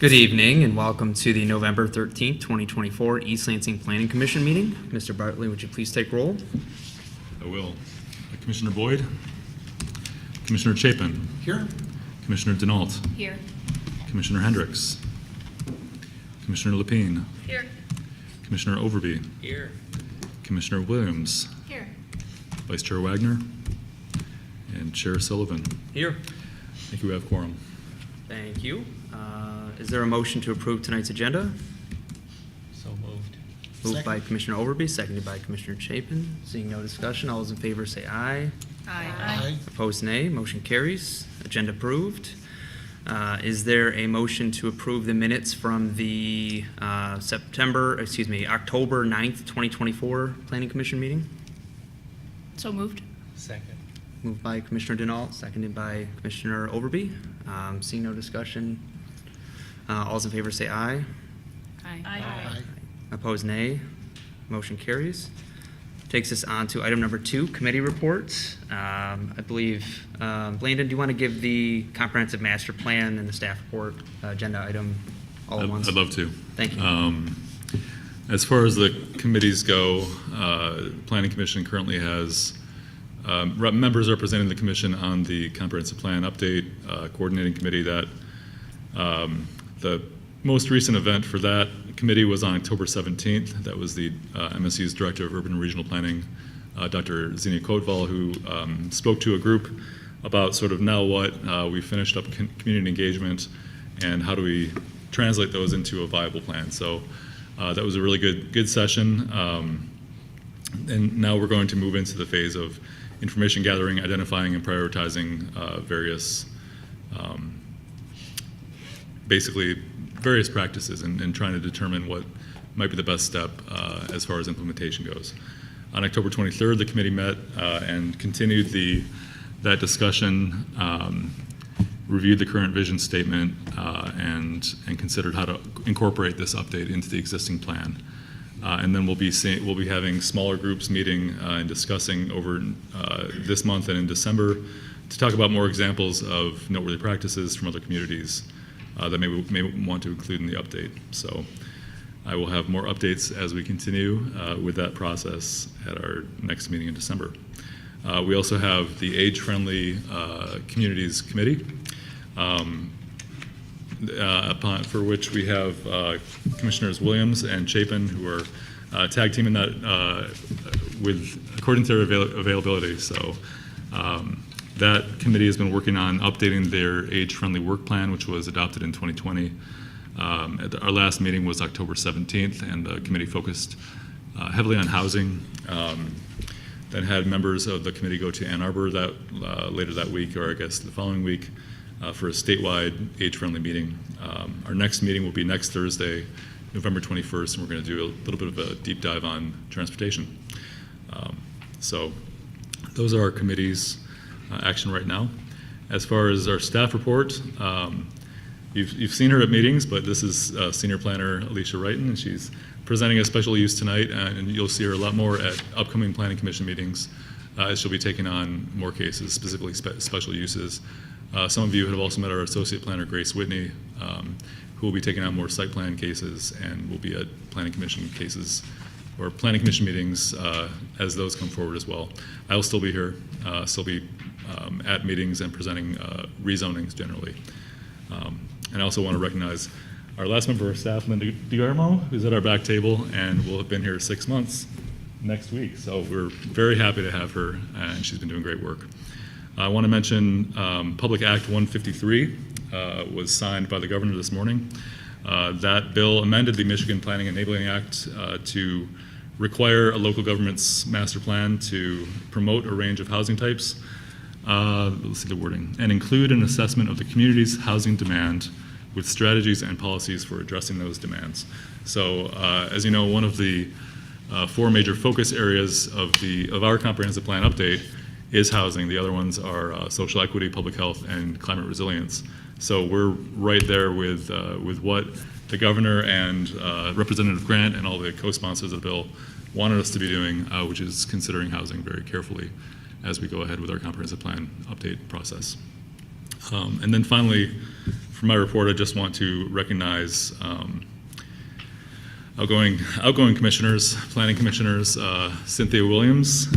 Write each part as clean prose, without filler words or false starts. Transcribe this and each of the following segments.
Good evening and welcome to the November 13th, 2024 East Lansing Planning Commission meeting. Mr. Bartley, would you please take roll? I will. Commissioner Boyd. Commissioner Chapin. Here. Commissioner Denault. Here. Commissioner Hendricks. Commissioner Lapine. Here. Commissioner Overby. Here. Commissioner Williams. Here. Vice Chair Wagner. And Chair Sullivan. Here. I think we have quorum. Thank you. Is there a motion to approve tonight's agenda? So moved. Moved by Commissioner Overby, seconded by Commissioner Chapin. Seeing no discussion, all those in favor say aye. Aye. Opposed, nay. Motion carries. Agenda approved. Is there a motion to approve the minutes from the October 9th, 2024 Planning Commission meeting? So moved. Second. Moved by Commissioner Denault, seconded by Commissioner Overby. Seeing no discussion, all those in favor say aye. Aye. Opposed, nay. Motion carries. Takes us on to item number 2, committee reports. I believe, Blandon, do you want to give the comprehensive master plan and the staff report agenda item all at once? I'd love to. Thank you. As far as the committees go, Planning Commission currently has members representing the Commission on the Comprehensive Plan Update Coordinating Committee. That the most recent event for that committee was on October 17th. That was the MSU's Director of Urban and Regional Planning, Dr. Zinnia Kootval, who spoke to a group about sort of now what we finished up community engagement and how do we translate those into a viable plan. So that was a really good session. And now we're going to move into the phase of information gathering, identifying and prioritizing various basically various practices and trying to determine what might be the best step as far as implementation goes. On October 23rd, the committee met and continued that discussion, reviewed the current vision statement, and considered how to incorporate this update into the existing plan. And then we'll be having smaller groups meeting and discussing over this month and in December to talk about more examples of noteworthy practices from other communities that may want to include in the update. So I will have more updates as we continue with that process at our next meeting in December. We also have the Age-Friendly Communities Committee, for which we have Commissioners Williams and Chapin, who are tag teaming that according to their availability. So that committee has been working on updating their age-friendly work plan, which was adopted in 2020. Our last meeting was October 17th, and the committee focused heavily on housing. Then had members of the committee go to Ann Arbor later that week, or I guess the following week, for a statewide age-friendly meeting. Our next meeting will be next Thursday, November 21st, and we're going to do a little bit of a deep dive on transportation. So those are our committees' action right now. As far as our staff report, you've seen her at meetings, but this is Senior Planner Alicia Wrighton, and she's presenting a special use tonight, and you'll see her a lot more at upcoming Planning Commission meetings as she'll be taking on more cases, specifically special uses. Some of you have also met our Associate Planner, Grace Whitney, who will be taking on more site plan cases and will be at Planning Commission cases or Planning Commission meetings as those come forward as well. I will still be here, still be at meetings and presenting rezonings generally. And I also want to recognize our last member of staff, Linda DiGarmo, who's at our back table and will have been here 6 months next week. So we're very happy to have her, and she's been doing great work. I want to mention Public Act 153 was signed by the governor this morning. That bill amended the Michigan Planning Enabling Act to require a local government's master plan to promote a range of housing types, let's see the wording, and include an assessment of the community's housing demand with strategies and policies for addressing those demands. So as you know, one of the 4 major focus areas of our comprehensive plan update is housing. The other ones are social equity, public health, and climate resilience. So we're right there with what the governor and Representative Grant and all the co-sponsors of the bill wanted us to be doing, which is considering housing very carefully as we go ahead with our comprehensive plan update process. And then finally, For my report, I just want to recognize outgoing commissioners, planning commissioners. Cynthia Williams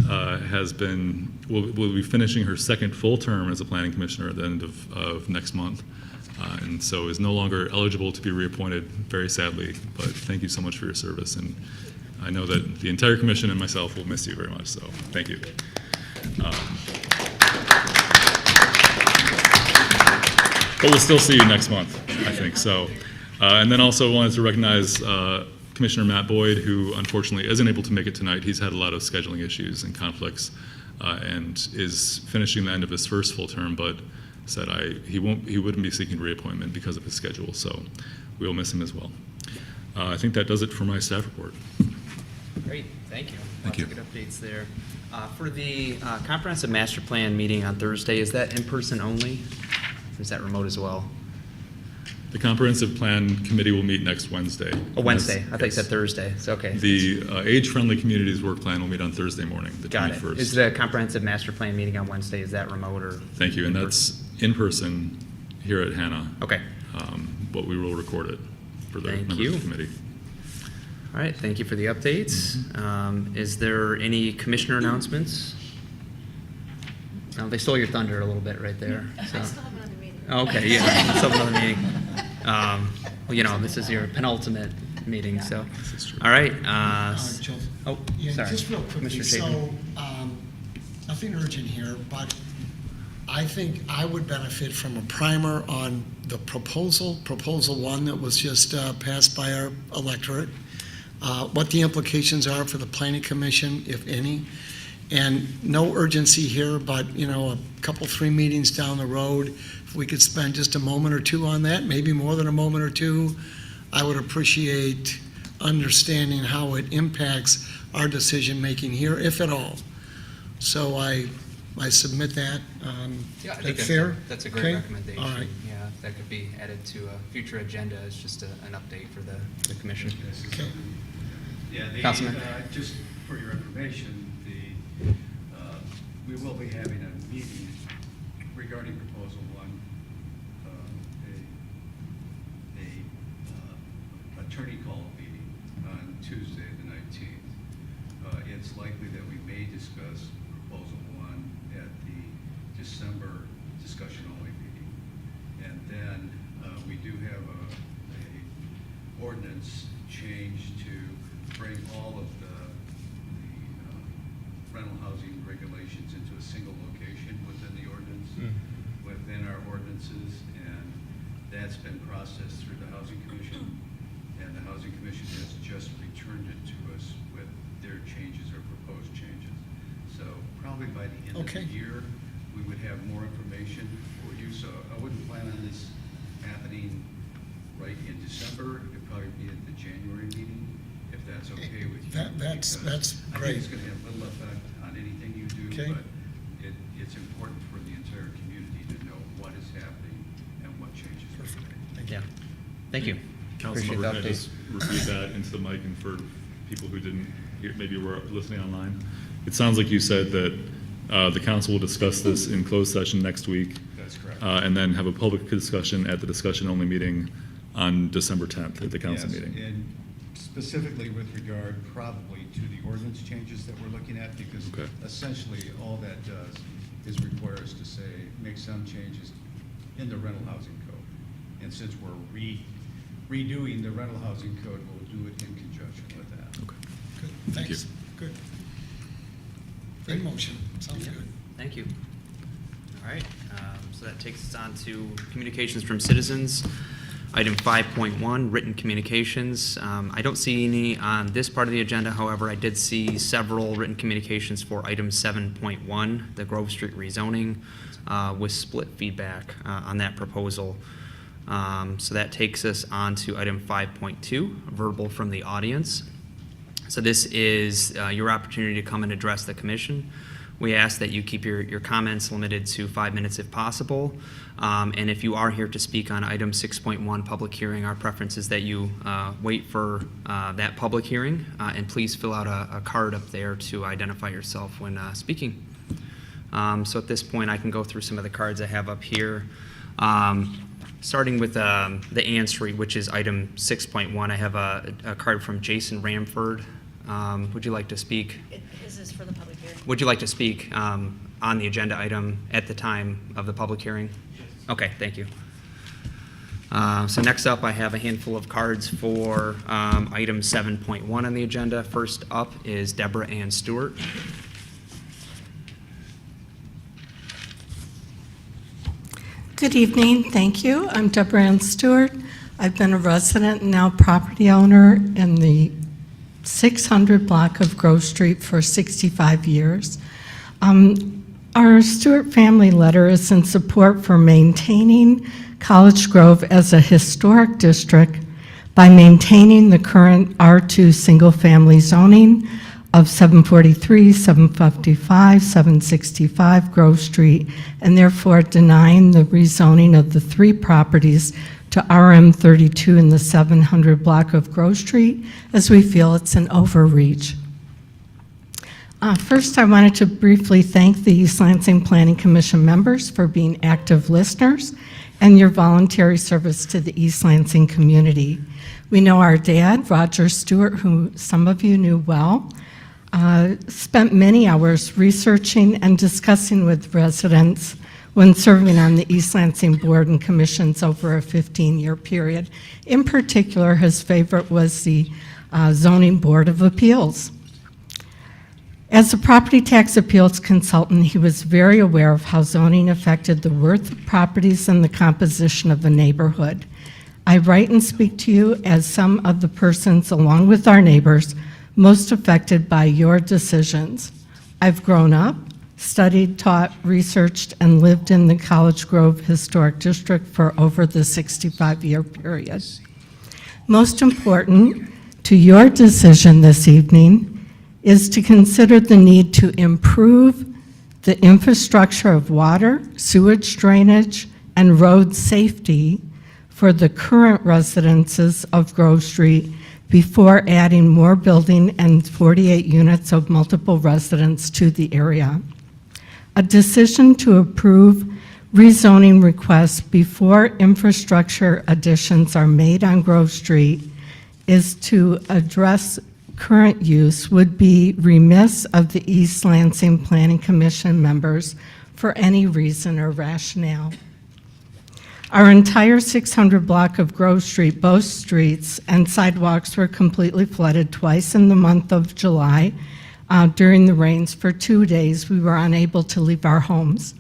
will be finishing her second full term as a planning commissioner at the end of next month, and so is no longer eligible to be reappointed, very sadly. But thank you so much for your service, and I know that the entire commission and myself will miss you very much. So thank you. But we'll still see you next month, I think. So, and then also wanted to recognize Commissioner Matt Boyd, who unfortunately isn't able to make it tonight. He's had a lot of scheduling issues and conflicts, and is finishing the end of his first full term, but said he wouldn't be seeking reappointment because of his schedule. So we'll miss him as well. I think that does it for my staff report. Great, thank you. Thank Lots of good updates there. For the comprehensive master plan meeting on Thursday, is that in person only? Or is that remote as well? The comprehensive plan committee will meet next Wednesday. Oh, Wednesday. I thought you Yes. said Thursday. So, okay. The age-friendly communities work plan will meet on Thursday morning, the 21st. Got it. Is the comprehensive master plan meeting on Wednesday, is that remote or? Thank you, and that's in person here at Hannah. Okay. But we will record it for the Thank members you. of the committee. All right, thank you for the updates. Is there any commissioner announcements? They stole your thunder a little bit right there. So. I still have another meeting. Okay, yeah, still have another meeting. Well, this is your penultimate meeting, so. This is true. All right. Joe. Oh, Yeah, sorry. just real quickly, Mr. so, Chapin. nothing urgent here, but I think I would benefit from a primer on the proposal 1 that was just passed by our electorate, what the implications are for the planning commission, if any, and no urgency here, but, a couple, 3 meetings down the road, if we could spend just a moment or two on that, maybe more than a moment or two, I would appreciate understanding how it impacts our decision-making here, if at all. So I submit that. Yeah, I think That's that's fair? that's a great Okay? recommendation. All right. Yeah, that could be added to a future agenda as just an update for the commission. Okay. Yeah, Councilman? just for your information, we will be having a meeting regarding proposal 1, a attorney call meeting on Tuesday, the 19th. It's likely that we may discuss proposal 1 at the December discussion-only meeting. And then we do have a ordinance change to bring all of the rental housing regulations into a single location within the ordinance, within our ordinances, and that's been processed through the Housing Commission, and the Housing Commission has just returned it to us with their changes or proposed changes. So probably by the end of Okay. the year, we would have more information for you. So I wouldn't plan on this happening right in December. It could probably be at the January meeting, if that's okay with you. That's because I great. think it's going to have little effect on anything you do, Okay. but it's important for the entire community to know what is happening and what changes are Perfect. made. Thank you. Yeah. Thank you. Appreciate Councilmember, the can I update. just repeat that into the mic and for people who didn't hear, maybe were listening online? It sounds like you said that the council will discuss this in closed session next week. That's correct. And then have a public discussion at the discussion-only meeting on December 10th at the council Yes, meeting. and specifically with regard probably to the ordinance changes that we're looking at, because Okay. essentially all that does is require us to say, make some changes in the rental housing code. And since we're redoing the rental housing code, we'll do it in conjunction with that. Okay. Good, Thank thanks. Good. Great motion. Sounds Yeah, good. Thank you. All right, so that takes us on to communications from citizens. Item 5.1, written communications. I don't see any on this part of the agenda. However, I did see several written communications for item 7.1, the Grove Street rezoning, with split feedback on that proposal. So that takes us on to item 5.2, verbal from the audience. So this is your opportunity to come and address the commission. We ask that you keep your comments limited to 5 minutes if possible. And if you are here to speak on item 6.1, public hearing, our preference is that you wait for that public hearing. And please fill out a card up there to identify yourself when speaking. So at this point, I can go through some of the cards I have up here. Starting with the Ann Street, which is item 6.1, I have a card from Jason Ramford. Would you like to speak? This is for the public hearing. Would you like to speak on the agenda item at the time of the public hearing? Yes. Okay, thank you. So next up, I have a handful of cards for item 7.1 on the agenda. First up is Deborah Ann Stewart. Good evening, thank you. I'm Deborah Ann Stewart. I've been a resident and now property owner in the 600 block of Grove Street for 65 years. Our Stewart family letter is in support for maintaining College Grove as a historic district by maintaining the current R2 single-family zoning of 743, 755, 765 Grove Street, and therefore denying the rezoning of the 3 properties to RM 32 in the 700 block of Grove Street, as we feel it's an overreach. First, I wanted to briefly thank the East Lansing Planning Commission members for being active listeners and your voluntary service to the East Lansing community. We know our dad, Roger Stewart, who some of you knew well, spent many hours researching and discussing with residents when serving on the East Lansing Board and Commissions over a 15-year period. In particular, his favorite was the Zoning Board of Appeals. As a property tax appeals consultant, he was very aware of how zoning affected the worth of properties and the composition of a neighborhood. I write and speak to you as some of the persons, along with our neighbors, most affected by your decisions. I've grown up, studied, taught, researched, and lived in the College Grove Historic District for over the 65-year period. Most important to your decision this evening is to consider the need to improve the infrastructure of water, sewage drainage, and road safety for the current residences of Grove Street before adding more building and 48 units of multiple residents to the area. A decision to approve rezoning requests before infrastructure additions are made on Grove Street is to address current use would be remiss of the East Lansing Planning Commission members for any reason or rationale. Our entire 600 block of Grove Street, both streets and sidewalks were completely flooded twice in the month of July. During the rains for 2 days, we were unable to leave our homes.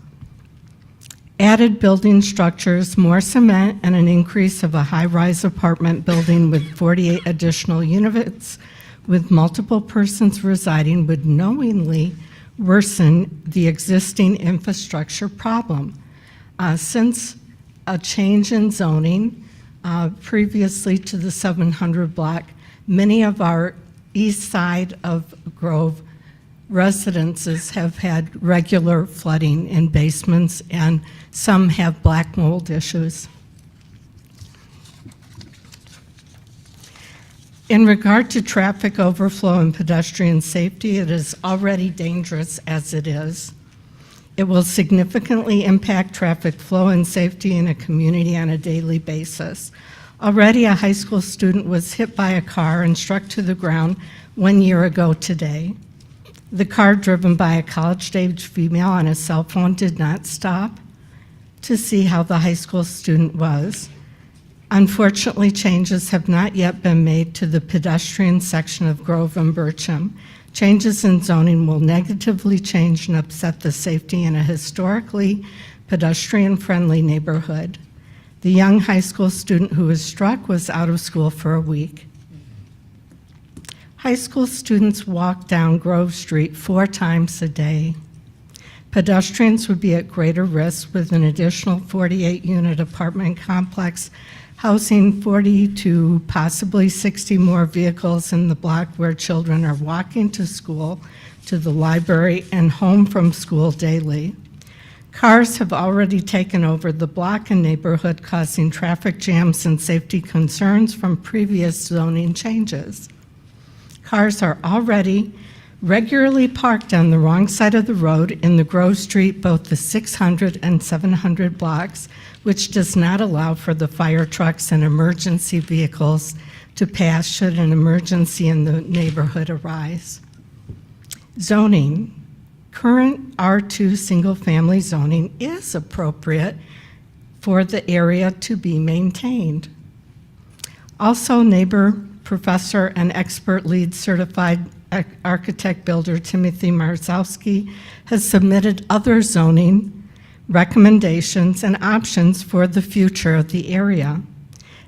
Added building structures, more cement, and an increase of a high-rise apartment building with 48 additional units with multiple persons residing would knowingly worsen the existing infrastructure problem. Since a change in zoning previously to the 700 block, many of our east side of Grove residences have had regular flooding in basements, and some have black mold issues. In regard to traffic overflow and pedestrian safety, it is already dangerous as it is. It will significantly impact traffic flow and safety in a community on a daily basis. Already, a high school student was hit by a car and struck to the ground 1 year ago today. The car, driven by a college-age female on a cell phone, did not stop to see how the high school student was. Unfortunately, changes have not yet been made to the pedestrian section of Grove and Bircham. Changes in zoning will negatively change and upset the safety in a historically pedestrian-friendly neighborhood. The young high school student who was struck was out of school for a week. High school students walk down Grove Street 4 times a day. Pedestrians would be at greater risk with an additional 48-unit apartment complex housing 40 to possibly 60 more vehicles in the block where children are walking to school, to the library, and home from school daily. Cars have already taken over the block and neighborhood, causing traffic jams and safety concerns from previous zoning changes. Cars are already regularly parked on the wrong side of the road in the Grove Street, both the 600 and 700 blocks, which does not allow for the fire trucks and emergency vehicles to pass should an emergency in the neighborhood arise. Zoning. Current R2 single-family zoning is appropriate for the area to be maintained. Also, neighbor, professor, and expert lead certified architect builder Timothy Marzowski has submitted other zoning recommendations and options for the future of the area.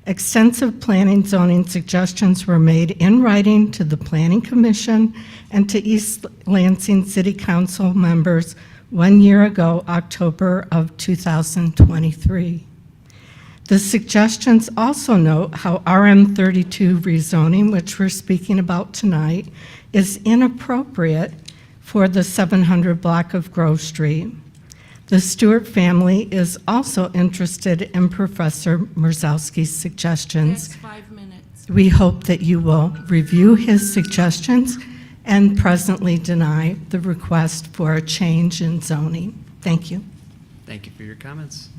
Extensive planning zoning suggestions were made in writing to the Planning Commission and to East Lansing City Council members 1 year ago, October of 2023. The suggestions also note how RM32 rezoning, which we're speaking about tonight, is inappropriate for the 700 block of Grove Street. The Stewart family is also interested in Professor Marzowski's suggestions. That's 5 minutes. We hope that you will review his suggestions and presently deny the request for a change in zoning. Thank you. Thank you for your comments.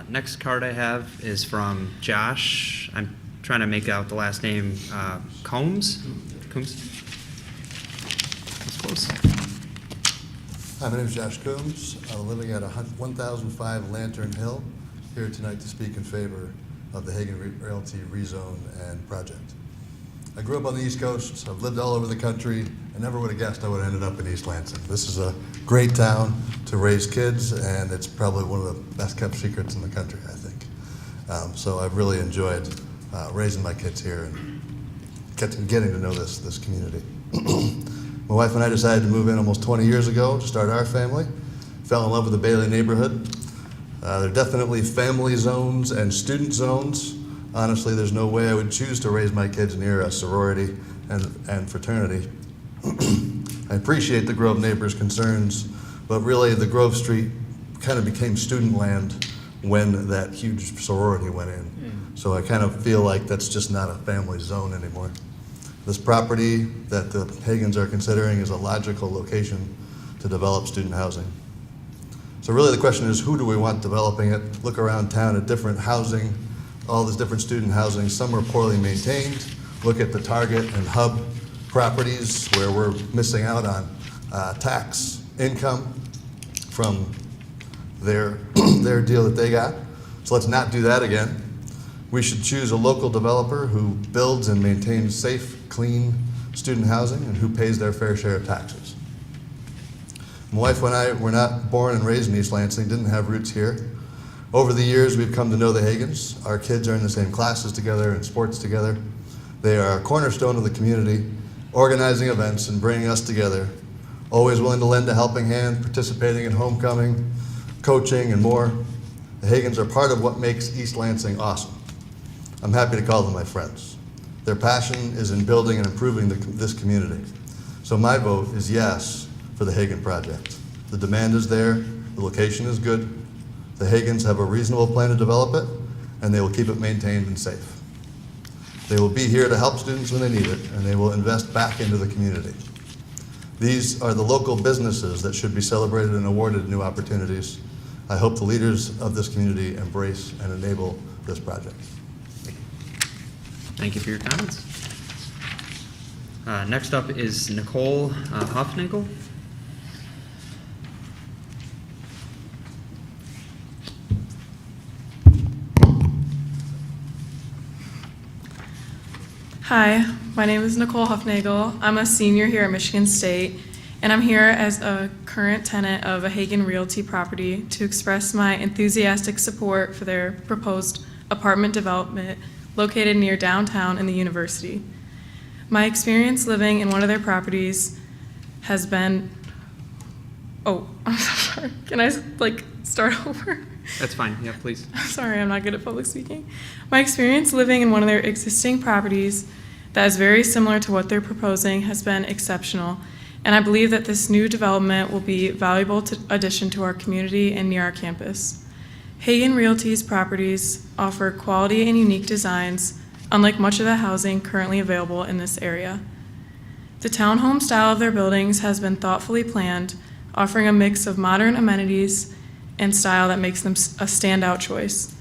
Next card I have is from Josh. I'm trying to make out the last name, Combs? That's close. Hi, my name is Josh Coombs. I'm living at 1005 Lantern Hill, here tonight to speak in favor of the Hagen Realty rezone and project. I grew up on the East Coast. I've lived all over the country. I never would have guessed I would have ended up in East Lansing. This is a great town to raise kids, and it's probably one of the best kept secrets in the country, I think. So I've really enjoyed raising my kids here and getting to know this community. My wife and I decided to move in almost 20 years ago to start our family. Fell in love with the Bailey neighborhood. There are definitely family zones and student zones. Honestly, there's no way I would choose to raise my kids near a sorority and fraternity. I appreciate the Grove neighbors' concerns, but really the Grove Street kind of became student land when that huge sorority went in. So I kind of feel like that's just not a family zone anymore. This property that the Hagens are considering is a logical location to develop student housing. So really the question is, who do we want developing it? Look around town at different housing, all this different student housing. Some are poorly maintained. Look at the Target and Hub properties where we're missing out on tax income from their deal that they got. So let's not do that again. We should choose a local developer who builds and maintains safe, clean student housing and who pays their fair share of taxes. My wife and I were not born and raised in East Lansing, didn't have roots here. Over the years, we've come to know the Hagens. Our kids are in the same classes together and sports together. They are a cornerstone of the community, organizing events and bringing us together, always willing to lend a helping hand, participating in homecoming, coaching, and more. The Hagens are part of what makes East Lansing awesome. I'm happy to call them my friends. Their passion is in building and improving this community. So my vote is yes for the Hagen project. The demand is there, the location is good, the Hagens have a reasonable plan to develop it, and they will keep it maintained and safe. They will be here to help students when they need it, and they will invest back into the community. These are the local businesses that should be celebrated and awarded new opportunities. I hope the leaders of this community embrace and enable this project. Thank you for your comments. Next up is Nicole Hofnagel. Hi, my name is Nicole Hofnagel. I'm a senior here at Michigan State, and I'm here as a current tenant of a Hagen Realty property to express my enthusiastic support for their proposed apartment development located near downtown and the university. My experience living in one of their properties has been, I'm sorry, can I start over? That's fine, yeah, please. Sorry, I'm not good at public speaking. My experience living in one of their existing properties that is very similar to what they're proposing has been exceptional, and I believe that this new development will be a valuable addition to our community and near our campus. Hagen Realty's properties offer quality and unique designs, unlike much of the housing currently available in this area. The townhome style of their buildings has been thoughtfully planned, offering a mix of modern amenities and style that makes them a standout choice.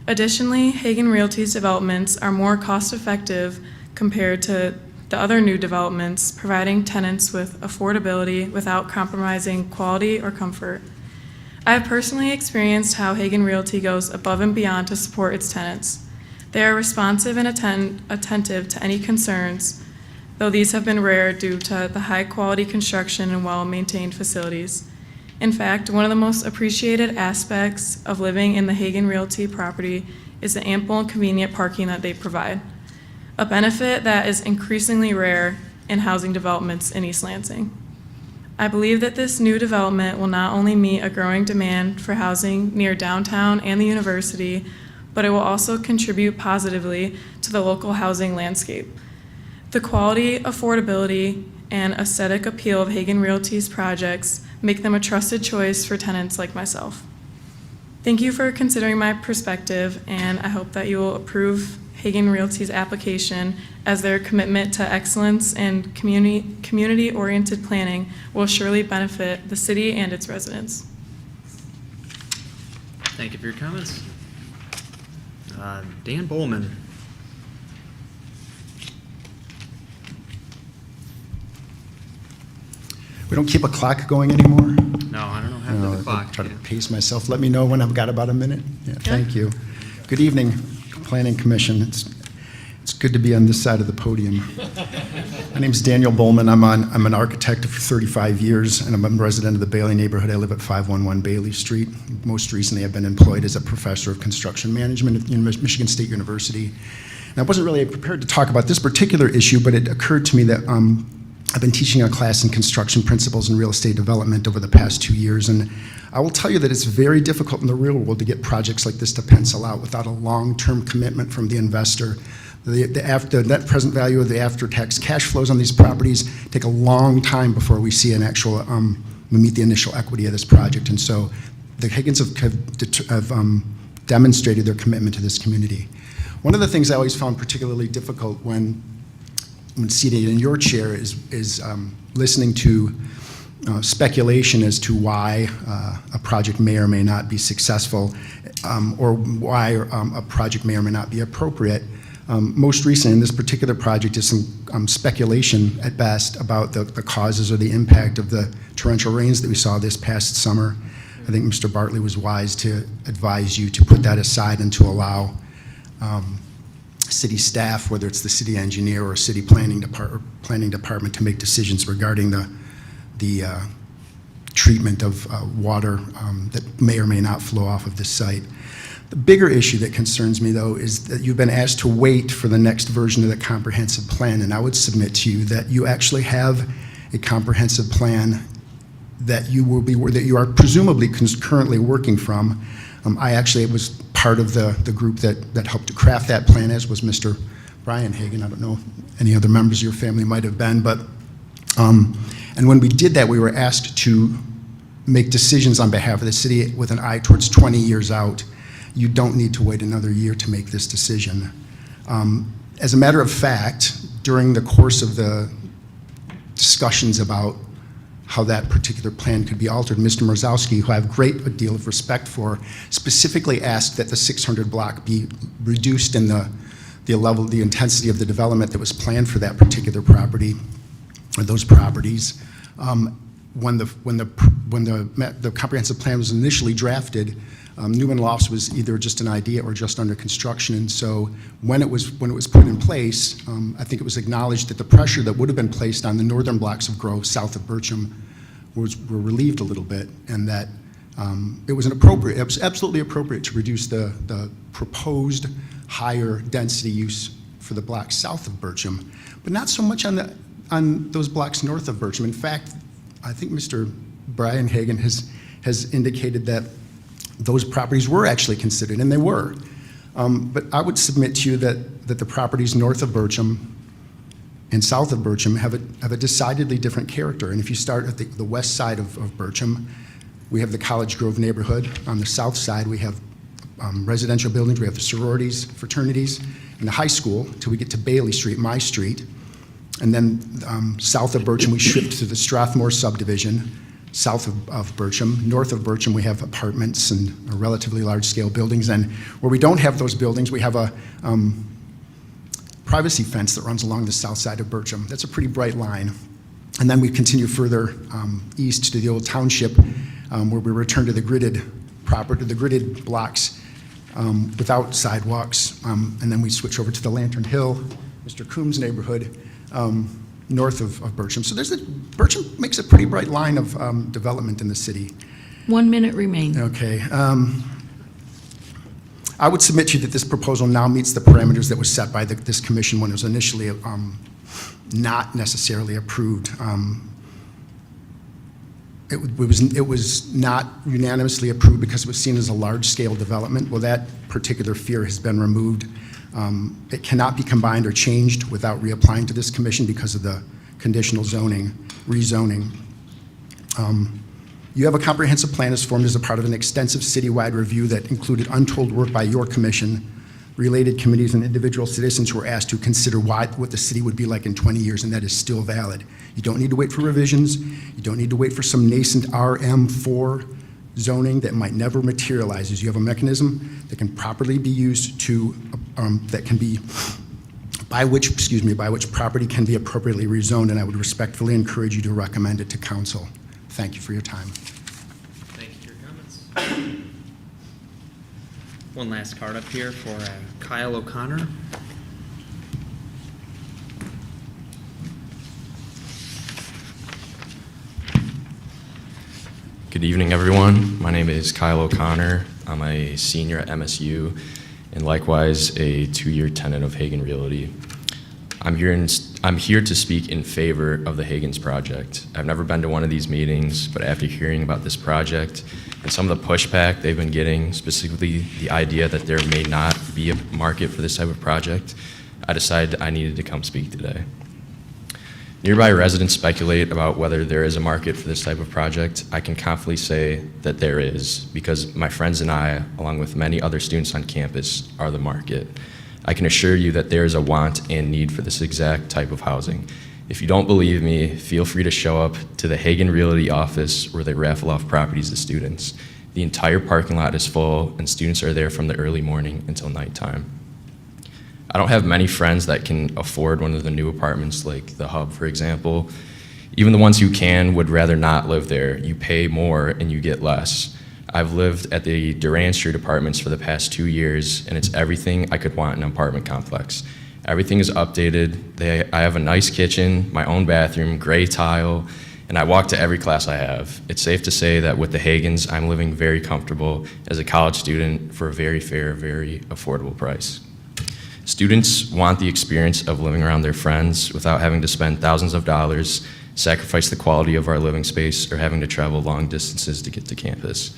Additionally, Hagen Realty's developments are more cost-effective compared to the other new developments, providing tenants with affordability without compromising quality or comfort. I have personally experienced how Hagen Realty goes above and beyond to support its tenants. They are responsive and attentive to any concerns, though these have been rare due to the high-quality construction and well-maintained facilities. In fact, one of the most appreciated aspects of living in the Hagen Realty property is the ample and convenient parking that they provide, a benefit that is increasingly rare in housing developments in East Lansing. I believe that this new development will not only meet a growing demand for housing near downtown and the university, but it will also contribute positively to the local housing landscape. The quality, affordability, and aesthetic appeal of Hagen Realty's projects make them a trusted choice for tenants like myself. Thank you for considering my perspective, and I hope that you will approve Hagen Realty's application, as their commitment to excellence and community-oriented planning will surely benefit the city and its residents. Thank you for your comments. Dan Bowman. We don't keep a clock going anymore? No, I don't know how to do the clock. Try to Yeah. pace myself. Let me know when I've got about a minute. Yeah, thank you. Good evening, Planning Commission. It's good to be on this side of the podium. My name's Daniel Bowman. I'm an architect for 35 years, and I'm a resident of the Bailey neighborhood. I live at 511 Bailey Street. Most recently, I've been employed as a professor of construction management at Michigan State University. And I wasn't really prepared to talk about this particular issue, but it occurred to me that I've been teaching a class in construction principles and real estate development over the past 2 years, and I will tell you that it's very difficult in the real world to get projects like this to pencil out without a long-term commitment from the investor. The net present value of the after-tax cash flows on these properties take a long time before we see an actual, we meet the initial equity of this project, and so the Hagens have demonstrated their commitment to this community. One of the things I always found particularly difficult when seated in your chair is listening to speculation as to why a project may or may not be successful, or why a project may or may not be appropriate. Most recently in this particular project is some speculation at best about the causes or the impact of the torrential rains that we saw this past summer. I think Mr. Bartley was wise to advise you to put that aside and to allow city staff, whether it's the city engineer or city planning department, to make decisions regarding the treatment of water that may or may not flow off of this site. The bigger issue that concerns me, though, is that you've been asked to wait for the next version of the comprehensive plan, and I would submit to you that you actually have a comprehensive plan that you are presumably currently working from. I actually was part of the group that helped to craft that plan, as was Mr. Brian Hagen. I don't know if any other members of your family might have been, but and when we did that, we were asked to make decisions on behalf of the city with an eye towards 20 years out. You don't need to wait another year to make this decision. As a matter of fact, during the course of the discussions about how that particular plan could be altered, Mr. Marzowski, who I have a great deal of respect for, specifically asked that the 600 block be reduced in the intensity of the development that was planned for that particular property, or those properties. When the comprehensive plan was initially drafted, Newman Lofts was either just an idea or just under construction, and so when it was put in place, I think it was acknowledged that the pressure that would have been placed on the northern blocks of Grove south of Bircham were relieved a little bit, and that it was absolutely appropriate to reduce the proposed higher density use for the blocks south of Bircham, but not so much on those blocks north of Bircham. In fact, I think Mr. Brian Hagen has indicated that those properties were actually considered, and they were. But I would submit to you that the properties north of Bircham and south of Bircham have a decidedly different character. And if you start at the west side of Bircham, we have the College Grove neighborhood. On the south side, we have residential buildings. We have the sororities, fraternities, and the high school, till we get to Bailey Street, my street. And then south of Bircham, we shift to the Strathmore subdivision. South of Bircham. North of Bircham, we have apartments and relatively large-scale buildings. And where we don't have those buildings, we have a privacy fence that runs along the south side of Bircham. That's a pretty bright line. And then we continue further east to the old township, where we return to the gridded blocks without sidewalks. And then we switch over to the Lantern Hill, Mr. Coombs' neighborhood, north of Bircham. So Bircham makes a pretty bright line of development in the city. 1 minute remains. Okay. I would submit to you that this proposal now meets the parameters that was set by this commission when it was initially not necessarily approved. It was not unanimously approved because it was seen as a large-scale development. Well, that particular fear has been removed. It cannot be combined or changed without reapplying to this commission because of the conditional zoning, rezoning. You have a comprehensive plan as formed as a part of an extensive citywide review that included untold work by your commission, related committees, and individual citizens who were asked to consider what the city would be like in 20 years, and that is still valid. You don't need to wait for revisions. You don't need to wait for some nascent RM4 zoning that might never materialize. You have a mechanism that can properly be used to, by which property can be appropriately rezoned, and I would respectfully encourage you to recommend it to council. Thank you for your time. Thank you for your comments. One last card up here for Kyle O'Connor. Good evening, everyone. My name is Kyle O'Connor. I'm a senior at MSU and likewise a 2-year tenant of Hagen Realty. I'm here to speak in favor of the Hagen's project. I've never been to one of these meetings, but after hearing about this project and some of the pushback they've been getting, specifically the idea that there may not be a market for this type of project, I decided I needed to come speak today. Nearby residents speculate about whether there is a market for this type of project. I can confidently say that there is, because my friends and I, along with many other students on campus, are the market. I can assure you that there is a want and need for this exact type of housing. If you don't believe me, feel free to show up to the Hagen Realty office where they raffle off properties to students. The entire parking lot is full and students are there from the early morning until nighttime. I don't have many friends that can afford one of the new apartments like the Hub, for example. Even the ones who can would rather not live there. You pay more and you get less. I've lived at the Duran Street apartments for the past 2 years, and it's everything I could want in an apartment complex. Everything is updated. I have a nice kitchen, my own bathroom, gray tile, and I walk to every class I have. It's safe to say that with the Hagens, I'm living very comfortable as a college student for a very fair, very affordable price. Students want the experience of living around their friends without having to spend thousands of dollars, sacrifice the quality of our living space, or having to travel long distances to get to campus.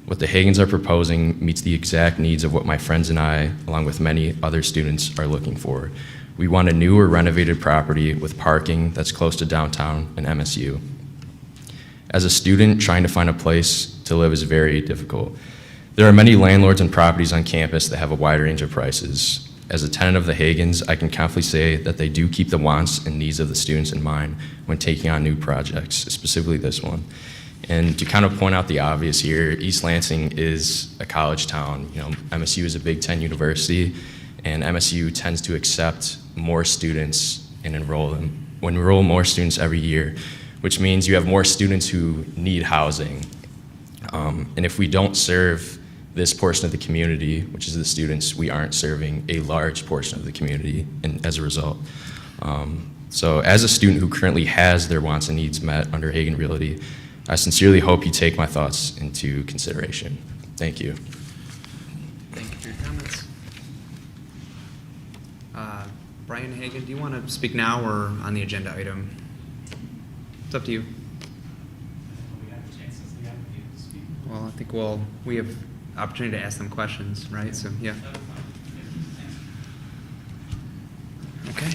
What the Hagens are proposing meets the exact needs of what my friends and I, along with many other students, are looking for. We want a new or renovated property with parking that's close to downtown and MSU. As a student, trying to find a place to live is very difficult. There are many landlords and properties on campus that have a wide range of prices. As a tenant of the Hagens, I can confidently say that they do keep the wants and needs of the students in mind when taking on new projects, specifically this one. And to kind of point out the obvious here, East Lansing is a college town. You know, MSU is a Big Ten university, and MSU tends to accept more students and enroll more students every year, which means you have more students who need housing. And if we don't serve this portion of the community, which is the students, we aren't serving a large portion of the community, and as a result. So as a student who currently has their wants and needs met under Hagen Realty, I sincerely hope you take my thoughts into consideration. Thank you. Thank you for your comments. Brian Hagen, do you want to speak now or on the agenda item? It's up to you. Well, I think we have opportunity to ask them questions, right? So, yeah. Okay.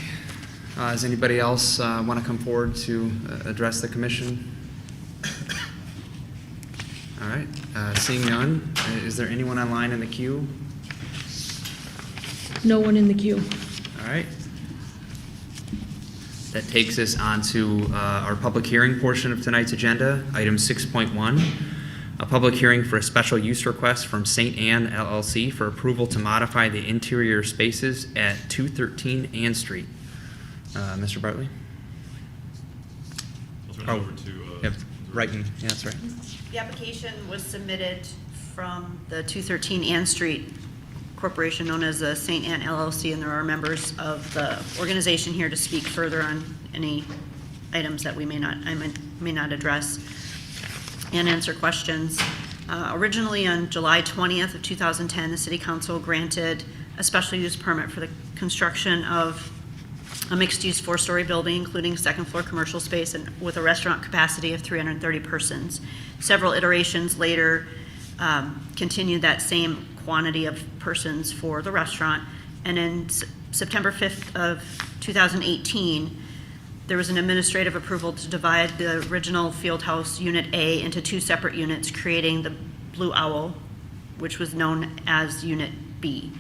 Does anybody else want to come forward to address the commission? All right. Seeing none, is there anyone online in the queue? No one in the queue. All right. That takes us on to our public hearing portion of tonight's agenda, item 6.1, a public hearing for a special use request from St. Anne LLC for approval to modify the interior spaces at 213 Ann Street. Mr. Bartley? I'll turn it Oh, over to. Yep, right, yeah, that's right. The application was submitted from the 213 Ann Street Corporation, known as the St. Anne LLC, and there are members of the organization here to speak further on any items that I may not address and answer questions. Originally, on July 20th of 2010, the City Council granted a special use permit for the construction of a mixed-use four-story building, including second-floor commercial space and with a restaurant capacity of 330 persons. Several iterations later continued that same quantity of persons for the restaurant, and in September 5th of 2018, there was an administrative approval to divide the original Fieldhouse Unit A into two separate units, creating the Blue Owl, which was known as Unit B.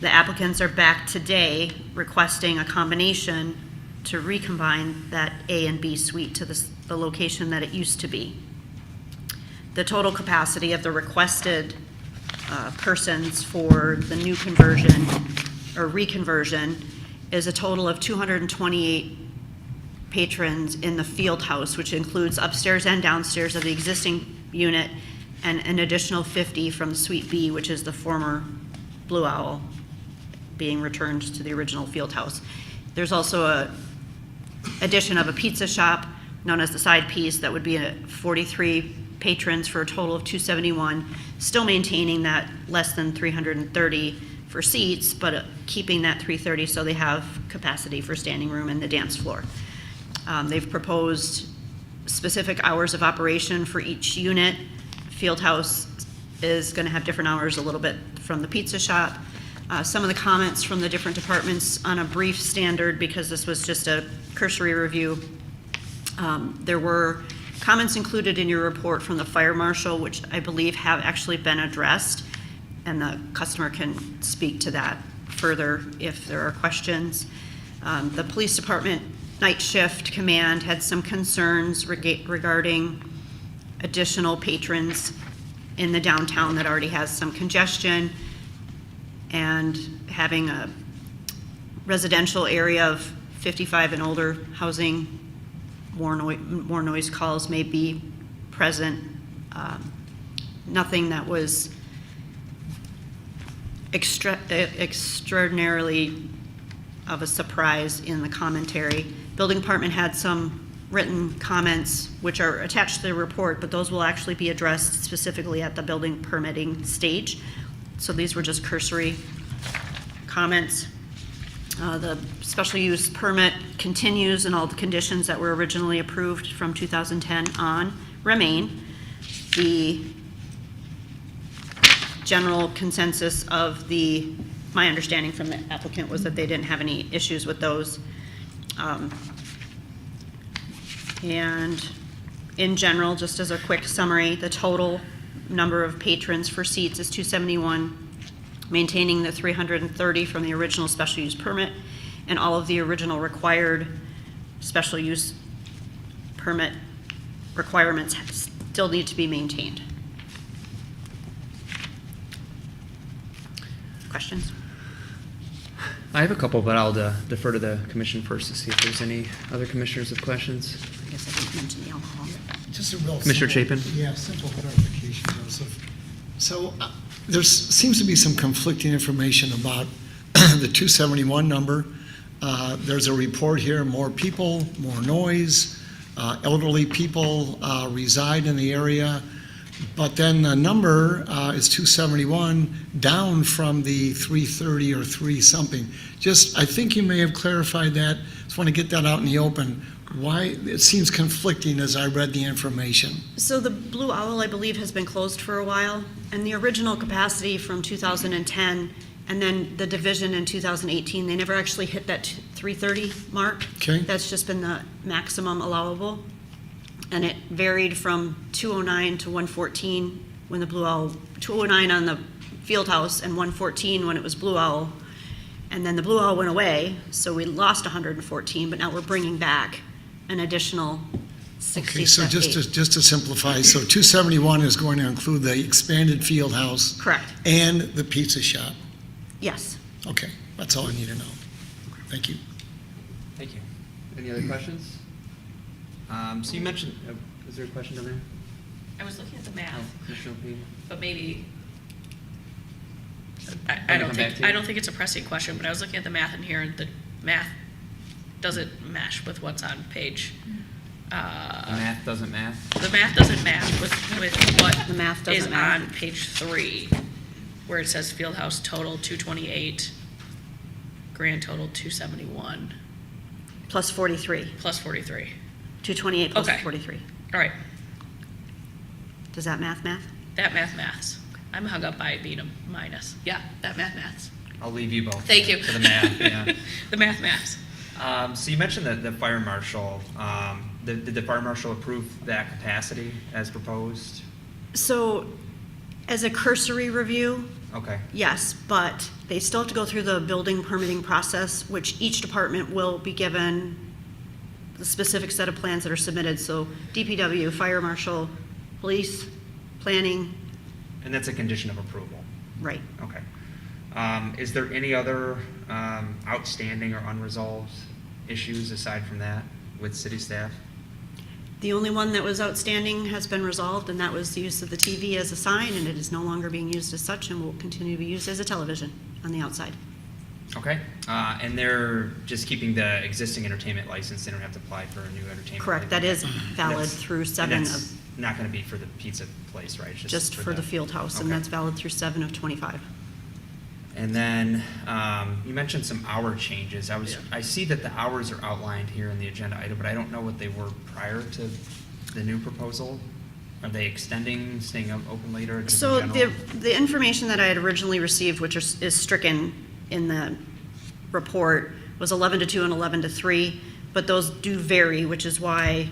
The applicants are back today requesting a combination to recombine that A and B suite to the location that it used to be. The total capacity of the requested persons for the new conversion or reconversion is a total of 228 patrons in the field house, which includes upstairs and downstairs of the existing unit, and an additional 50 from Suite B, which is the former Blue Owl, being returned to the original field house. There's also a addition of a pizza shop known as the Side Piece that would be 43 patrons for a total of 271, still maintaining that less than 330 for seats, but keeping that 330 so they have capacity for standing room and the dance floor. They've proposed specific hours of operation for each unit. Fieldhouse is going to have different hours a little bit from the pizza shop. Some of the comments from the different departments on a brief standard, because this was just a cursory review. There were comments included in your report from the fire marshal, which I believe have actually been addressed, and the customer can speak to that further if there are questions. The police department night shift command had some concerns regarding additional patrons in the downtown that already has some congestion, and having a residential area of 55 and older housing, more noise calls may be present. Nothing that was extraordinarily of a surprise in the commentary. Building department had some written comments which are attached to the report, but those will actually be addressed specifically at the building permitting stage. So these were just cursory comments. The special use permit continues, and all the conditions that were originally approved from 2010 on remain. The general consensus of my understanding from the applicant was that they didn't have any issues with those. And in general, just as a quick summary, the total number of patrons for seats is 271, maintaining the 330 from the original special use permit, and all of the original required special use permit requirements still need to be maintained. Questions? I have a couple, but I'll defer to the commission first to see if there's any other commissioners with questions. I guess I didn't mention the alcohol. Just a real Commissioner simple- Chapin? Yeah, simple clarification, Joseph. So there seems to be some conflicting information about the 271 number. There's a report here, more people, more noise, elderly people reside in the area, but then the number is 271, down from the 330 or 3 something. Just, I think you may have clarified that. Just want to get that out in the open. Why, it seems conflicting as I read the information. So the Blue Owl, I believe, has been closed for a while, and the original capacity from 2010, and then the division in 2018, they never actually hit that 330 mark. Okay. That's just been the maximum allowable. And it varied from 209 to 114 when the Blue Owl, 209 on the field house and 114 when it was Blue Owl. And then the Blue Owl went away, so we lost 114, but now we're bringing back an additional 68. Okay, so just to simplify, so 271 is going to include the expanded field house Correct, and the pizza shop. yes. Okay, that's all I need to know. Thank you. Thank you. Any other questions? So you mentioned, is there a question down there? I was looking at the math, Commissioner Opie? but maybe, Let me come back to you. I don't think it's a pressing question, but I was looking at the math in here, and the math doesn't mesh with what's on page. The math doesn't math? The math doesn't match with what The math doesn't is match. on page 3, where it says Fieldhouse total 228, grand total 271, Plus 43, plus 43. 228 plus Okay. 43. All right, Does that math? that maths. I'm hung up by it being a minus. Yeah, that maths. I'll leave you both. Thank you. For the math, yeah. The maths. So you mentioned the fire marshal. Did the fire marshal approve that capacity as proposed? So, as a cursory review, Okay, yes, but they still have to go through the building permitting process, which each department will be given the specific set of plans that are submitted. So DPW, fire marshal, police, planning, and that's a condition of approval. right. Okay. Is there any other outstanding or unresolved issues aside from that with city staff? The only one that was outstanding has been resolved, and that was the use of the TV as a sign, and it is no longer being used as such and will continue to be used as a television on the outside. Okay, and they're just keeping the existing entertainment license, they don't have to apply for a new entertainment? Correct, that is license? valid That's- through and 7 that's of, not gonna be for the pizza place, right? It's just for the field house, and Okay. that's valid through 7 of 25. And then, you mentioned some hour changes. I see that the hours are outlined here in the agenda item, but I don't know what they were prior to the new proposal. Are they extending, staying open later, or just in So general? the information that I had originally received, which is stricken in the report, was 11 to 2 and 11 to 3, but those do vary, which is why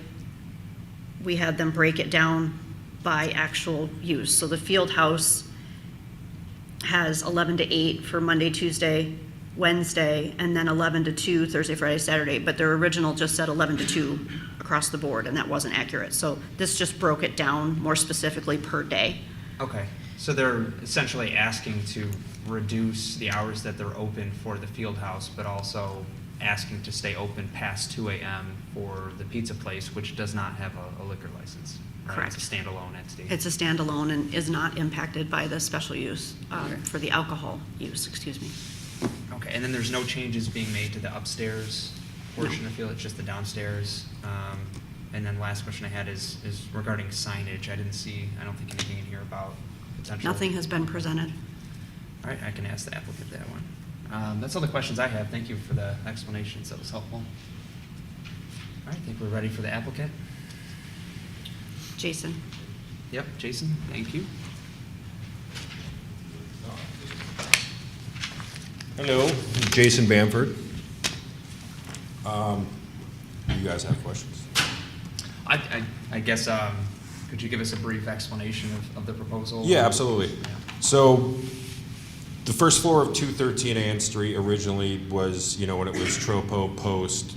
we had them break it down by actual use. So the field house has 11 to 8 for Monday, Tuesday, Wednesday, and then 11 to 2 Thursday, Friday, Saturday, but their original just said 11 to 2 across the board, and that wasn't accurate. So this just broke it down more specifically per day. Okay, so they're essentially asking to reduce the hours that they're open for the field house, but also asking to stay open past 2 a.m. for the pizza place, which does not have a liquor license. Right? Correct. It's a standalone entity. It's a standalone and is not impacted by the special use, Okay. for the alcohol use, excuse me. Okay, and then there's no changes being made to the upstairs portion, I feel, it's just the downstairs. And then last question I had is regarding signage. I don't think anything in here about potential. Nothing has been presented. All right, I can ask the applicant that one. That's all the questions I have. Thank you for the explanations, that was helpful. All right, I think we're ready for the applicant. Jason? Yep, Jason, thank you. Hello, Jason Bamford. You guys have questions? I guess, could you give us a brief explanation of the proposal? Yeah, absolutely. So the first floor of 213 Ann Street originally was, when it was Tropo Post,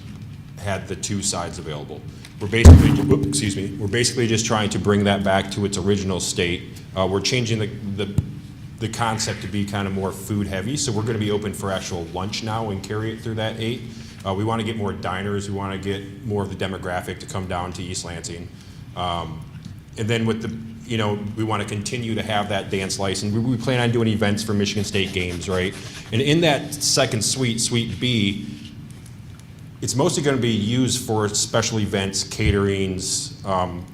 had the two sides available. We're basically just trying to bring that back to its original state. We're changing the concept to be kind of more food heavy, so we're going to be open for actual lunch now and carry it through that 8. We want to get more diners. We want to get more of the demographic to come down to East Lansing. And then with we want to continue to have that dance license. We plan on doing events for Michigan State games, right? And in that second suite, Suite B, it's mostly going to be used for special events, caterings,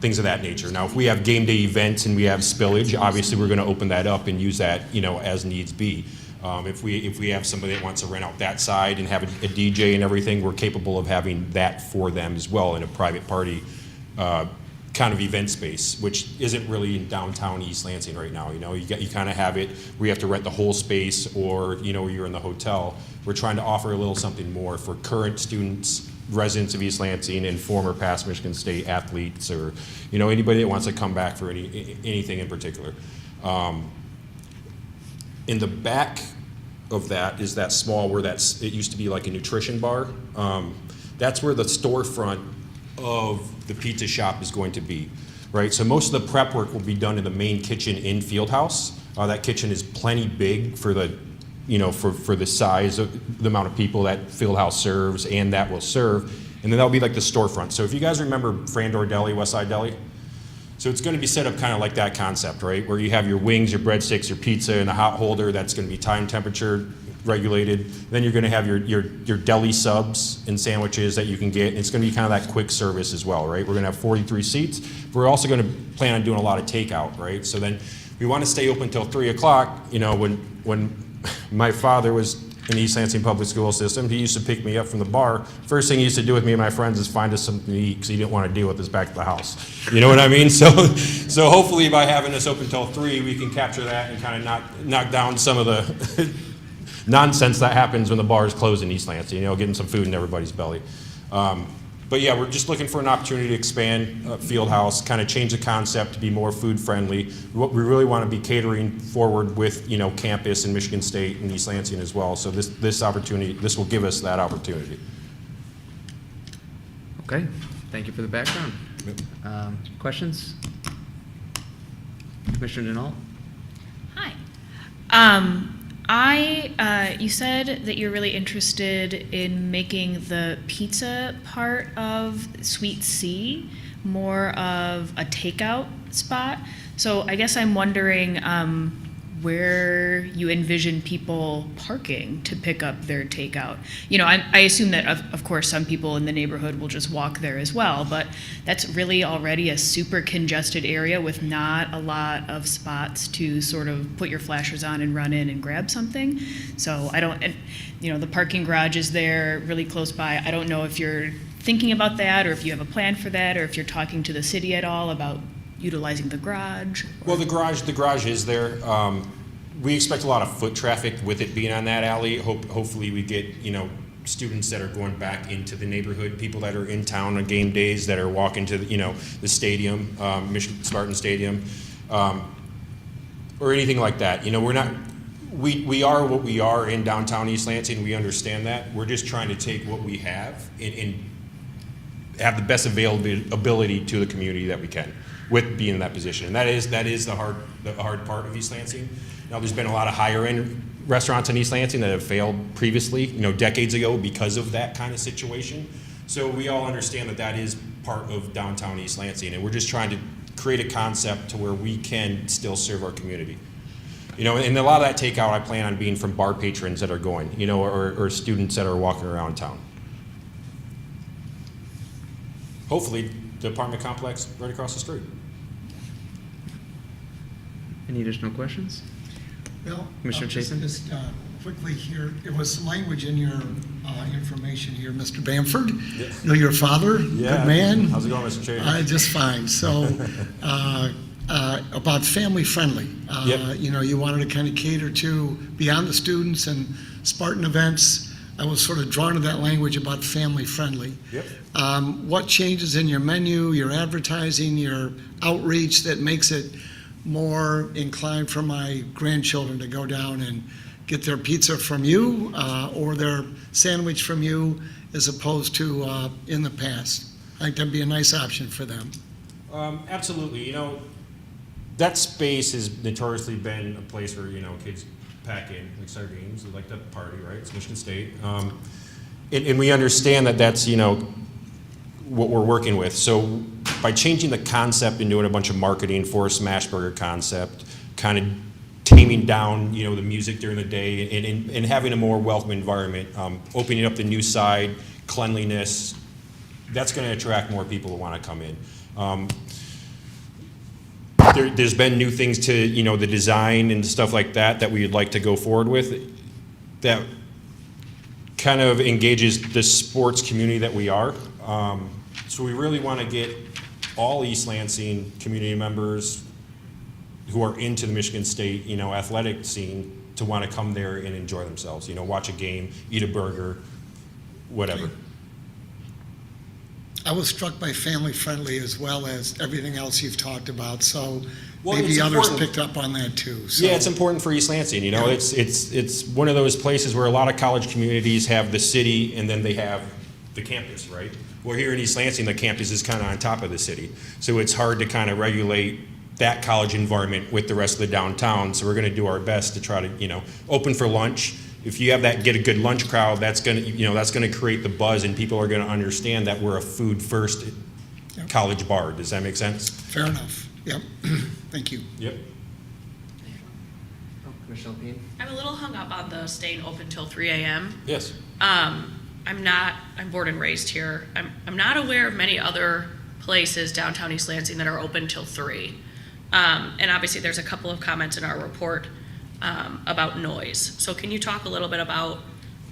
things of that nature. Now, if we have game day events and we have spillage, obviously we're going to open that up and use that, as needs be. If we have somebody that wants to rent out that side and have a DJ and everything, we're capable of having that for them as well in a private party kind of event space, which isn't really in downtown East Lansing right now. You kind of have it where you have to rent the whole space, or you're in the hotel. We're trying to offer a little something more for current students, residents of East Lansing, and former past Michigan State athletes, or anybody that wants to come back for anything in particular. In the back of that is that small where it used to be like a nutrition bar. That's where the storefront of the pizza shop is going to be, right? So most of the prep work will be done in the main kitchen in Fieldhouse. That kitchen is plenty big for the, for the size of the amount of people that Fieldhouse serves and that will serve. And then that'll be like the storefront. So if you guys remember Frandor Deli, Westside Deli, so it's going to be set up kind of like that concept, right? Where you have your wings, your breadsticks, your pizza, and a hot holder that's going to be time temperature regulated. Then you're going to have your deli subs and sandwiches that you can get. And it's going to be kind of that quick service as well, right? We're going to have 43 seats. We're also going to plan on doing a lot of takeout, right? So then we want to stay open till 3 o'clock. When my father was in the East Lansing public school system, he used to pick me up from the bar. First thing he used to do with me and my friends is find us something to eat because he didn't want to deal with us back at the house. You know what I mean? So hopefully by having us open till 3, we can capture that and kind of knock down some of the nonsense that happens when the bar is closed in East Lansing, getting some food in everybody's belly. But yeah, we're just looking for an opportunity to expand Fieldhouse, kind of change the concept to be more food friendly. We really want to be catering forward with campus in Michigan State and East Lansing as well. So this will give us that opportunity. Okay, thank you for the background. Questions? Commissioner Denault? Hi. You said that you're really interested in making the pizza part of Suite C more of a takeout spot. So I guess I'm wondering where you envision people parking to pick up their takeout. I assume that of course some people in the neighborhood will just walk there as well, but that's really already a super congested area with not a lot of spots to sort of put your flashers on and run in and grab something. So the parking garage is there really close by. I don't know if you're thinking about that or if you have a plan for that or if you're talking to the city at all about utilizing the garage. Well, the garage is there. We expect a lot of foot traffic with it being on that alley. Hopefully we get, students that are going back into the neighborhood, people that are in town on game days that are walking to, the stadium, Michigan Spartan Stadium, or anything like that. We are what we are in downtown East Lansing. We understand that. We're just trying to take what we have and have the best availability to the community that we can with being in that position. And that is the hard part of East Lansing. Now, there's been a lot of higher-end restaurants in East Lansing that have failed previously, decades ago because of that kind of situation. So we all understand that is part of downtown East Lansing, and we're just trying to create a concept to where we can still serve our community. And a lot of that takeout I plan on being from bar patrons that are going, or students that are walking around town. Hopefully, the apartment complex right across the street. Any additional questions? Well, Commissioner Chapin? Just quickly here, there was some language in your information here, Mr. Bamford. Yes. Know your father, Yeah. good man. How's it going, Mr. Chapin? Just fine. So, about family friendly. Yep. You wanted to kind of cater to beyond the students and Spartan events. I was sort of drawn to that language about family friendly. Yep. What changes in your menu, your advertising, your outreach that makes it more inclined for my grandchildren to go down and get their pizza from you or their sandwich from you as opposed to in the past? I think that'd be a nice option for them. Absolutely. That space has notoriously been a place where, kids pack in like sardines. They like to party, right? It's Michigan State. And we understand that that's, what we're working with. So by changing the concept and doing a bunch of marketing for a smash burger concept, kind of taming down, the music during the day and having a more welcome environment, opening up the new side, cleanliness, that's going to attract more people who want to come in. There's been new things to, the design and stuff like that we would like to go forward with that kind of engages the sports community that we are. So we really want to get all East Lansing community members who are into the Michigan State, athletic scene to want to come there and enjoy themselves, watch a game, eat a burger, whatever. I was struck by family friendly as well as everything else you've talked about. So Well, maybe it's others important. picked up on that too. So. Yeah, it's important for East Lansing, you know, Yeah. it's one of those places where a lot of college communities have the city and then they have the campus, right? Well, here in East Lansing, the campus is kind of on top of the city. So it's hard to kind of regulate that college environment with the rest of the downtown. So we're going to do our best to try to, you know, open for lunch. If you have that, get a good lunch crowd, that's going to, you know, that's going to create the buzz and people are going to understand that we're a food first college bar. Does that make sense? Fair enough. Yep. Thank you. Yep. Oh, Commissioner Lepine? I'm a little hung up on the staying open till 3 a.m. Yes. I'm born and raised here. I'm not aware of many other places downtown East Lansing that are open till 3. And obviously there's a couple of comments in our report about noise. So can you talk a little bit about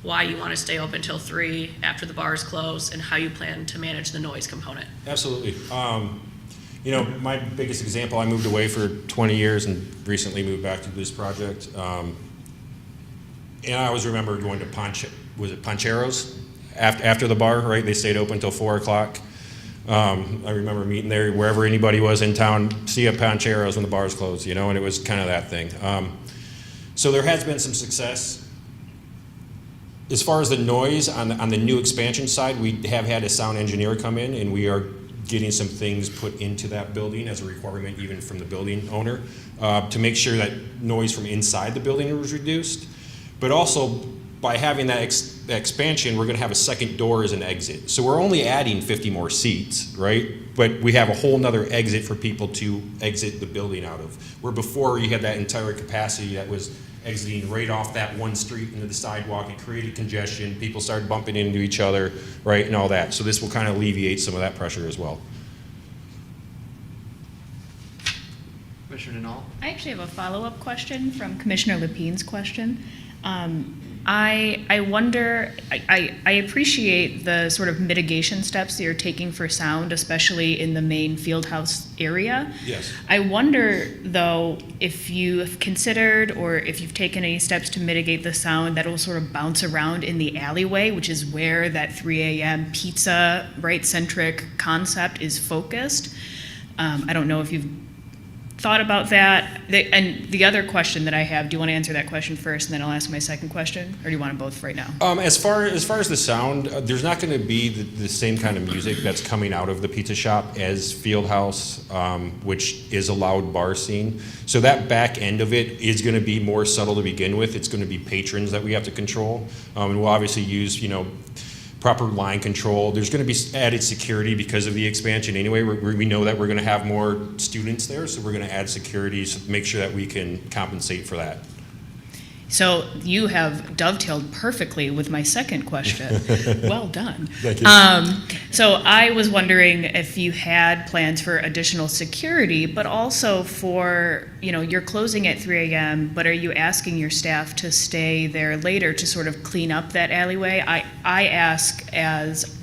why you want to stay open till 3 after the bars close and how you plan to manage the noise component? Absolutely. You know, my biggest example, I moved away for 20 years and recently moved back to this project. And I always remember going to Poncheros after the bar, right? They stayed open till 4 o'clock. I remember meeting there wherever anybody was in town, see a Poncheros when the bars closed, you know, and it was kind of that thing. So there has been some success. As far as the noise on the new expansion side, we have had a sound engineer come in and we are getting some things put into that building as a requirement even from the building owner to make sure that noise from inside the building was reduced. But also by having that expansion, we're going to have a second door as an exit. So we're only adding 50 more seats, right? But we have a whole nother exit for people to exit the building out of. Where before you had that entire capacity that was exiting right off that one street into the sidewalk. It created congestion. People started bumping into each other, right, and all that. So this will kind of alleviate some of that pressure as well. Commissioner Denal? I actually have a follow-up question from Commissioner Lepine's question. I wonder, I appreciate the sort of mitigation steps that you're taking for sound, especially in the main field house area. Yes. I wonder, though, if you've considered or if you've taken any steps to mitigate the sound that will sort of bounce around in the alleyway, which is where that 3 a.m. pizza, right-centric concept is focused. I don't know if you've thought about that. And the other question that I have, do you want to answer that question first and then I'll ask my second question? Or do you want them both right now? As far as the sound, there's not going to be the same kind of music that's coming out of the pizza shop as Fieldhouse, which is a loud bar scene. So that back end of it is going to be more subtle to begin with. It's going to be patrons that we have to control. And we'll obviously use, you know, proper line control. There's going to be added security because of the expansion anyway. We know that we're going to have more students there, so we're going to add security to make sure that we can compensate for that. So you have dovetailed perfectly with my second question. Well done. Thank you. So I was wondering if you had plans for additional security, but also for, you know, you're closing at 3 a.m., but are you asking your staff to stay there later to sort of clean up that alleyway? I ask as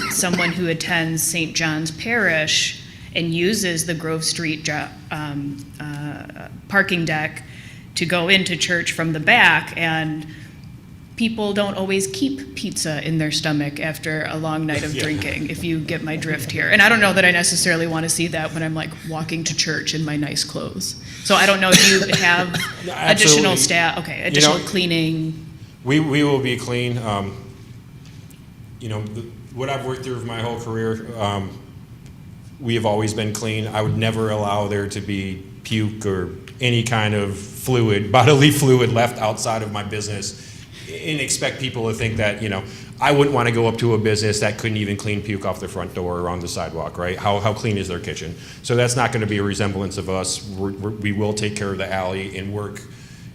someone who attends St. John's Parish and uses the Grove Street parking deck to go into church from the back, and people don't always keep pizza in their stomach after a long night of drinking, if you get my drift here. And I don't know that I necessarily want to see that when I'm like walking to church in my nice clothes. So I don't know if you have additional staff, okay, additional cleaning. We will be clean. You know, what I've worked through my whole career, we have always been clean. I would never allow there to be puke or any kind of fluid, bodily fluid left outside of my business and expect people to think that, you know, I wouldn't want to go up to a business that couldn't even clean puke off their front door or on the sidewalk, right? How clean is their kitchen? So that's not going to be a resemblance of us. We will take care of the alley and work,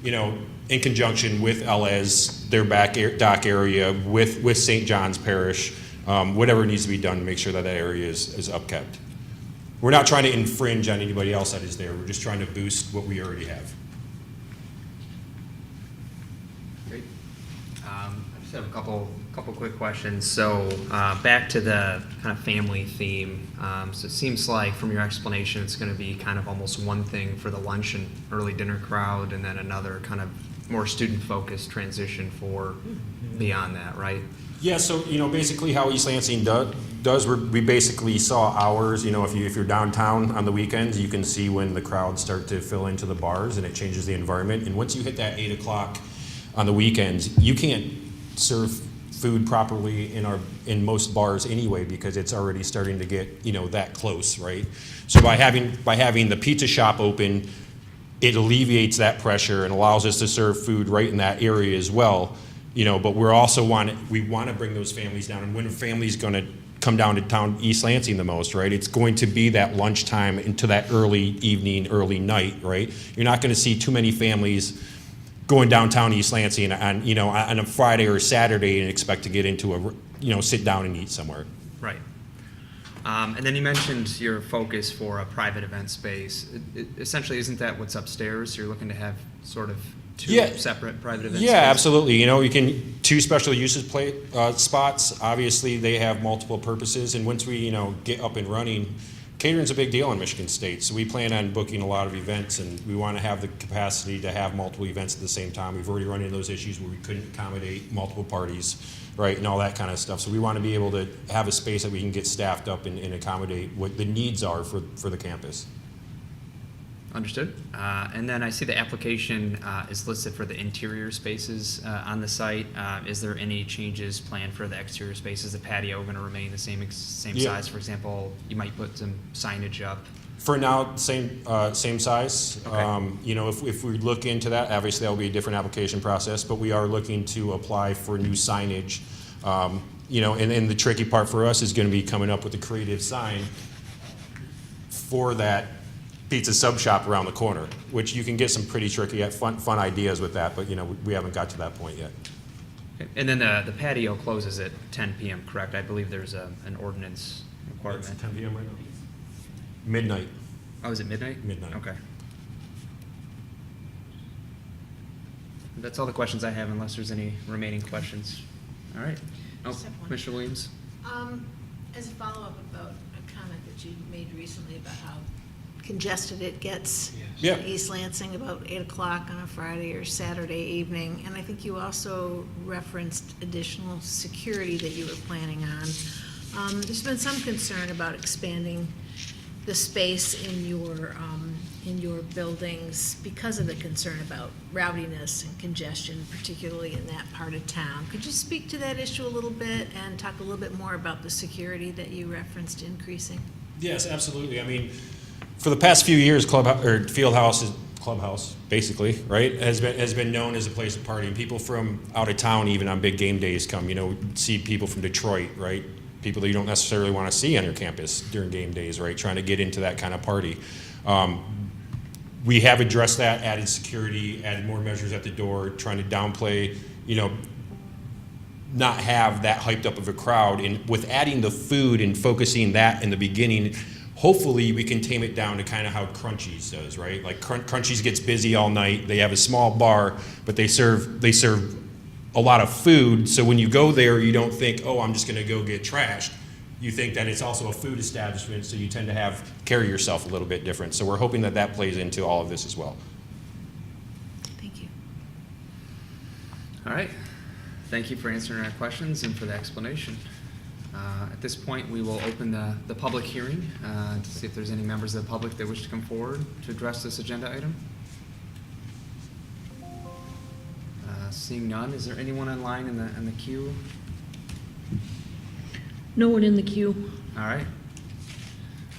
you know, in conjunction with LS, their back dock area, with St. John's Parish, whatever needs to be done to make sure that that area is upkept. We're not trying to infringe on anybody else that is there. We're just trying to boost what we already have. Great. I just have a couple quick questions. So back to the kind of family theme. So it seems like from your explanation, it's going to be kind of almost one thing for the lunch and early dinner crowd, and then another kind of more student-focused transition for beyond that, right? Yeah, so, basically how East Lansing does, we basically saw hours, if you're downtown on the weekends, you can see when the crowds start to fill into the bars, and it changes the environment. And once you hit that 8 o'clock on the weekends, you can't serve food properly in most bars anyway, because it's already starting to get, that close, right? So by having the pizza shop open, it alleviates that pressure and allows us to serve food right in that area as well. But we want to bring those families down. And when a family's going to come down to town, East Lansing the most, right? It's going to be that lunchtime into that early evening, early night, right? You're not going to see too many families going downtown East Lansing on a Friday or a Saturday and expect to get into sit down and eat somewhere. Right. And then you mentioned your focus for a private event space. Essentially, isn't that what's upstairs? You're looking to have sort of two separate private event spaces? Yeah, absolutely. You can, two special uses spots. Obviously, they have multiple purposes. And once we, get up and running, catering's a big deal in Michigan State. So we plan on booking a lot of events, and we want to have the capacity to have multiple events at the same time. We've already run into those issues where we couldn't accommodate multiple parties, right, and all that kind of stuff. So we want to be able to have a space that we can get staffed up and accommodate what the needs are for the campus. Understood. And then I see the application is listed for the interior spaces on the site. Is there any changes planned for the exterior spaces? The patio going to remain the same size? For example, you might put some signage up. For now, same size. Okay. If we look into that, obviously that will be a different application process, but we are looking to apply for new signage. And the tricky part for us is going to be coming up with a creative sign for that pizza sub shop around the corner, which you can get some pretty tricky, fun ideas with that, but we haven't got to that point yet. Okay. And then the patio closes at 10 p.m., correct? I believe there's an ordinance requirement. It's 10 p.m. right now? Midnight. Oh, is it midnight? Midnight. Okay. That's all the questions I have, unless there's any remaining questions. All right. Oh, Just have one. Commissioner Williams? As a follow-up about a comment that you made recently about how congested it gets Yeah. in East Lansing about 8 o'clock on a Friday or Saturday evening, and I think you also referenced additional security that you were planning on. There's been some concern about expanding the space in your buildings because of the concern about rowdiness and congestion, particularly in that part of town. Could you speak to that issue a little bit and talk a little bit more about the security that you referenced increasing? Yes, absolutely. I mean, for the past few years, Clubhouse, basically, right, has been known as a place of party. And people from out of town, even on big game days, come. See people from Detroit, right? People that you don't necessarily want to see on your campus during game days, right? Trying to get into that kind of party. We have addressed that, added security, added more measures at the door, trying to downplay, not have that hyped up of a crowd. And with adding the food and focusing that in the beginning, hopefully we can tame it down to kind of how Crunchies does, right? Like Crunchies gets busy all night. They have a small bar, but they serve a lot of food. So when you go there, you don't think, oh, I'm just going to go get trashed. You think that it's also a food establishment, so you tend to carry yourself a little bit different. So we're hoping that plays into all of this as well. Thank you. All right. Thank you for answering our questions and for the explanation. At this point, we will open the public hearing to see if there's any members of the public that wish to come forward to address this agenda item. Seeing none, is there anyone online in the queue? No one in the queue. All right.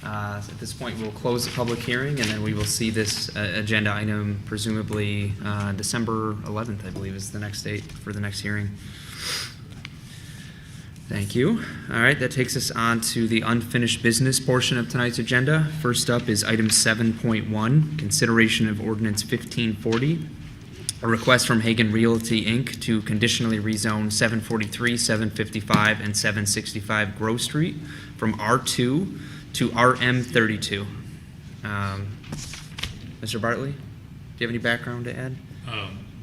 So at this point, we'll close the public hearing, and then we will see this agenda item presumably December 11th, I believe, is the next date for the next hearing. Thank you. All right, that takes us on to the unfinished business portion of tonight's agenda. First up is item 7.1, consideration of ordinance 1540, a request from Hagen Realty, Inc. to conditionally rezone 743, 755, and 765 Grove Street from R2 to RM32. Mr. Bartley, do you have any background to add?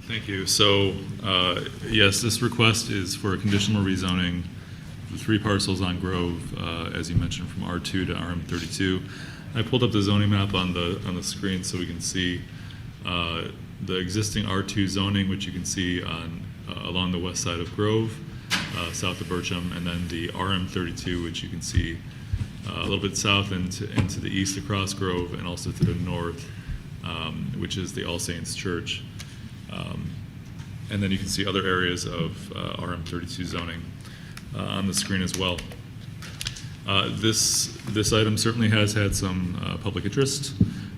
Thank you. So, yes, this request is for a conditional rezoning of 3 parcels on Grove, as you mentioned, from R2 to RM32. I pulled up the zoning map on the screen so we can see the existing R2 zoning, which you can see on along the west side of Grove, south of Bircham, and then the RM32, which you can see a little bit south into the east across Grove, and also to the north, which is the All Saints Church. And then you can see other areas of RM32 zoning on the screen as well. This item certainly has had some public interest.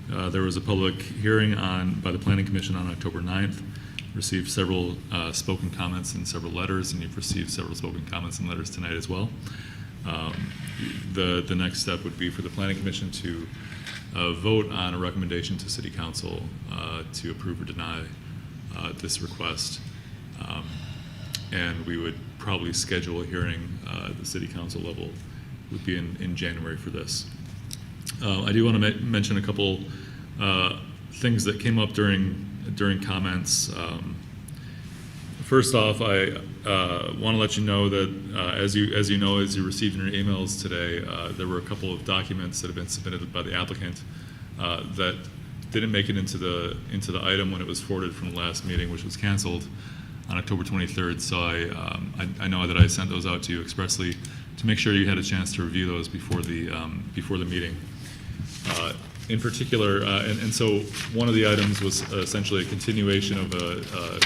There was a public hearing by the Planning Commission on October 9th, received several spoken comments and several letters, and you've received several spoken comments and letters tonight as well. The next step would be for the Planning Commission to vote on a recommendation to City Council to approve or deny this request. And we would probably schedule a hearing at the City Council level, would be in January for this. I do want to mention a couple things that came up during comments. First off, I want to let you know that as you received in your emails today, there were a couple of documents that have been submitted by the applicant that didn't make it into the item when it was forwarded from the last meeting, which was canceled on October 23rd. So I know that I sent those out to you expressly to make sure you had a chance to review those before the meeting. In particular, and so one of the items was essentially a continuation of a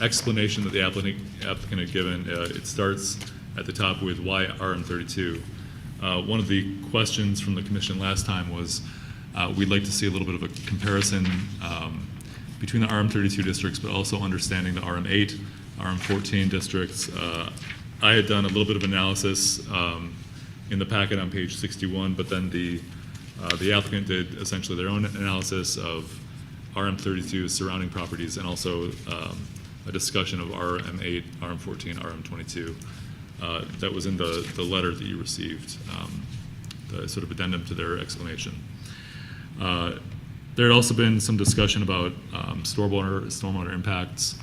explanation that the applicant had given. It starts at the top with why RM32. One of the questions from the commission last time was we'd like to see a little bit of a comparison between the RM32 districts, but also understanding the RM8, RM14 districts. I had done a little bit of analysis in the packet on page 61, but then the applicant did essentially their own analysis of RM32 surrounding properties, and also a discussion of RM8, RM14, RM22. That was in the letter that you received, the sort of addendum to their explanation. There had also been some discussion about stormwater impacts.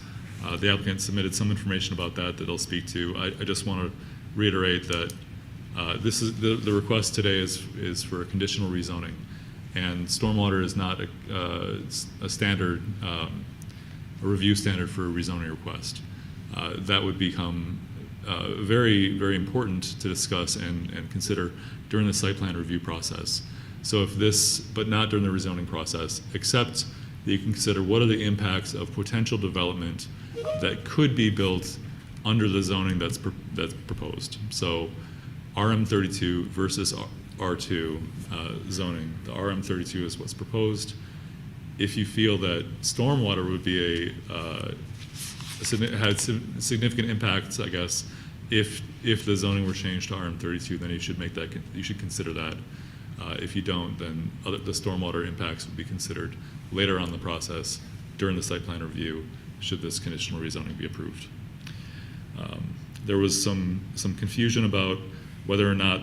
The applicant submitted some information about that they'll speak to. I just want to reiterate that this is the request today is for a conditional rezoning, and stormwater is not a standard, a review standard for a rezoning request. That would become very, very important to discuss and consider during the site plan review process. So if this, but not during the rezoning process, except that you can consider what are the impacts of potential development that could be built under the zoning that's proposed. So RM32 versus R2 zoning. The RM32 is what's proposed. If you feel that stormwater would be had significant impacts, I guess, if the zoning were changed to RM32, then you should consider that. If you don't, then the stormwater impacts would be considered later on in the process during the site plan review, should this conditional rezoning be approved. There was some confusion about whether or not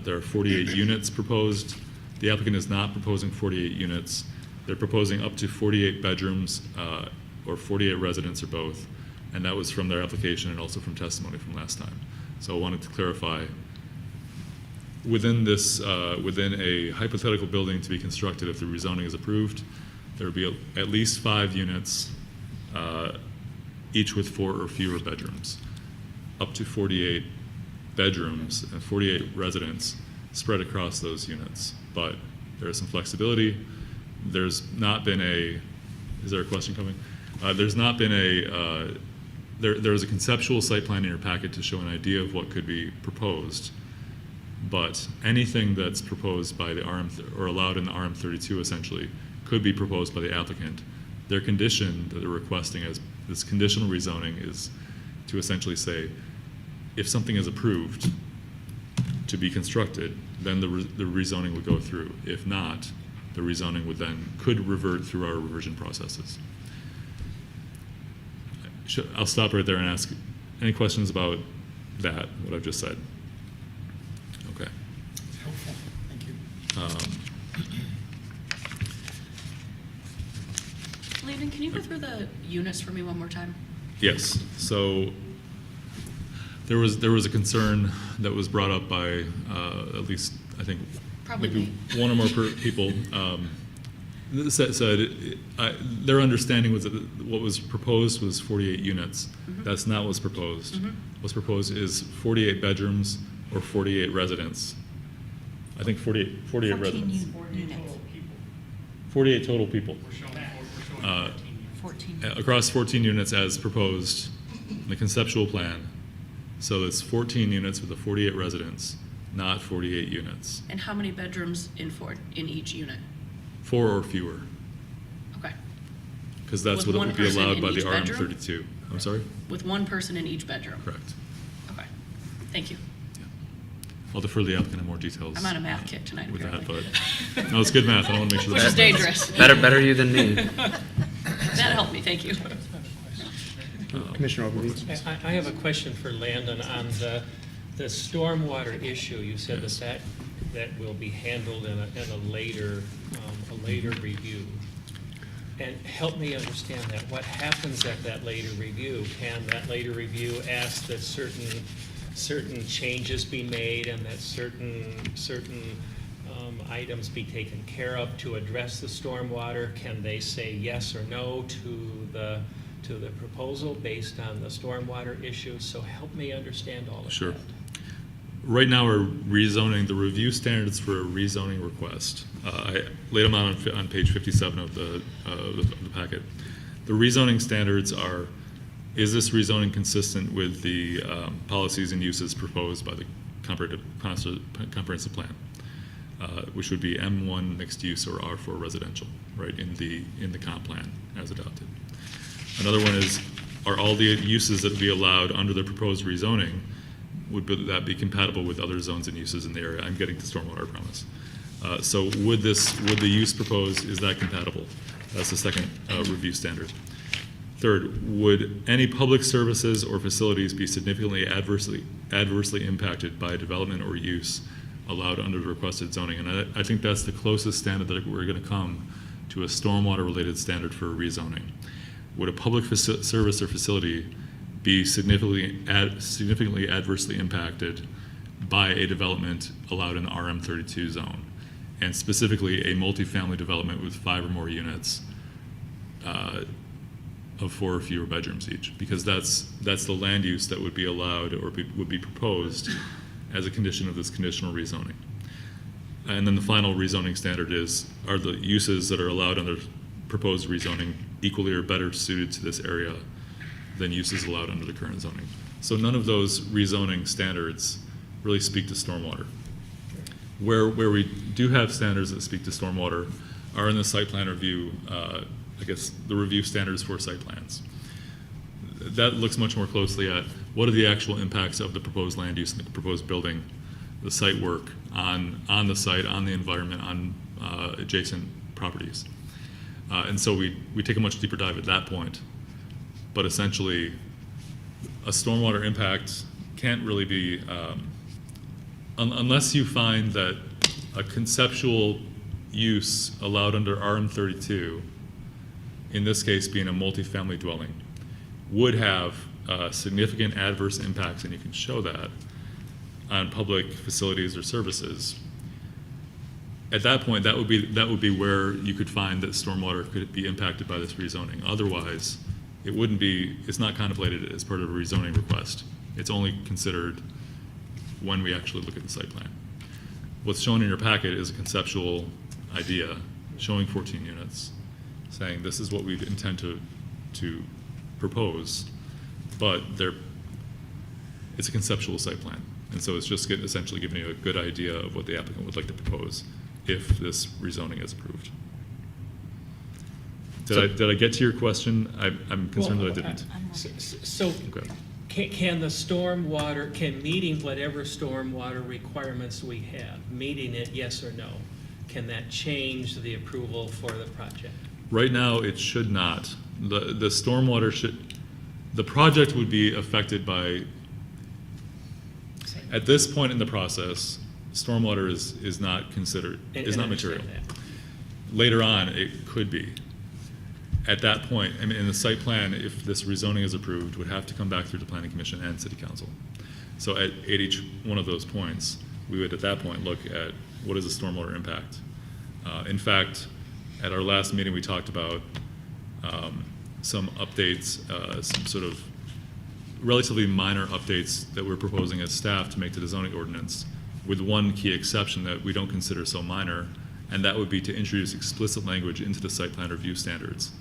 there are 48 units proposed. The applicant is not proposing 48 units. They're proposing up to 48 bedrooms or 48 residents or both, and that was from their application and also from testimony from last time. So I wanted to clarify, within a hypothetical building to be constructed, if the rezoning is approved, there would be at least 5 units, each with 4 or fewer bedrooms, up to 48 bedrooms and 48 residents spread across those units. But there is some flexibility. There's not been is there a question coming? There's not been there's a conceptual site plan in your packet to show an idea of what could be proposed, but anything that's proposed by the or allowed in the RM32 essentially could be proposed by the applicant. Their condition that they're requesting as this conditional rezoning is to essentially say, if something is approved to be constructed, then the rezoning would go through. If not, the rezoning could revert through our reversion processes. I'll stop right there and ask any questions about that, what I've just said. Okay. Helpful, thank you. Landon, can you go through the units for me one more time? Yes. So there was a concern that was brought up by at least I think Probably maybe me. one or more people Their understanding was that what was proposed was 48 units. That's not what's proposed. What's proposed is 48 bedrooms or 48 residents. I think 48 residents. 48 total people. Across 14 units as proposed in the conceptual plan. So it's 14 units with the 48 residents, not 48 units. And how many bedrooms in each unit? 4 or fewer. Okay. Because that's With what one would be person allowed in by the each bedroom? RM32. I'm sorry? With one person in each bedroom? Correct. Okay, thank you. I'll defer to the applicant in more details. I'm on a math kick tonight, With that, apparently. but no, it's good math. I want to make sure Which that is dangerous. Better you than me. That helped me, thank you. Commissioner Overby. I have a question for Landon on the stormwater issue. You said that will be handled in a later review. And help me understand that. What happens at that later review? Can that later review ask that certain changes be made and that certain items be taken care of to address the stormwater? Can they say yes or no to the proposal based on the stormwater issue? So help me understand all of Sure. that. Right now, we're rezoning the review standards for a rezoning request. I laid them out on page 57 of the packet. The rezoning standards are: is this rezoning consistent with the policies and uses proposed by the comprehensive plan, which would be M1 mixed use or R4 residential, right, in the comp plan as adopted. Another one is: are all the uses that would be allowed under the proposed rezoning, would that be compatible with other zones and uses in the area? I'm getting to stormwater, I promise. So would the use proposed, is that compatible? That's the second review standard. Third, would any public services or facilities be significantly adversely impacted by development or use allowed under the requested zoning? And I think that's the closest standard that we're going to come to a stormwater-related standard for rezoning. Would a public service or facility be significantly adversely impacted by a development allowed in the RM32 zone, and specifically a multifamily development with 5 or more units of 4 or fewer bedrooms each, because that's the land use that would be allowed or would be proposed as a condition of this conditional rezoning. And then the final rezoning standard is: are the uses that are allowed under proposed rezoning equally or better suited to this area than uses allowed under the current zoning? So none of those rezoning standards really speak to stormwater. Where we do have standards that speak to stormwater are in the site plan review, I guess the review standards for site plans. That looks much more closely at what are the actual impacts of the proposed land use and the proposed building, the site work on the site, on the environment, on adjacent properties. And so we take a much deeper dive at that point. But essentially, a stormwater impact can't really be, unless you find that a conceptual use allowed under RM32, in this case being a multifamily dwelling, would have significant adverse impacts, and you can show that, on public facilities or services. At that point, that would be where you could find that stormwater could be impacted by this rezoning. Otherwise, it's not contemplated as part of a rezoning request. It's only considered when we actually look at the site plan. What's shown in your packet is a conceptual idea showing 14 units, saying this is what we intend to propose, but it's a conceptual site plan. And so it's just essentially giving you a good idea of what the applicant would like to propose if this rezoning is approved. Did I get to your question? I'm concerned that I didn't. So Okay. can the stormwater, can meeting whatever stormwater requirements we have, meeting it yes or no, can that change the approval for the project? Right now, it should not. The stormwater the project would be affected by, at this point in the process, stormwater is not considered, is not material. Later on, it could be. At that point, I mean, in the site plan, if this rezoning is approved, would have to come back through the Planning Commission and City Council. So at each one of those points, we would at that point look at what is the stormwater impact. In fact, At our last meeting, we talked about some updates, some sort of relatively minor updates that we're proposing as staff to make to the zoning ordinance, with one key exception that we don't consider so minor, and that would be to introduce explicit language into the site plan review standards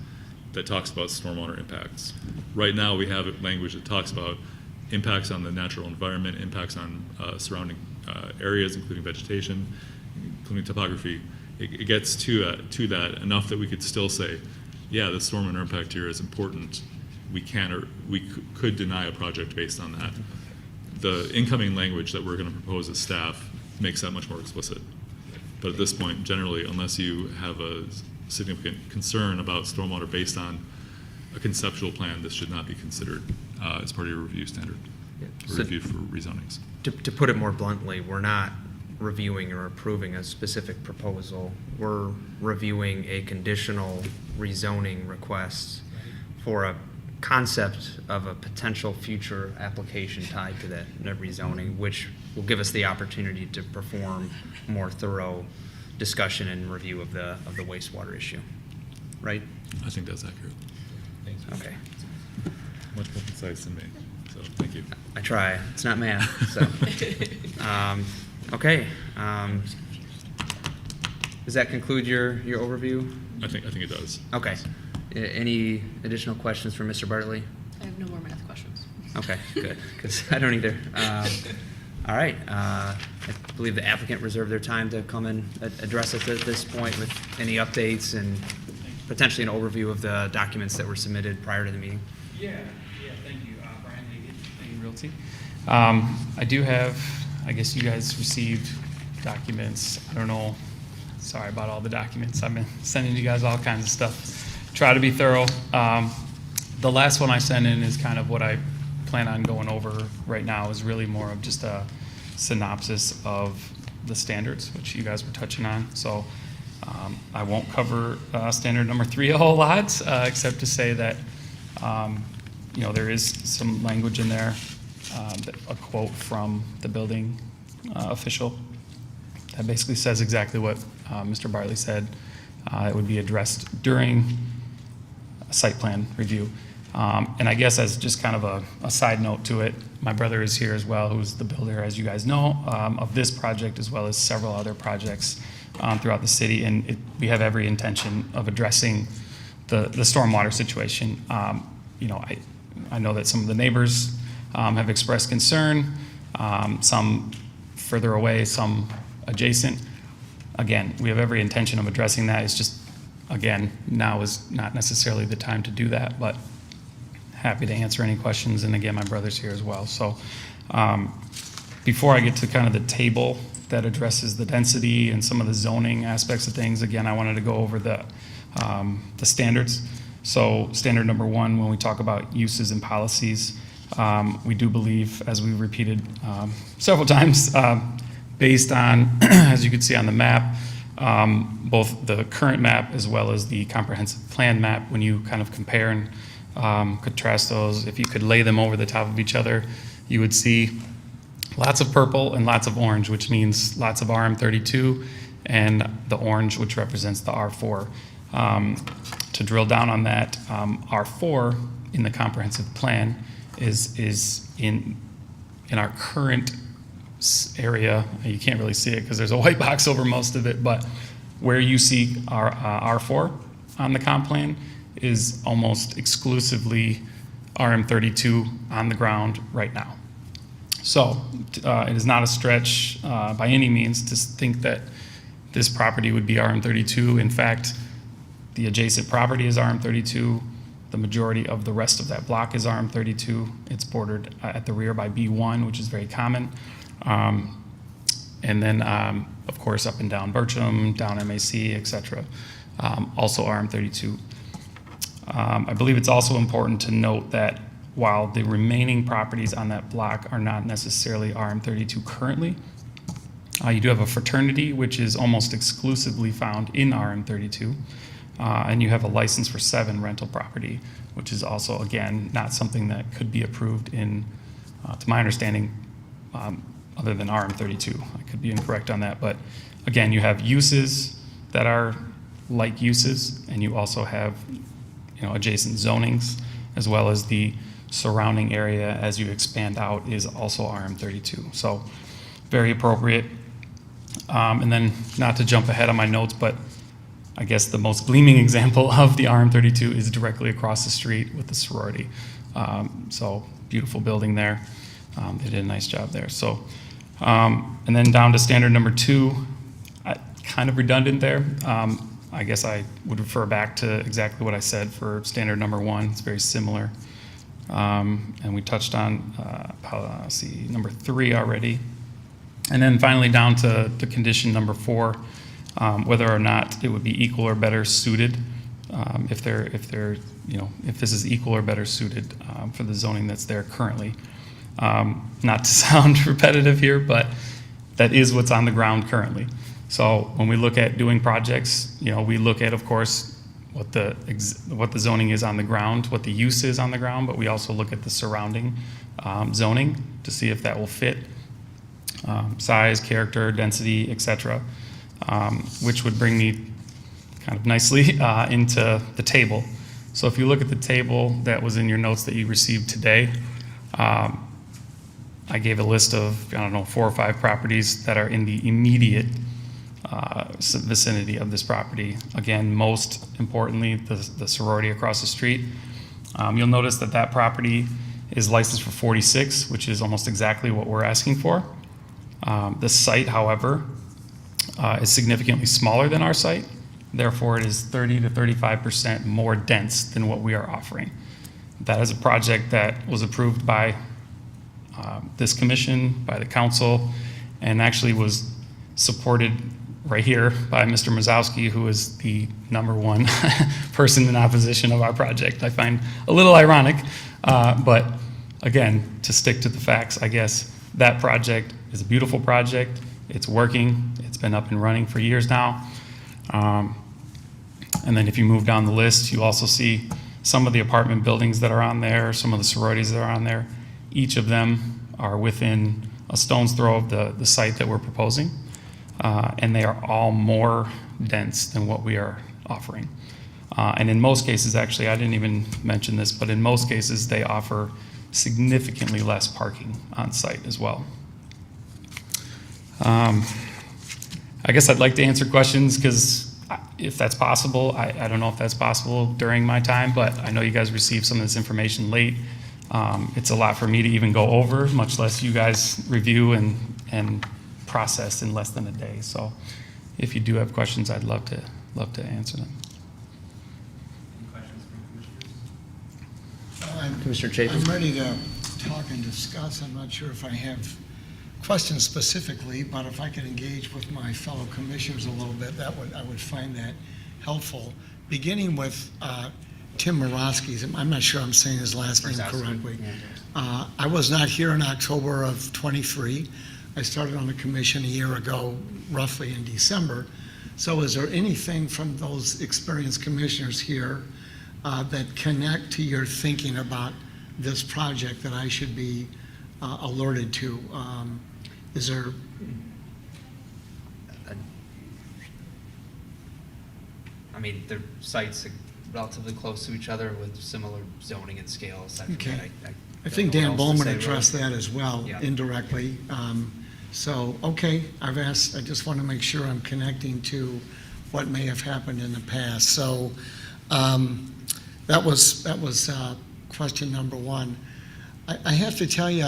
that talks about stormwater impacts. Right now, we have language that talks about impacts on the natural environment, impacts on surrounding areas, including vegetation, including topography. It gets to that enough that we could still say, yeah, the stormwater impact here is important. We can or we could deny a project based on that. The incoming language that we're going to propose as staff makes that much more explicit. But at this point, generally, unless you have a significant concern about stormwater based on a conceptual plan, this should not be considered as part of your review standard, So review for rezonings. To put it more bluntly, we're not reviewing or approving a specific proposal. We're reviewing a conditional rezoning request for a concept of a potential future application tied to that rezoning, which will give us the opportunity to perform more thorough discussion and review of the wastewater issue, right? I think that's accurate. Okay. Much more concise than me, so thank you. I try. It's not math, so. Okay. Does that conclude your overview? I think it does. Okay. Any additional questions for Mr. Bartley? I have no more math questions. Okay, good, because I don't either. All right. I believe the applicant reserved their time to come and address us at this point with any updates and potentially an overview of the documents that were submitted prior to the meeting. Yeah, thank you. Brian Hagan Realty. I do have, I guess you guys received documents. I don't know, sorry about all the documents. I've been sending you guys all kinds of stuff. Try to be thorough. The last one I sent in is kind of what I plan on going over right now, is really more of just a synopsis of the standards, which you guys were touching on. So I won't cover standard number 3 a whole lot, except to say that there is some language in there, a quote from the building official that basically says exactly what Mr. Bartley said. It would be addressed during a site plan review. And I guess as just kind of a side note to it, my brother is here as well, who's the builder, as you guys know, of this project as well as several other projects throughout the city. And we have every intention of addressing the stormwater situation. I know that some of the neighbors have expressed concern, some further away, some adjacent. Again, we have every intention of addressing that. It's just, again, now is not necessarily the time to do that, but happy to answer any questions. And again, my brother's here as well. So before I get to kind of the table that addresses the density and some of the zoning aspects of things, again, I wanted to go over the standards. So standard number 1, when we talk about uses and policies, we do believe, as we repeated several times, based on, as you can see on the map, both the current map as well as the comprehensive plan map, when you kind of compare and contrast those, if you could lay them over the top of each other, you would see lots of purple and lots of orange, which means lots of RM32, and the orange, which represents the R4. To drill down on that, R4 in the comprehensive plan is in our current area. You can't really see it because there's a white box over most of it, but where you see our R4 on the comp plan is almost exclusively RM32 on the ground right now. So it is not a stretch by any means to think that this property would be RM32. In fact, the adjacent property is RM32. The majority of the rest of that block is RM32. It's bordered at the rear by B1, which is very common. And then, of course, up and down Bircham, down MAC, et cetera, also RM32. I believe it's also important to note that while the remaining properties on that block are not necessarily RM32 currently, you do have a fraternity, which is almost exclusively found in RM32, and you have a license for 7 rental property, which is also, again, not something that could be approved in, to my understanding, other than RM32. I could be incorrect on that, but again, you have uses that are like uses, and you also have, adjacent zonings, as well as the surrounding area as you expand out is also RM32. So very appropriate. And then, not to jump ahead on my notes, but I guess the most gleaming example of the RM32 is directly across the street with the sorority. So beautiful building there. They did a nice job there. So, and then down to standard number 2, kind of redundant there. I guess I would refer back to exactly what I said for standard number 1. It's very similar. And we touched on, number 3 already. And then finally down to condition number 4, whether or not it would be equal or better suited, if this is equal or better suited for the zoning that's there currently. Not to sound repetitive here, but that is what's on the ground currently. So when we look at doing projects, we look at, of course, what the zoning is on the ground, what the use is on the ground, but we also look at the surrounding zoning to see if that will fit, size, character, density, etc., which would bring me kind of nicely into the table. So if you look at the table that was in your notes that you received today, I gave a list of, 4 or 5 properties that are in the immediate vicinity of this property. Again, most importantly, the sorority across the street. You'll notice that property is licensed for 46, which is almost exactly what we're asking for. The site, however, is significantly smaller than our site. Therefore, it is 30 to 35% more dense than what we are offering. That is a project that was approved by this commission, by the council, and actually was supported right here by Mr. Mazowski, who is the #1 person in opposition of our project. I find a little ironic, but again, to stick to the facts, I guess that project is a beautiful project. It's working. It's been up and running for years now. And then if you move down the list, you also see some of the apartment buildings that are on there, some of the sororities that are on there. Each of them are within a stone's throw of the site that we're proposing. And they are all more dense than what we are offering. And in most cases, actually, I didn't even mention this, but in most cases, they offer significantly less parking on site as well. I guess I'd like to answer questions because if that's possible, I don't know if that's possible during my time, but I know you guys received some of this information late. It's a lot for me to even go over, much less you guys review and process in less than a day. So if you do have questions, I'd love to answer them. Any questions from commissioners? Commissioner Chapin? I'm ready to talk and discuss. I'm not sure if I have questions specifically, but if I could engage with my fellow commissioners a little bit, I would find that helpful. Beginning with Tim Morosky, I'm not sure I'm saying his last name correctly. I was not here in October of '23. I started on the commission a year ago, roughly in December. So is there anything from those experienced commissioners here that connect to your thinking about this project that I should be alerted to? Is there? I mean, their sites are relatively close to each other with similar zoning and scale. Aside from Okay. that, I think Dan don't know what else to Bowman say, addressed really. that as well, Yeah. indirectly. So, okay, I've asked, I just want to make sure I'm connecting to what may have happened in the past. So, that was question number 1. I have to tell you,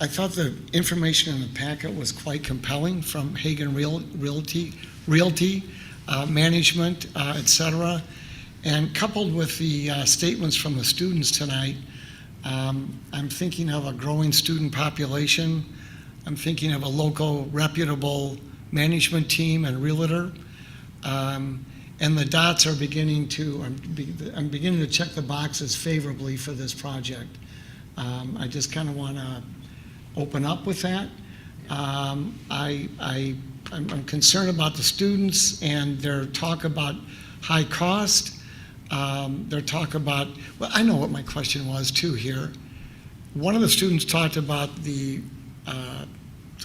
I thought the information in the packet was quite compelling from Hagen Realty, management, et cetera. And coupled with the statements from the students tonight, I'm thinking of a growing student population. I'm thinking of a local reputable management team and realtor. And the dots are beginning to, I'm beginning to check the boxes favorably for this project. I just kind of want to open up with that. I'm concerned about the students and their talk about high cost. Their talk about, well, I know what my question was too here. One of the students talked about the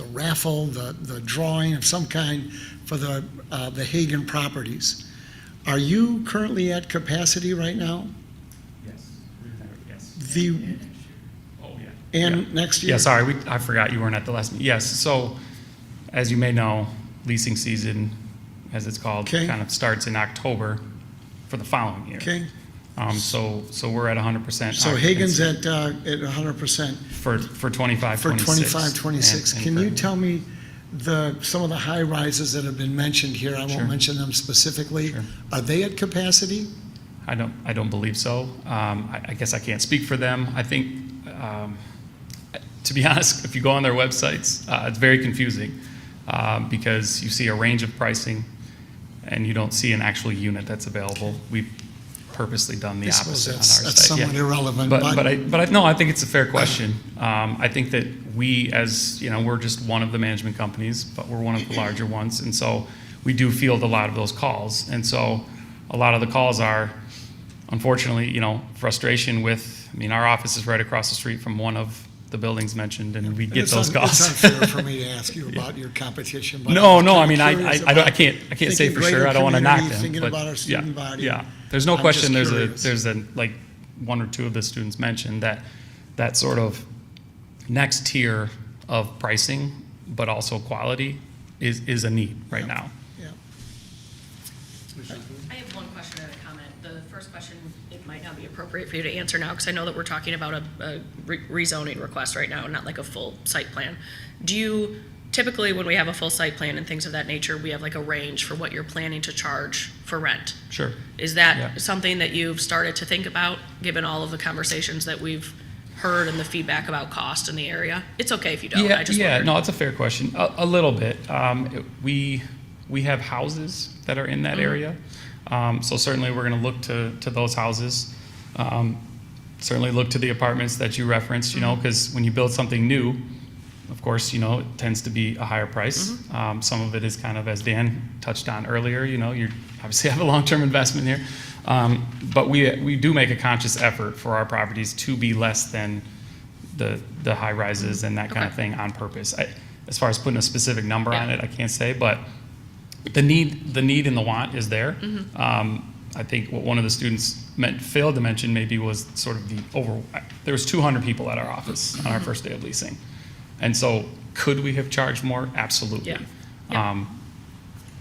raffle, the drawing of some kind for the Hagan properties. Are you currently at capacity right now? Yes. Yes. The, Oh, yeah. and Yeah. next year? Yeah, sorry, I forgot you weren't at the last meeting. Yes, so as you may know, leasing season, as it's called, Okay. kind of starts in October for the following year. Okay, So we're at 100%. so Hagan's at 100%. For 25, For 26. 25, 26. and Can for- you tell me some of the high rises that have been mentioned here? I Sure. won't mention them specifically. Sure. Are they at capacity? I don't believe so. I guess I can't speak for them. I think, to be honest, if you go on their websites, it's very confusing because you see a range of pricing and you don't see an actual unit that's available. We've purposely done the I suppose opposite on our that's site. somewhat irrelevant, But I think it's a fair question. I think that we, as you know, we're just one of the management companies, but we're one of the larger ones, and so we do field a lot of those calls. And so a lot of the calls are, unfortunately, frustration with. I mean, our office is right across the street from one of the buildings mentioned, and we get those calls. It's unfair for me to ask you about your competition. But No, I'm I mean, curious I about can't say thinking for sure. greater I don't want to knock community, them. Thinking but about our yeah, student body. yeah. There's no I'm question. just There's curious. like one or two of the students mentioned that sort of next tier of pricing, but also quality is a need right now. Yeah. I have one question and a comment. The first question, it might not be appropriate for you to answer now, because I know that we're talking about a rezoning request right now, not like a full site plan. Do you, typically, when we have a full site plan and things of that nature, we have like a range for what you're planning to charge for rent? Sure. Is that Yeah. something that you've started to think about, given all of the conversations that we've heard and the feedback about cost in the area? It's okay if you don't. I just wondered. No, it's a fair question. A little bit. We have houses that are in that area, so certainly we're going to look to those houses. Certainly look to the apartments that you referenced. Because when you build something new, of course, it tends to be a higher price. Some of it is kind of, as Dan touched on earlier, you obviously have a long-term investment here. But we do make a conscious effort for our properties to be less than the high rises and that kind of thing on purpose. As far as putting a specific number on it, I can't say, but the need and the want is there. I think what one of the students failed to mention maybe was sort of there was 200 people at our office on our first day of leasing. And so could we have charged more? Absolutely. Yeah.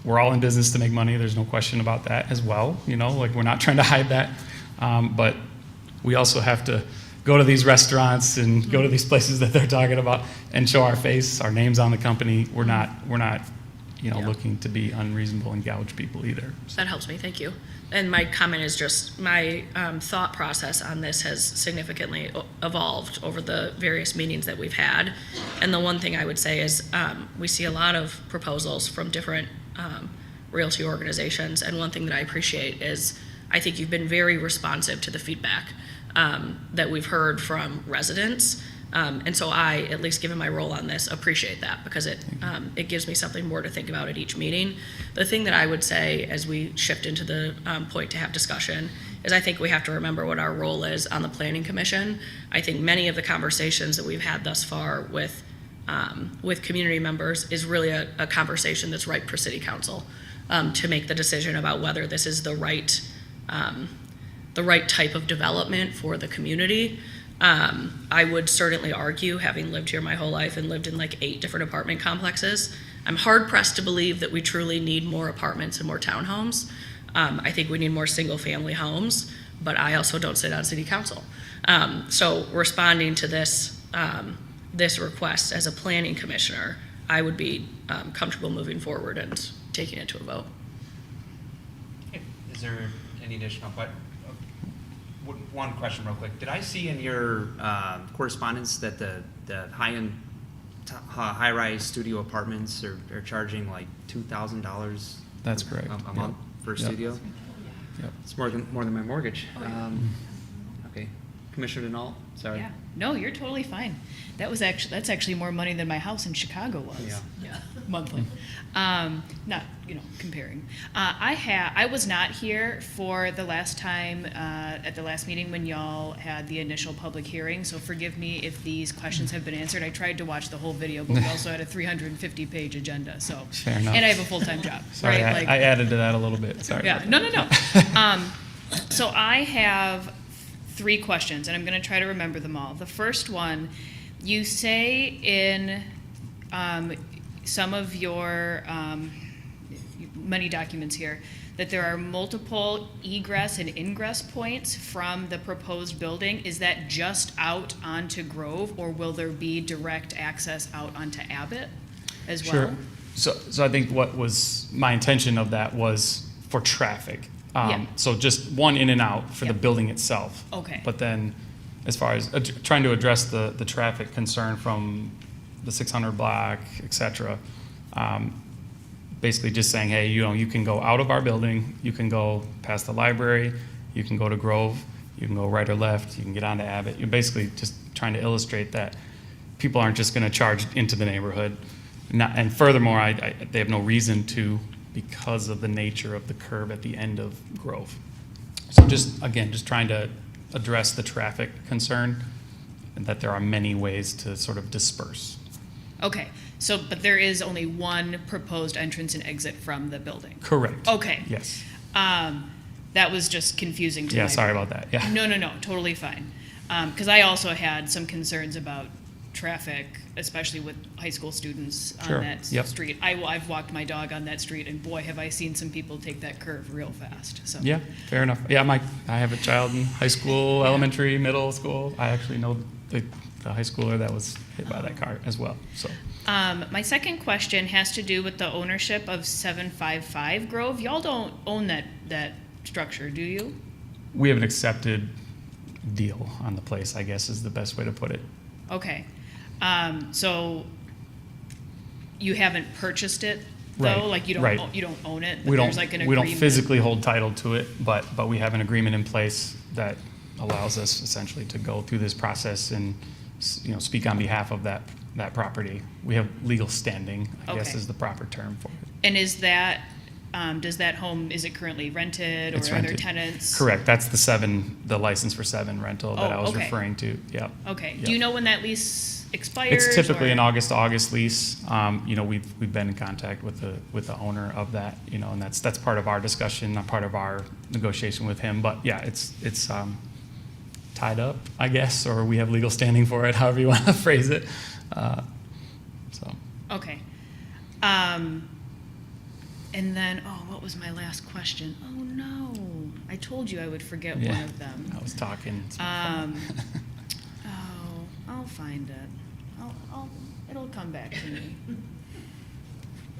We're all in business to make money. There's no question about that as well. We're not trying to hide that. But we also have to go to these restaurants and go to these places that they're talking about and show our face, our names on the company. We're not looking to be unreasonable and gouge people either. That helps me, thank you. And my comment is just, my thought process on this has significantly evolved over the various meetings that we've had. And the one thing I would say is, we see a lot of proposals from different realty organizations, and one thing that I appreciate is, I think you've been very responsive to the feedback that we've heard from residents. And so I, at least given my role on this, appreciate that, because it gives me something more to think about at each meeting. The thing that I would say as we shift into the point to have discussion is, I think we have to remember what our role is on the Planning Commission. I think many of the conversations that we've had thus far with community members is really a conversation that's ripe for City Council to make the decision about whether this is the right type of development for the community. I would certainly argue, having lived here my whole life and lived in like 8 different apartment complexes, I'm hard pressed to believe that we truly need more apartments and more townhomes. I think we need more single family homes, but I also don't sit on City Council. So responding to this request as a planning commissioner, I would be comfortable moving forward and taking it to a vote. Is there any additional questions? One question real quick. Did I see in your correspondence that the high-end high-rise studio apartments are charging like $2,000? That's correct. A month for a studio? Yep. It's more than my mortgage. Okay. Commissioner Denault, sorry. Yeah, no, you're totally fine. That's actually more money than my house in Chicago was. Yeah. Monthly. Not, comparing. I was not here for the last time, at the last meeting when y'all had the initial public hearing, so forgive me if these questions have been answered. I tried to watch the whole video, but we also had a 350-page agenda, so. Fair enough. And I have a full-time job, Sorry, right? I added to that a little bit, sorry. Yeah, no. So I have 3 questions, and I'm going to try to remember them all. The first one, you say in some of your many documents here that there are multiple egress and ingress points from the proposed building. Is that just out onto Grove, or will there be direct access out onto Abbott as well? Sure. So I think what was my intention of that was for traffic. Yeah. So just one in and out for the Yeah. building itself. Okay. But then, as far as trying to address the traffic concern from the 600 block, et cetera, basically just saying, hey, you can go out of our building, you can go past the library, you can go to Grove, you can go right or left, you can get onto Abbott. You're basically just trying to illustrate that people aren't just going to charge into the neighborhood. And furthermore, they have no reason to, because of the nature of the curb at the end of Grove. So just trying to address the traffic concern, and that there are many ways to sort of disperse. Okay, so, but there is only one proposed entrance and exit from the building? Correct. Okay. Yes. That was just confusing to me. Yeah, sorry about that, yeah. No, totally fine. Because I also had some concerns about traffic, especially with high school students Sure. on that Yep. street. I've walked my dog on that street, and boy, have I seen some people take that curve real fast, so. Yeah, fair enough. Yeah, I have a child in high school, elementary, middle school. I actually know the high schooler that was hit by that car as well, so. My second question has to do with the ownership of 755 Grove. Y'all don't own that structure, do you? We have an accepted deal on the place, I guess is the best way to put it. Okay. So you haven't purchased it though? Right, Like you right. don't own it? But We there's like an don't agreement? physically hold title to it, but we have an agreement in place that allows us essentially to go through this process and, speak on behalf of that property. We have legal standing, I guess Okay. is the proper term for it. And is that, does that home, is it currently rented or It's are there rented. tenants? Correct, that's the license for 7 rental that Oh, I was okay. referring to, yep. Okay. Yep. Do you know when that lease expires? It's typically or- an August to August lease. We've been in contact with the owner of that, and that's part of our discussion, not part of our negotiation with him. But yeah, it's tied up, I guess, or we have legal standing for it, however you want to phrase it. So Okay. And then, what was my last question? Oh, no. I told you I would forget yeah, one of them. I was talking. It's not fun. I'll find it. It'll come back to me.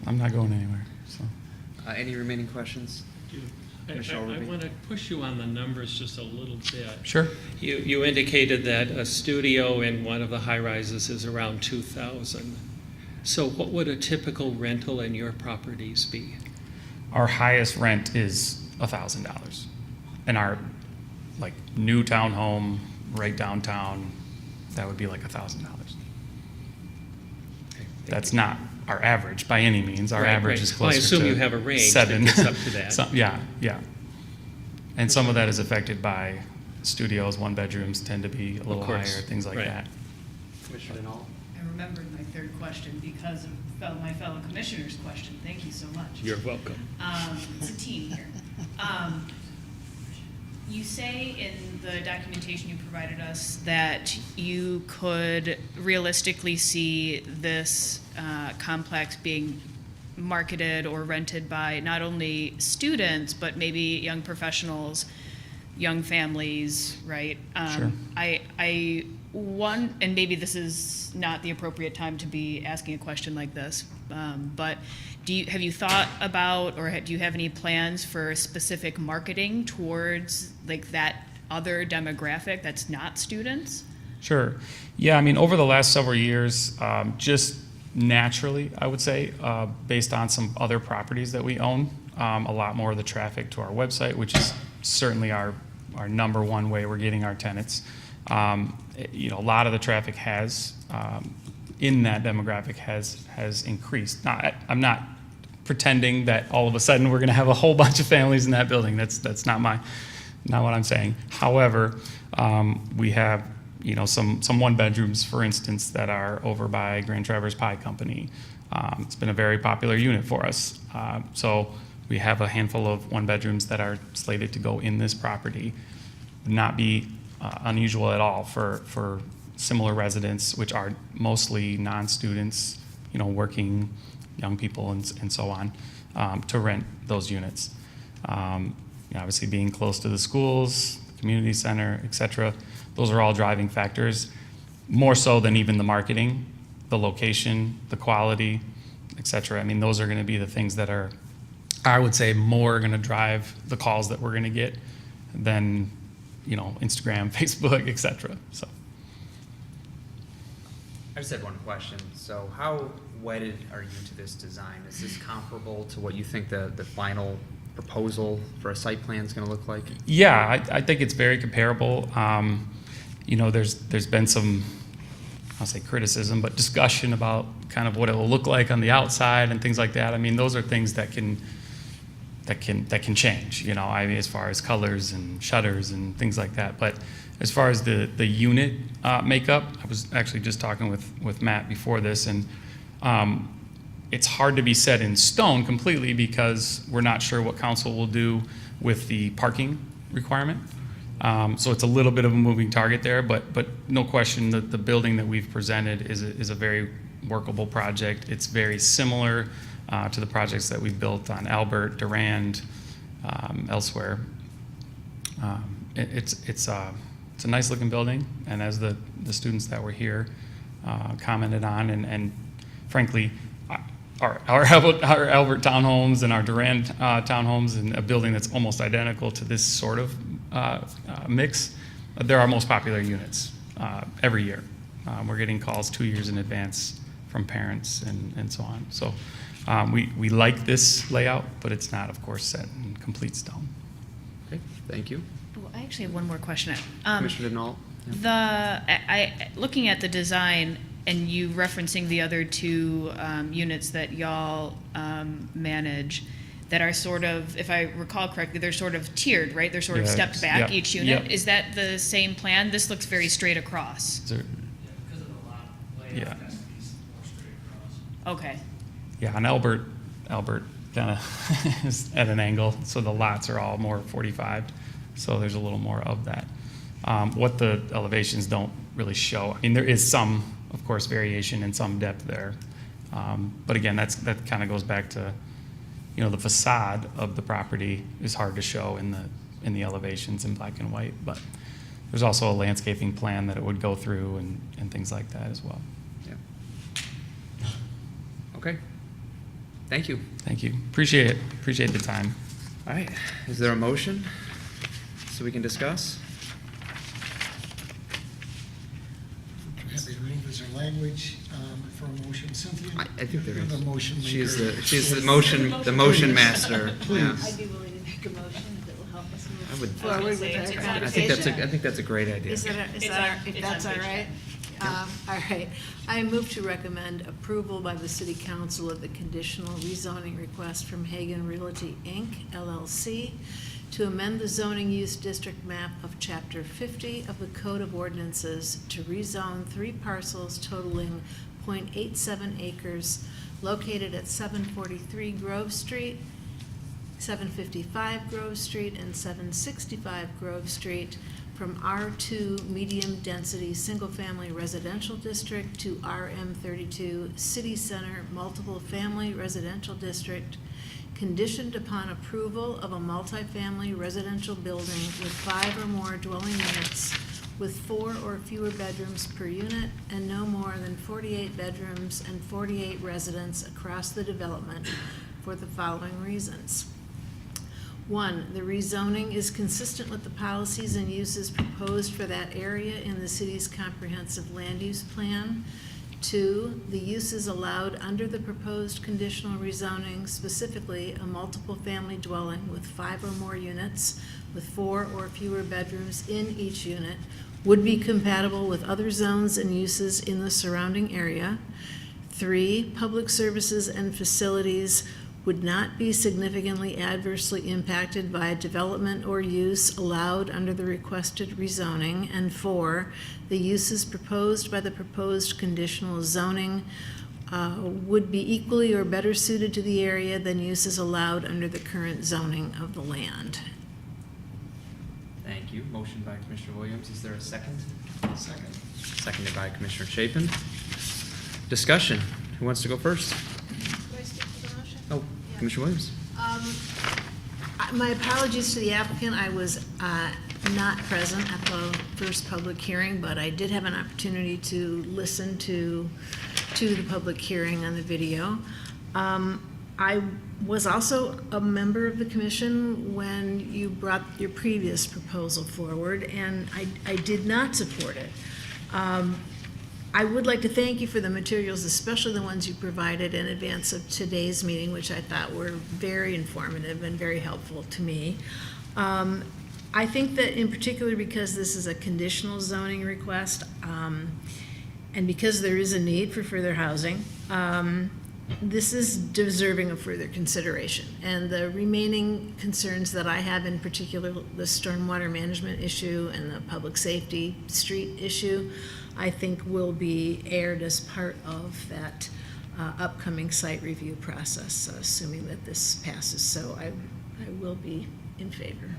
I'm not going anywhere. So Any remaining questions? Commissioner I Overby? want to push you on the numbers just a little bit. sure. You indicated that a studio in one of the high-rises is around 2,000. So what would a typical rental in your properties be? Our highest rent is $1,000, and our new townhome right downtown, that would be like $1,000. That's not our average by any means. Our Right, average right. is Well, I closer to assume you have a range that 7. gets up to that. Yeah. And some of that is affected by studios. 1 bedrooms tend to be a little course. higher, things like Right. that. Commissioner Denault? I remembered my third question because of my fellow commissioner's question. Thank you so much. You're welcome. It's a team here. You say in the documentation you provided us that you could realistically see this complex being marketed or rented by not only students, but maybe young professionals, young families, right? Sure. And maybe this is not the appropriate time to be asking a question like this, but have you thought about, or do you have any plans for specific marketing towards that other demographic that's not students? Sure. Yeah, over the last several years, just naturally, I would say, based on some other properties that we own, a lot more of the traffic to our website, which is certainly our number one way we're getting our tenants, You know, a lot of the traffic has, in that demographic has increased. Now, I'm not pretending that all of a sudden we're going to have a whole bunch of families in that building. That's not what I'm saying. However, we have, you know, some one bedrooms, for instance, that are over by Grand Traverse Pie Company. It's been a very popular unit for us. So we have a handful of one bedrooms that are slated to go in this property. Would not be unusual at all for similar residents, which are mostly non-students, you know, working young people and so on, to rent those units. You know, obviously being close to the schools, community center, et cetera, those are all driving factors, more so than even the marketing, the location, the quality, et cetera. I mean, those are going to be the things that are, I would say, more going to drive the calls that we're going to get than, you know, Instagram, Facebook, et cetera. So. I just had one question. So how wedded are you to this design? Is this comparable to what you think the final proposal for a site plan is going to look like? Yeah, I think it's very comparable. You know, there's been some, I'll say criticism, but discussion about kind of what it will look like on the outside and things like that. I mean, those are things that can change, you know, I mean, as far as colors and shutters and things like that. But as far as the unit makeup, I was actually just talking with Matt before this, and it's hard to be set in stone completely because we're not sure what council will do with the parking requirement. So it's a little bit of a moving target there, but no question that the building that we've presented is a very workable project. It's very similar to the projects that we've built on Albert, Durand, elsewhere. It's a nice looking building, and as the students that were here commented on, and frankly, our Albert townhomes and our Durand townhomes, and a building that's almost identical to this sort of mix, they're our most popular units every year. We're getting calls 2 years in advance from parents and so on. So we like this layout, but it's not, of course, set in complete stone. Okay, thank you. Well, I actually have one more question. Commissioner Denault? Looking at the design and you referencing the other two units that y'all manage, that are sort of, if I recall correctly, they're sort of tiered, right? They're sort of stepped back, each unit. Yep. Is that the same plan? This looks very straight across. Is there- Because of the lot layout, Yeah. it has to be more straight across. Okay. Yeah, and Albert kind of is at an angle, so the lots are all more 45, so there's a little more of that. What the elevations don't really show, I mean, there is some, of course, variation and some depth there. But again, that kind of goes back to, you know, the facade of the property is hard to show in the elevations in black and white, but there's also a landscaping plan that it would go through and things like that as well. Yeah. Okay. Thank you. Thank you. Appreciate the time. All right. Is there a motion so we can discuss? Is there language for a motion, Cynthia? I think there You're is. the motion She's maker. the motion master. Please. Yeah. I'd be willing to make a motion that will help us I move would- forward with our I think conversation. that's a great idea. If that's all right? All right. I move to recommend approval by the City Council of the conditional rezoning request from Hagan Realty, Inc., LLC, to amend the zoning use district map of Chapter 50 of the Code of Ordinances to rezone 3 parcels totaling .87 acres located at 743 Grove Street, 755 Grove Street, and 765 Grove Street from R2 Medium Density Single Family Residential District to RM32 City Center Multiple Family Residential District, conditioned upon approval of a multifamily residential building with 5 or more dwelling units with 4 or fewer bedrooms per unit and no more than 48 bedrooms and 48 residents across the development for the following reasons. 1, the rezoning is consistent with the policies and uses proposed for that area in the city's comprehensive land use plan. 2, the uses allowed under the proposed conditional rezoning, specifically a multiple family dwelling with 5 or more units with 4 or fewer bedrooms in each unit, would be compatible with other zones and uses in the surrounding area. 3, public services and facilities would not be significantly adversely impacted by development or use allowed under the requested rezoning. And 4, the uses proposed by the proposed conditional zoning would be equally or better suited to the area than uses allowed under the current zoning of the land. Thank you. Motion by Commissioner Williams. Is there a second? Second. Seconded by Commissioner Chapin. Discussion. Who wants to go first? Do I speak to the motion? Oh, Commissioner Williams. My apologies to the applicant. I was not present at the first public hearing, but I did have an opportunity to listen to the public hearing on the video. I was also a member of the commission when you brought your previous proposal forward, and I did not support it. I would like to thank you for the materials, especially the ones you provided in advance of today's meeting, which I thought were very informative and very helpful to me. I think that in particular, because this is a conditional zoning request, and because there is a need for further housing, this is deserving of further consideration. And the remaining concerns that I have, in particular the stormwater management issue and the public safety street issue, I think will be aired as part of that upcoming site review process, assuming that this passes. So I will be in favor.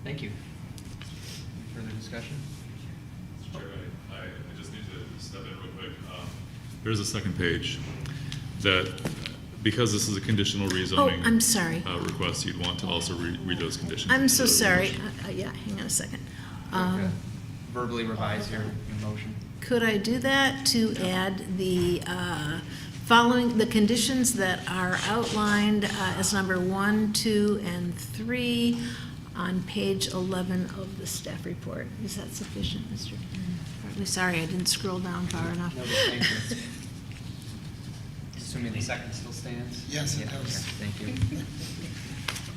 Thank you. Any further discussion? Mr. Chair, I just need to step in real quick. There's a second page that, because this is a conditional rezoning. Oh, I'm sorry. Request, you'd want to also read those conditions. I'm so into the sorry. motion. Yeah, hang on a second. Verbally revise your motion. Could I do that to add the following, the conditions that are outlined as number 1, 2, and 3 on page 11 of the staff report? Is that sufficient, Mr. I'm sorry, I didn't scroll down far enough. No, but thank you. Assuming the second still stands? Yes, it Yeah, does. okay, thank you.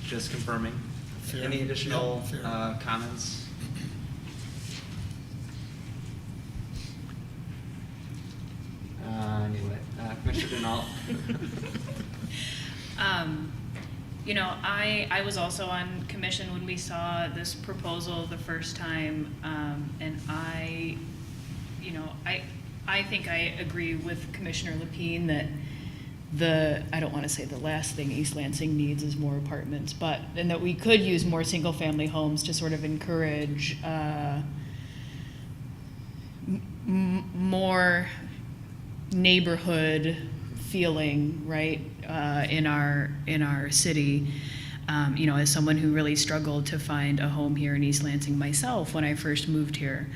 Just confirming. Fair. Any additional Yeah, fair. comments? Anyway, Commissioner Denal. You know, I was also on commission when we saw this proposal the first time, and I think I agree with Commissioner Lapine that I don't want to say the last thing East Lansing needs is more apartments, and that we could use more single-family homes to sort of encourage more neighborhood feeling, right, in our city. You know, as someone who really struggled to find a home here in East Lansing myself when I first moved here.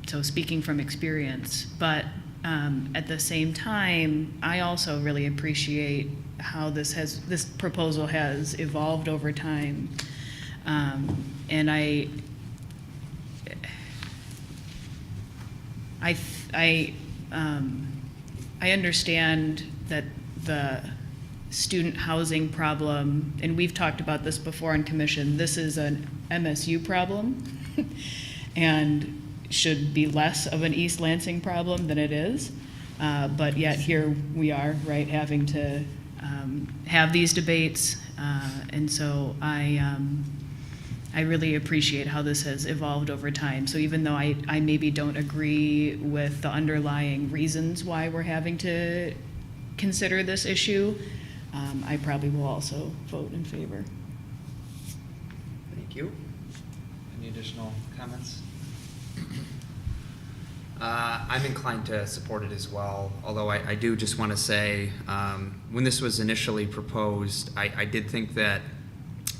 So speaking from experience, but at the same time, I also really appreciate how this proposal has evolved over time. And I understand that the student housing problem, and we've talked about this before on commission, this is an MSU problem and should be less of an East Lansing problem than it is. But yet here we are, right, having to have these debates. And so I really appreciate how this has evolved over time. So even though I maybe don't agree with the underlying reasons why we're having to consider this issue, I probably will also vote in favor. Thank you. Any additional comments? I'm inclined to support it as well, although I do just want to say, when this was initially proposed, I did think that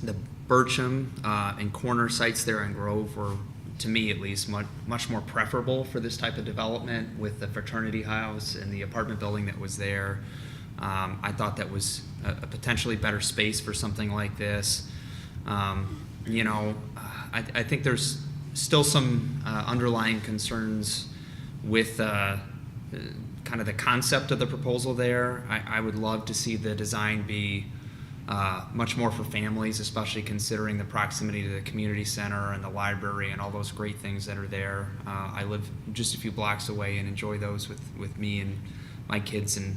the Bircham and corner sites there in Grove were, to me at least, much more preferable for this type of development with the fraternity house and the apartment building that was there. I thought that was a potentially better space for something like this. You know, I think there's still some underlying concerns with kind of the concept of the proposal there. I would love to see the design be much more for families, especially considering the proximity to the community center and the library and all those great things that are there. I live just a few blocks away and enjoy those with me and my kids and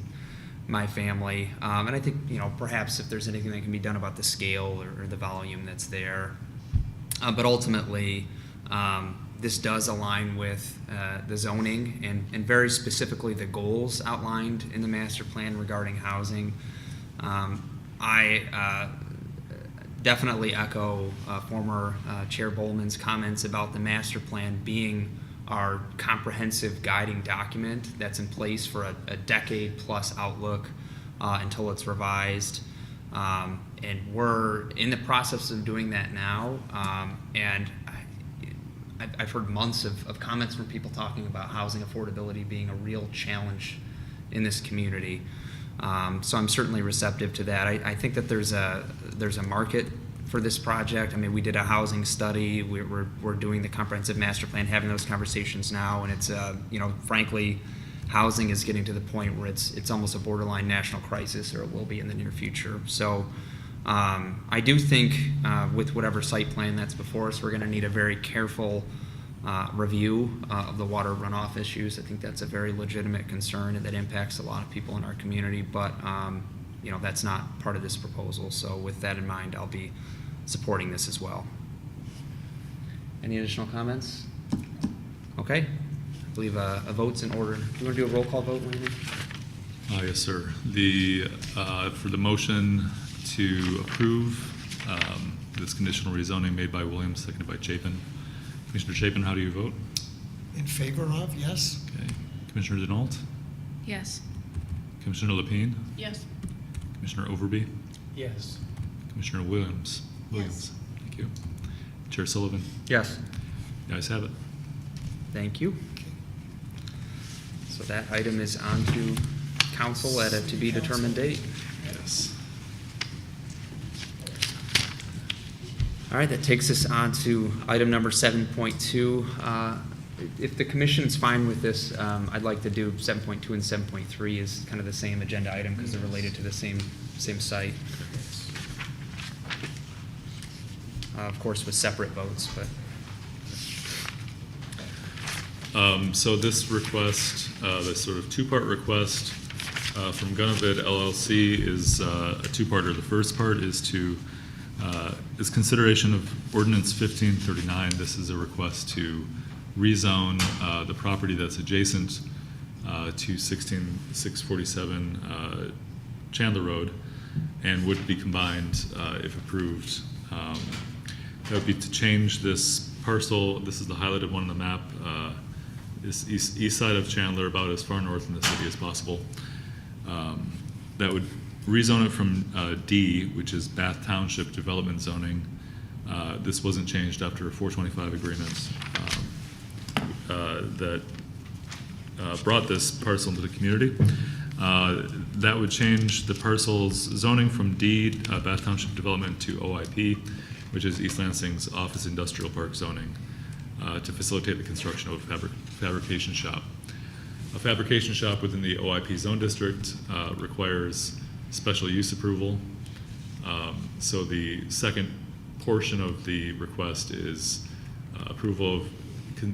my family. And I think, perhaps if there's anything that can be done about the scale or the volume that's there. But ultimately, this does align with the zoning and very specifically the goals outlined in the master plan regarding housing. I definitely echo former Chair Bowman's comments about the master plan being our comprehensive guiding document that's in place for a decade-plus outlook until it's revised. And we're in the process of doing that now. And I've heard months of comments from people talking about housing affordability being a real challenge in this community. So I'm certainly receptive to that. I think that there's a market for this project. I mean, we did a housing study. We're doing the comprehensive master plan, having those conversations now, and it's frankly, housing is getting to the point where it's almost a borderline national crisis, or it will be in the near future. So I do think with whatever site plan that's before us, we're going to need a very careful review of the water runoff issues. I think that's a very legitimate concern and that impacts a lot of people in our community, but that's not part of this proposal. So with that in mind, I'll be supporting this as well. Any additional comments? Okay, I believe a vote's in order. Do you want to do a roll call vote, Landon? Yes, sir. For the motion to approve this conditional rezoning made by Williams, seconded by Chapin. Commissioner Chapin, how do you vote? In favor of, yes. Okay. Commissioner Denault? Yes. Commissioner Lapine? Yes. Commissioner Overby? Yes. Commissioner Williams? Thank you. Chair Sullivan? Yes. The ayes have it. Thank you. So that item is on to council at a to-be-determined date. Yes. All right, that takes us on to item number 7.2. If the commission's fine with this, I'd like to do 7.2 and 7.3 as kind of the same agenda item because they're related to the same site. Of course, with separate votes, but. So this request, this sort of two-part request from Gunavid LLC is a two-parter. The first part is consideration of Ordinance 1539. This is a request to rezone the property that's adjacent to 16647 Chandler Road and would be combined if approved. That would be to change this parcel. This is the highlighted one on the map. This east side of Chandler, about as far north in the city as possible. That would rezone it from D, which is Bath Township Development Zoning. This wasn't changed after a 425 agreement that brought this parcel into the community. That would change the parcel's zoning from D, Bath Township Development, to OIP, which is East Lansing's Office Industrial Park zoning, to facilitate the construction of a fabrication shop. A fabrication shop within the OIP zone district requires special use approval. So the second portion of the request is approval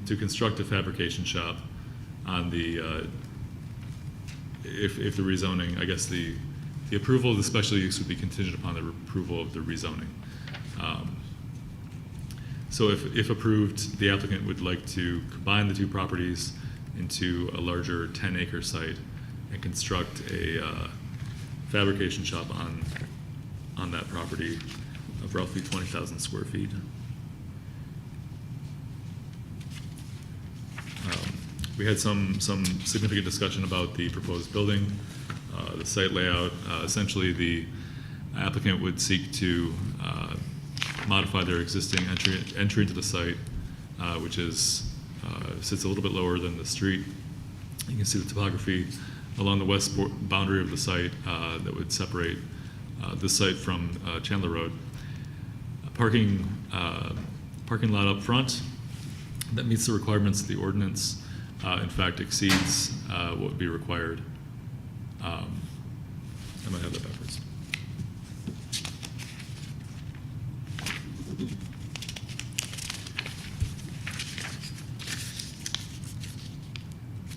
to construct a fabrication shop on the, if the rezoning, I guess the approval of the special use would be contingent upon the approval of the rezoning. So if approved, the applicant would like to combine the two properties into a larger 10-acre site and construct a fabrication shop on that property of roughly 20,000 square feet. We had some significant discussion about the proposed building, the site layout. Essentially, the applicant would seek to modify their existing entry into the site, which sits a little bit lower than the street. You can see the topography along the west boundary of the site that would separate this site from Chandler Road. Parking lot up front that meets the requirements of the ordinance, in fact exceeds what would be required. I might have that backwards.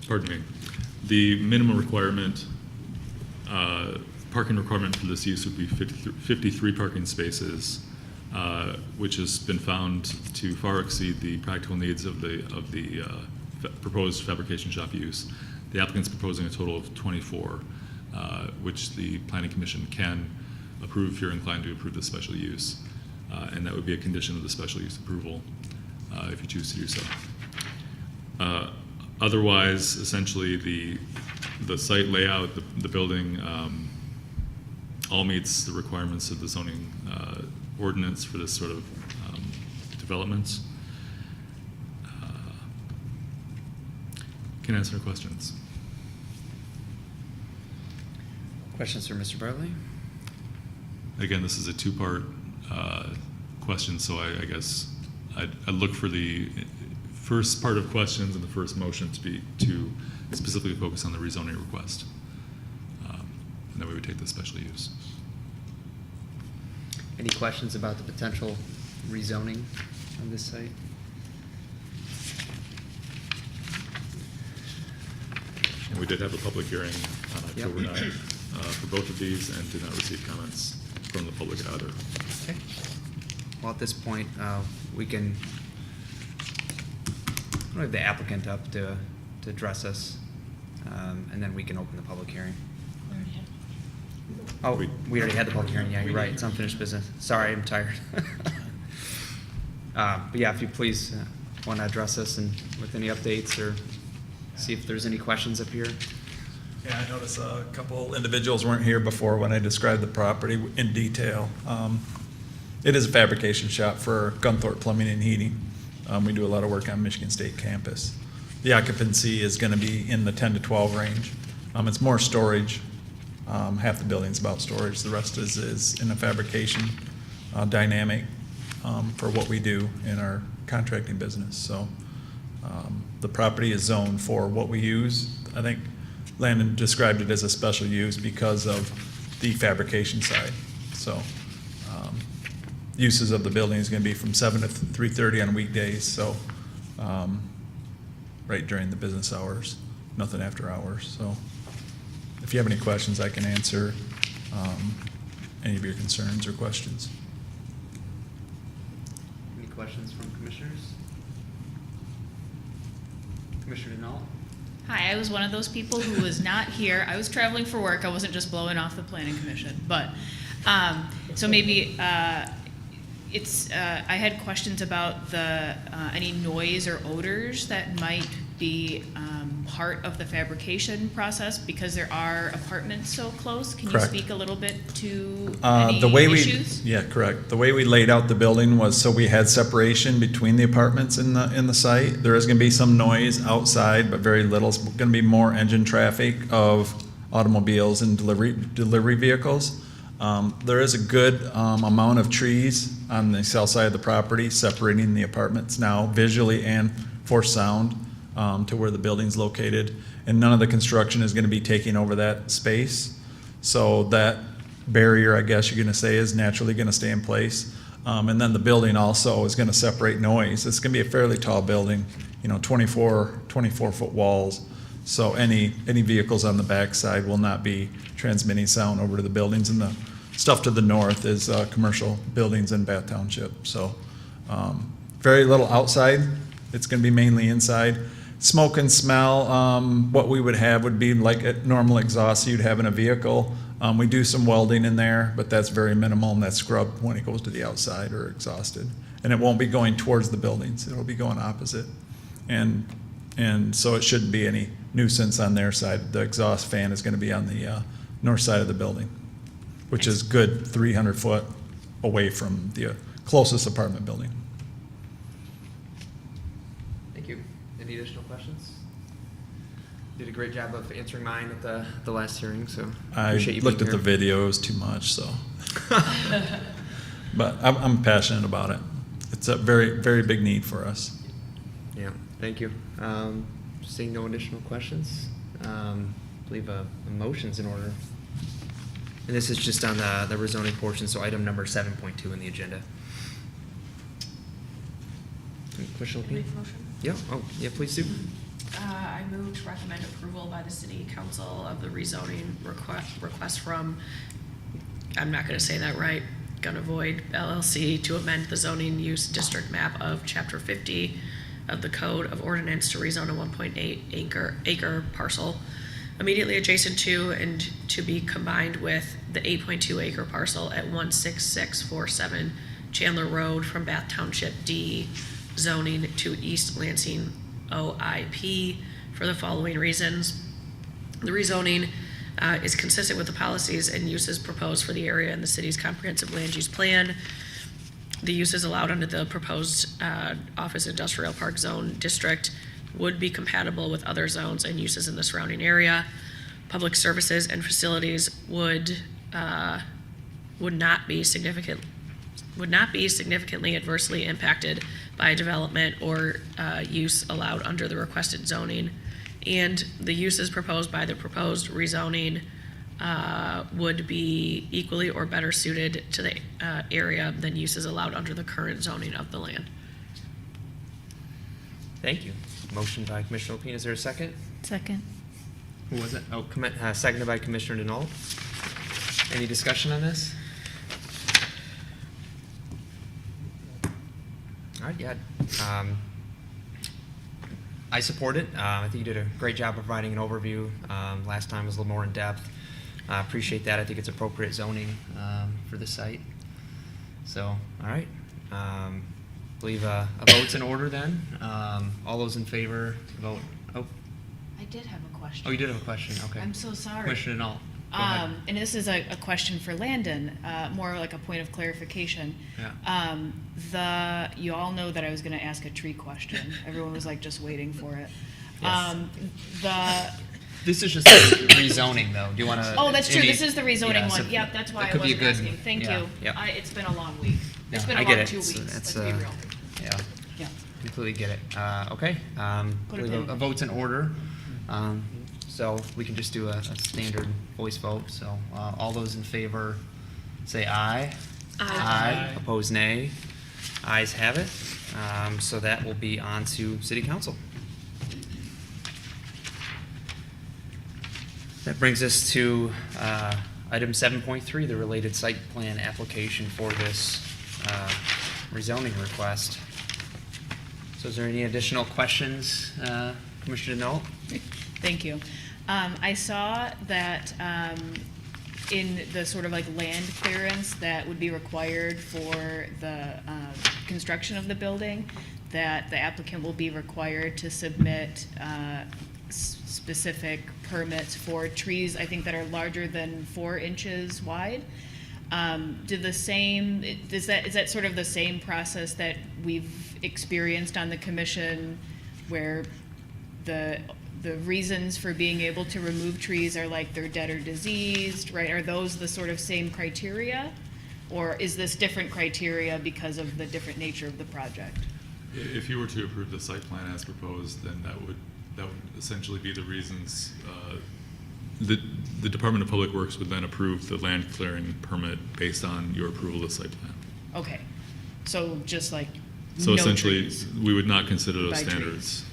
Pardon me. The minimum requirement, parking requirement for this use would be 53 parking spaces, which has been found to far exceed the practical needs of the proposed fabrication shop use. The applicant's proposing a total of 24, which the Planning Commission can approve if you're inclined to approve the special use. And that would be a condition of the special use approval if you choose to do so. Otherwise, essentially, the site layout, the building, all meets the requirements of the zoning ordinance for this sort of developments. Can answer questions. Questions for Mr. Bartley? Again, this is a two-part question, so I guess I'd look for the first part of questions and the first motion to specifically focus on the rezoning request. And then we would take the special use. Any questions about the potential rezoning of this site? And we did have a public hearing on October Yep. 9th for both of these and did not receive comments from the public either. Okay. Well, at this point, we can, we'll have the applicant up to address us, and then we can open the public hearing. Oh, we already had the public hearing, yeah, you're right, it's unfinished business. Sorry, I'm tired. But yeah, if you please want to address us and with any updates or see if there's any questions up here. Yeah, I noticed a couple individuals weren't here before when I described the property in detail. It is a fabrication shop for Gunthorpe Plumbing and Heating. We do a lot of work on Michigan State campus. The occupancy is going to be in the 10 to 12 range. It's more storage. Half the building's about storage. The rest is in a fabrication dynamic for what we do in our contracting business. So the property is zoned for what we use. I think Landon described it as a special use because of the fabrication side. So uses of the building is going to be from 7 to 3:30 on weekdays. So right during the business hours, nothing after hours. So if you have any questions, I can answer any of your concerns or questions. Any questions from commissioners? Commissioner Denault? Hi, I was one of those people who was not here. I was traveling for work. I wasn't just blowing off the planning commission. But, so maybe I had questions about the any noise or odors that might be part of the fabrication process because there are apartments so close. Can Correct. you speak a little bit to any The way issues? Yeah, correct. The way we laid out the building was so we had separation between the apartments in the site. There is going to be some noise outside, but very little. It's going to be more engine traffic of automobiles and delivery vehicles. There is a good amount of trees on the south side of the property separating the apartments now visually and for sound to where the building's located. And none of the construction is going to be taking over that space. So that barrier, I guess you're going to say, is naturally going to stay in place. And then the building also is going to separate noise. It's going to be a fairly tall building, 24-foot walls. So any vehicles on the backside will not be transmitting sound over to the buildings. And the stuff to the north is commercial buildings in Bath Township. So very little outside. It's going to be mainly inside. Smoke and smell, what we would have would be like a normal exhaust you'd have in a vehicle. We do some welding in there, but that's very minimal, and that's scrubbed when it goes to the outside or exhausted. And it won't be going towards the buildings. It'll be going opposite. And so it shouldn't be any nuisance on their side. The exhaust fan is going to be on the north side of the building, which is good 300 foot away from the closest apartment building. Thank you. Any additional questions? Did a great job of answering mine at the last hearing, so I appreciate you looked being at the here. videos too much, so. But I'm passionate about it. It's a very, very big need for us. Yeah, thank you. Seeing no additional questions, I believe a motion's in order. And this is just on the rezoning portion, so item number 7.2 in the agenda. Commissioner Make Lapine? a motion? Yeah, oh, yeah, please do. I move to recommend approval by the city council of the rezoning request from, I'm not gonna say that right, gonna void LLC to amend the zoning use district map of chapter 50 of the code of ordinance to rezone a 1.8 acre parcel immediately adjacent to and to be combined with the 8.2 acre parcel at 16647 Chandler Road from Bath Township D zoning to East Lansing OIP for the following reasons. The rezoning is consistent with the policies and uses proposed for the area in the city's comprehensive land use plan. The uses allowed under the proposed office industrial park zone district would be compatible with other zones and uses in the surrounding area. Public services and facilities would not be significantly adversely impacted by development or use allowed under the requested zoning. And the uses proposed by the proposed rezoning would be equally or better suited to the area than uses allowed under the current zoning of the land. Thank you. Motion by Commissioner Lapine. Is there a second? Second. Who was it? Oh, seconded by Commissioner Denault. Any discussion on this? All right, yeah. I support it. I think you did a great job of providing an overview. Last time was a little more in depth. I appreciate that. I think it's appropriate zoning for the site. So, all right. Believe a vote's in order then. All those in favor, vote. Oh, I did have a question. oh, you did have a question. Okay. I'm so sorry. Commissioner Denault. Go ahead. And this is a question for Landon, more like a point of clarification. Yeah. You all know that I was going to ask a tree question. Everyone was like just waiting for it. Yes. This is just rezoning, though. Do you want to? Oh, that's true. This is the rezoning one. So Yep, that's why that I could be wasn't a good, asking. Thank yeah, you. Yep. It's been a long week. It's been I a get long it. 2 weeks. So Let's that's, be real. Yeah. Yeah. Completely get it. Okay. Put a Believe pin. a vote's in order. So we can just do a standard voice vote. So all those in favor say aye. Aye. Opposed, nay. Ayes have it. So that will be on to City Council. That brings us to item 7.3, the related site plan application for this rezoning request. So is there any additional questions, Commissioner Denault? Thank you. I saw that in the sort of like land clearance that would be required for the construction of the building, that the applicant will be required to submit specific permits for trees, I think that are larger than 4 inches wide. Is that sort of the same process that we've experienced on the commission, where the reasons for being able to remove trees are like they're dead or diseased, right? Are those the sort of same criteria? Or is this different criteria because of the different nature of the project? If you were to approve the site plan as proposed, then that would essentially be the reasons. The Department of Public Works would then approve the land clearing permit based on your approval of the site plan. Okay, so just like So no essentially, trees. we would not consider those By trees. standards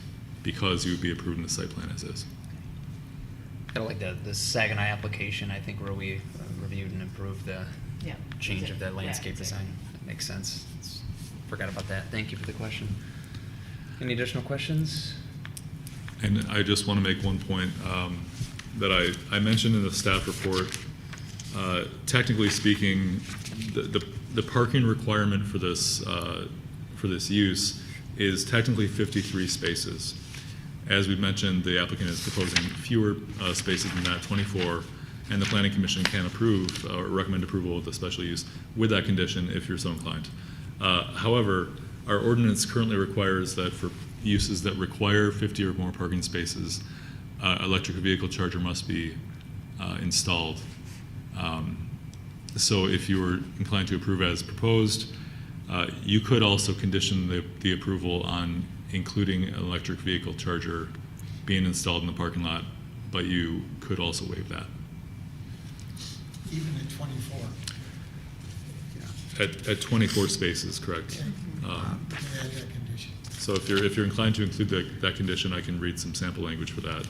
because you would be approving the site plan as is. Kind of like the Saginaw application, I think, where we reviewed and approved the Yeah. change of the landscape exactly. design. That makes sense. Forgot about that. Thank you for the question. Any additional questions? And I just want to make one point that I mentioned in the staff report. Technically speaking, the parking requirement for this use is technically 53 spaces. As we mentioned, the applicant is proposing fewer spaces than that, 24, and the Planning Commission can approve or recommend approval of the special use with that condition if you're so inclined. However, our ordinance currently requires that for uses that require 50 or more parking spaces, electric vehicle charger must be installed. So if you were inclined to approve as proposed, you could also condition the approval on including an electric vehicle charger being installed in the parking lot, but you could also waive that. Even at 24. At 24 spaces, correct. Add that condition. So if you're inclined to include that condition, I can read some sample language for that.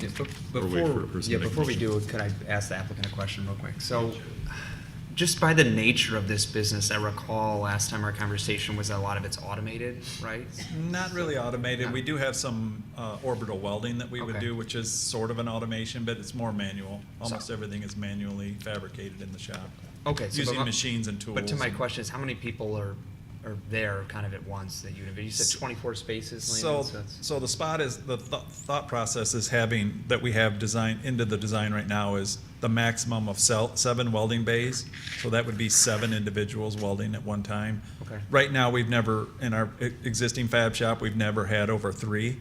Yeah, Or wait for a person to make a before we motion. do, could I ask the applicant a question real quick? So, just by the nature of this business, I recall last time our conversation was that a lot of it's automated, right? Not really automated. We do have some orbital welding that we would Okay. do, which is sort of an automation, but it's more manual. Almost everything is manually fabricated in the shop. Okay. So Using but- machines and tools. But to my and- question is, how many people are there kind of at once that you said 24 spaces, So, Landon? that's- so the spot is, the thought process is having, that we have design, into the design right now is the maximum of 7 welding bays. So that would be 7 individuals welding at one time. Okay. Right now, we've never, in our existing fab shop, we've never had over 3,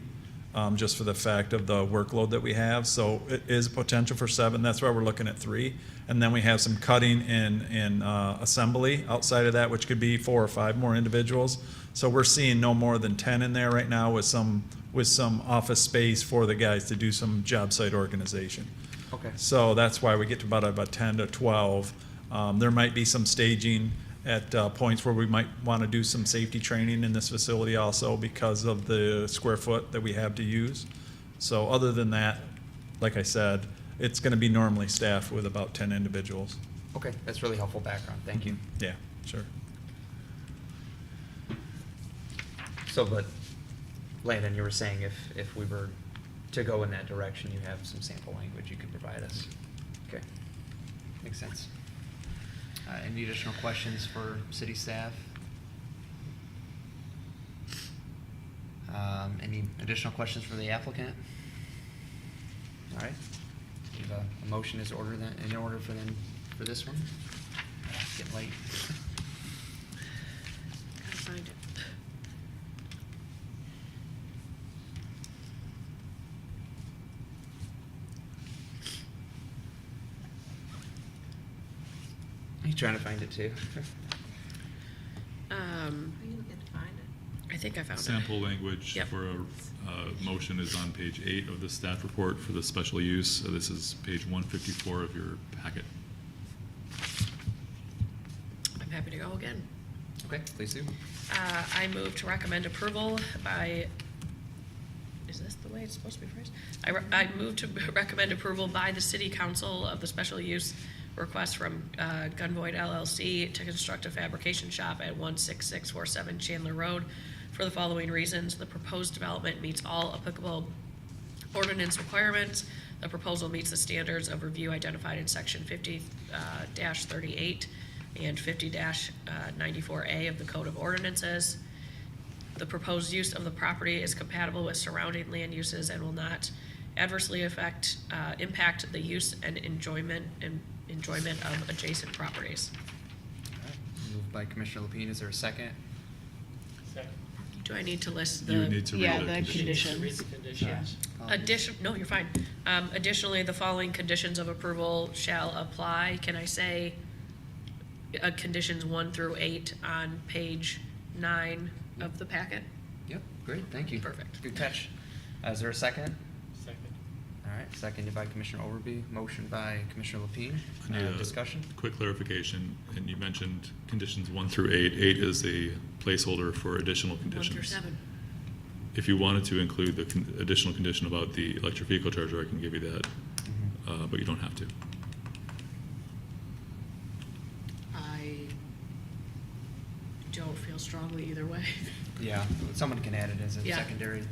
just for the fact of the workload that we have. So it is potential for 7, that's why we're looking at 3. And then we have some cutting and assembly outside of that, which could be 4 or 5 more individuals. So we're seeing no more than 10 in there right now with some office space for the guys to do some job site organization. Okay. So that's why we get to about 10 to 12. There might be some staging at points where we might want to do some safety training in this facility also because of the square foot that we have to use. So other than that, like I said, it's going to be normally staffed with about 10 individuals. Okay, that's really helpful background. Thank you. Yeah, sure. So, but Landon, you were saying if we were to go in that direction, you have some sample language you could provide us. Okay, makes sense. Any additional questions for city staff? Any additional questions for the applicant? All right. Do you have a motion in order for this one? It's getting late. Gotta find it. You trying to find it too? I think I found it. Sample language Yep. for a motion is on page 8 of the staff report for the special use. So this is page 154 of your packet. I'm happy to go again. Okay, please do. I move to recommend approval by, is this the way it's supposed to be phrased? I move to recommend approval by the city council of the special use request from Gunvoid LLC to construct a fabrication shop at 16647 Chandler Road for the following reasons. The proposed development meets all applicable ordinance requirements. The proposal meets the standards of review identified in section 50-38 and 50-94A of the Code of Ordinances. The proposed use of the property is compatible with surrounding land uses and will not adversely impact the use and enjoyment of adjacent properties. All right. Moved by Commissioner Lapine. Is there a second? Second. Do I need to list the? You would need to Yeah, read the the conditions. Read the conditions. No, you're fine. Additionally, the following conditions of approval shall apply. Can I say conditions 1 through 8 on page 9 of the packet? Yep, great, thank you. Perfect. Good catch. Is there a second? Second. All right, seconded by Commissioner Overby, motion by Commissioner Lapine. I need a Discussion? Quick clarification, and you mentioned conditions 1 through 8. 8 is a placeholder for additional 1 conditions. through 7. If you wanted to include the additional condition about the electric vehicle charger, I can give you that, but you don't have to. I don't feel strongly either way. Yeah, someone can add it as a Yeah. secondary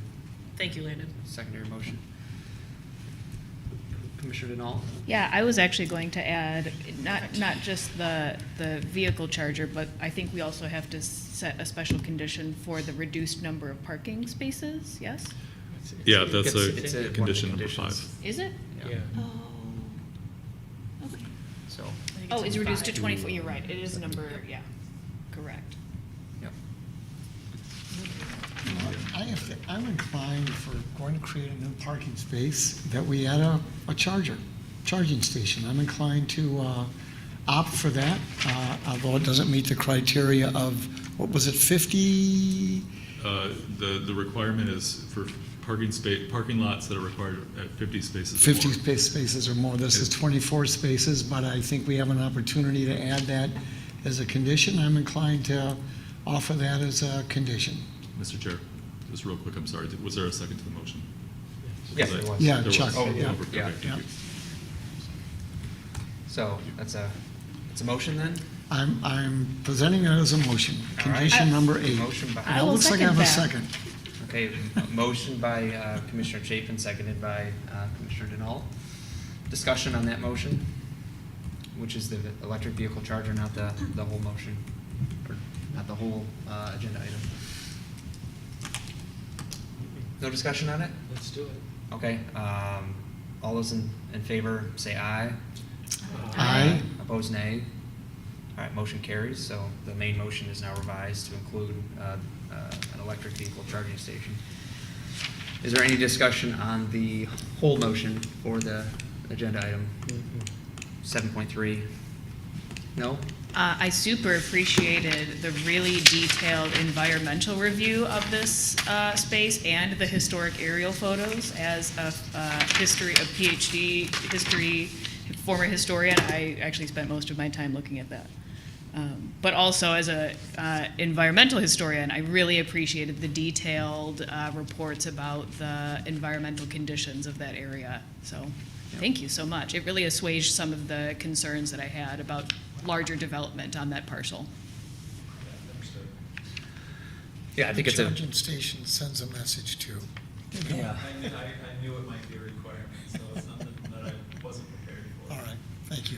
Thank you, Landon. motion. Commissioner Denal? Yeah, I was actually going to add, not just the vehicle charger, but I think we also have to set a special condition for the reduced number of parking spaces, yes? Yeah, that's It's a one of the condition number conditions. 5. Is it? Yeah. Oh, okay. So, Oh, it's reduced to 5. 24, you're right, it is number, yeah, correct. yep. I'm inclined for going to create a new parking space that we add a charging station. I'm inclined to opt for that, although it doesn't meet the criteria of, what was it, 50? The requirement is for parking lots that are required at 50 spaces. or 50 more. spaces or more. This is 24 spaces, but I think we have an opportunity to add that as a condition, I'm inclined to offer that as a condition. Mr. Chair, just real quick, I'm sorry, was there a second to the motion? Yes, there was. Yeah, There Chuck. was. Oh, Yeah. Okay, yeah. thank you. So it's a motion then? I'm presenting it as a motion, All right. condition number 8. Motion by- Now, it looks like I have a second. Okay, a motion by Commissioner Chapin, seconded by Commissioner Denal. Discussion on that motion, which is the electric vehicle charger, not the whole motion, or not the whole agenda item. No discussion on it? Let's do it. Okay, all those in favor say aye. Aye. Opposed, nay. All right, motion carries, so the main motion is now revised to include an electric vehicle charging station. Is there any discussion on the whole motion for the agenda item 7.3? No? I super appreciated the really detailed environmental review of this space and the historic aerial photos. As a PhD history, former historian, I actually spent most of my time looking at that. But also as a environmental historian, I really appreciated the detailed reports about the environmental conditions of that area. So thank you so much. It really assuaged some of the concerns that I had about larger development on that parcel. Yeah, I think it's a, Charging station sends a message too. yeah. I knew it might be a requirement, so it's something that I wasn't prepared for. All right, thank you.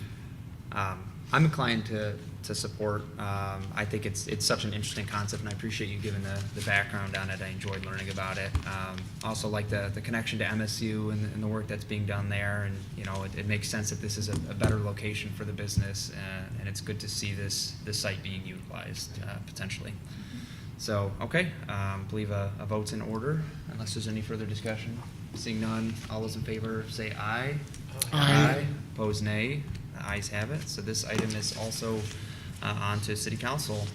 I'm inclined to support. I think it's such an interesting concept, and I appreciate you giving the background on it. I enjoyed learning about it. Also like the connection to MSU and the work that's being done there, and you know it makes sense that this is a better location for the business, and it's good to see this site being utilized potentially. So okay, believe a vote's in order unless there's any further discussion. Seeing none, all those in favor say aye. Aye. Opposed, nay. The ayes have it. So this item is also on to City Council.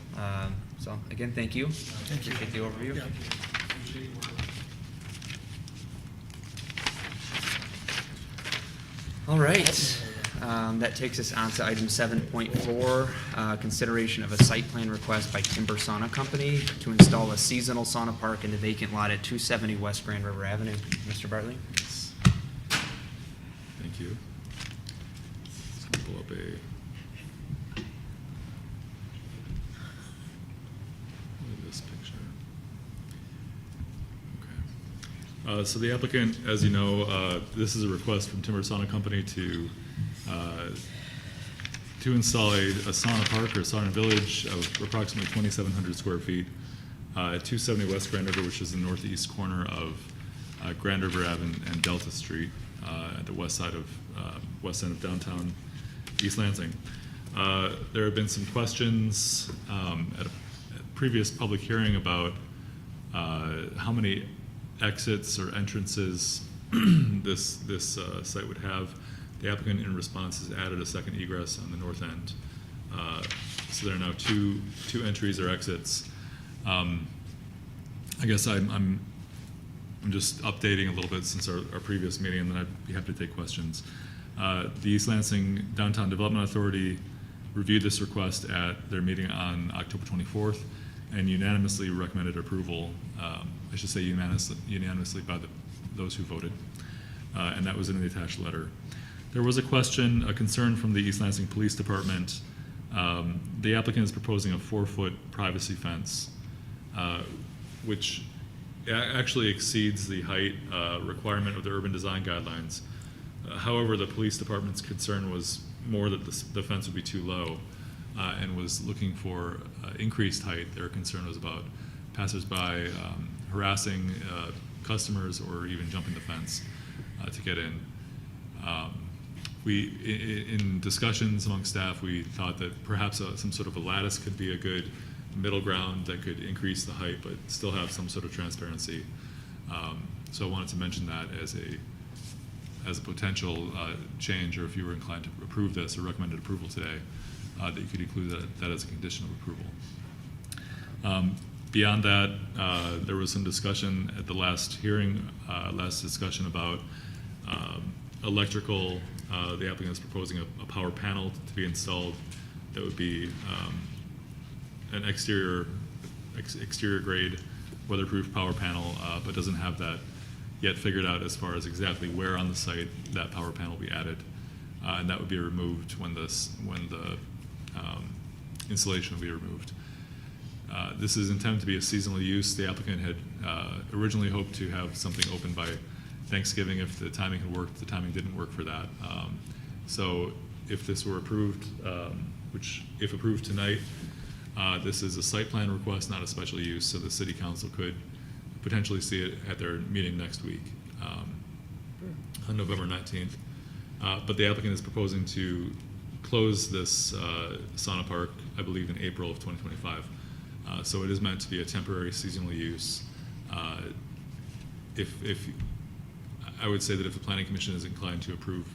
So again, thank you. Thank you. Appreciate the overview. Yeah. All right. That takes us on to item 7.4, consideration of a site plan request by Timber Sauna Company to install a seasonal sauna park in the vacant lot at 270 West Grand River Avenue. Mr. Bartley? Thank you. Let's pull up a. Look at this picture. Okay. So the applicant, as you know, this is a request from Timber Sauna Company to install a sauna park or sauna village of approximately 2,700 square feet at 270 West Grand River, which is the northeast corner of Grand River Ave and Delta Street at the west side of west end of downtown East Lansing. There have been some questions at a previous public hearing about how many exits or entrances this site would have. The applicant, in response, has added a second egress on the north end. So there are now two entries or exits. I guess I'm just updating a little bit since our previous meeting, and then I'd be happy to take questions. The East Lansing Downtown Development Authority reviewed this request at their meeting on October 24th and unanimously recommended approval. I should say unanimously by those who voted, and that was in the attached letter. There was a concern from the East Lansing Police Department. The applicant is proposing a 4-foot privacy fence, which actually exceeds the height requirement of the urban design guidelines. However, the police department's concern was more that the fence would be too low and was looking for increased height. Their concern was about passersby harassing customers or even jumping the fence to get in. In discussions among staff, we thought that perhaps some sort of a lattice could be a good middle ground that could increase the height but still have some sort of transparency. So I wanted to mention that as a potential change, or if you were inclined to approve this or recommended approval today, that you could include that as a condition of approval. Beyond that, there was some discussion at the last hearing, discussion about electrical. The applicant is proposing a power panel to be installed that would be an exterior grade weatherproof power panel, but doesn't have that yet figured out as far as exactly where on the site that power panel will be added. And that would be removed when the installation will be removed. This is intended to be a seasonal use. The applicant had originally hoped to have something open by Thanksgiving if the timing had worked. The timing didn't work for that. So if this were approved, which if approved tonight, this is a site plan request, not a special use, so the city council could potentially see it at their meeting next week on November 19th. But the applicant is proposing to close this sauna park, I believe, in April of 2025. So it is meant to be a temporary seasonal use. If I would say that if the Planning Commission is inclined to approve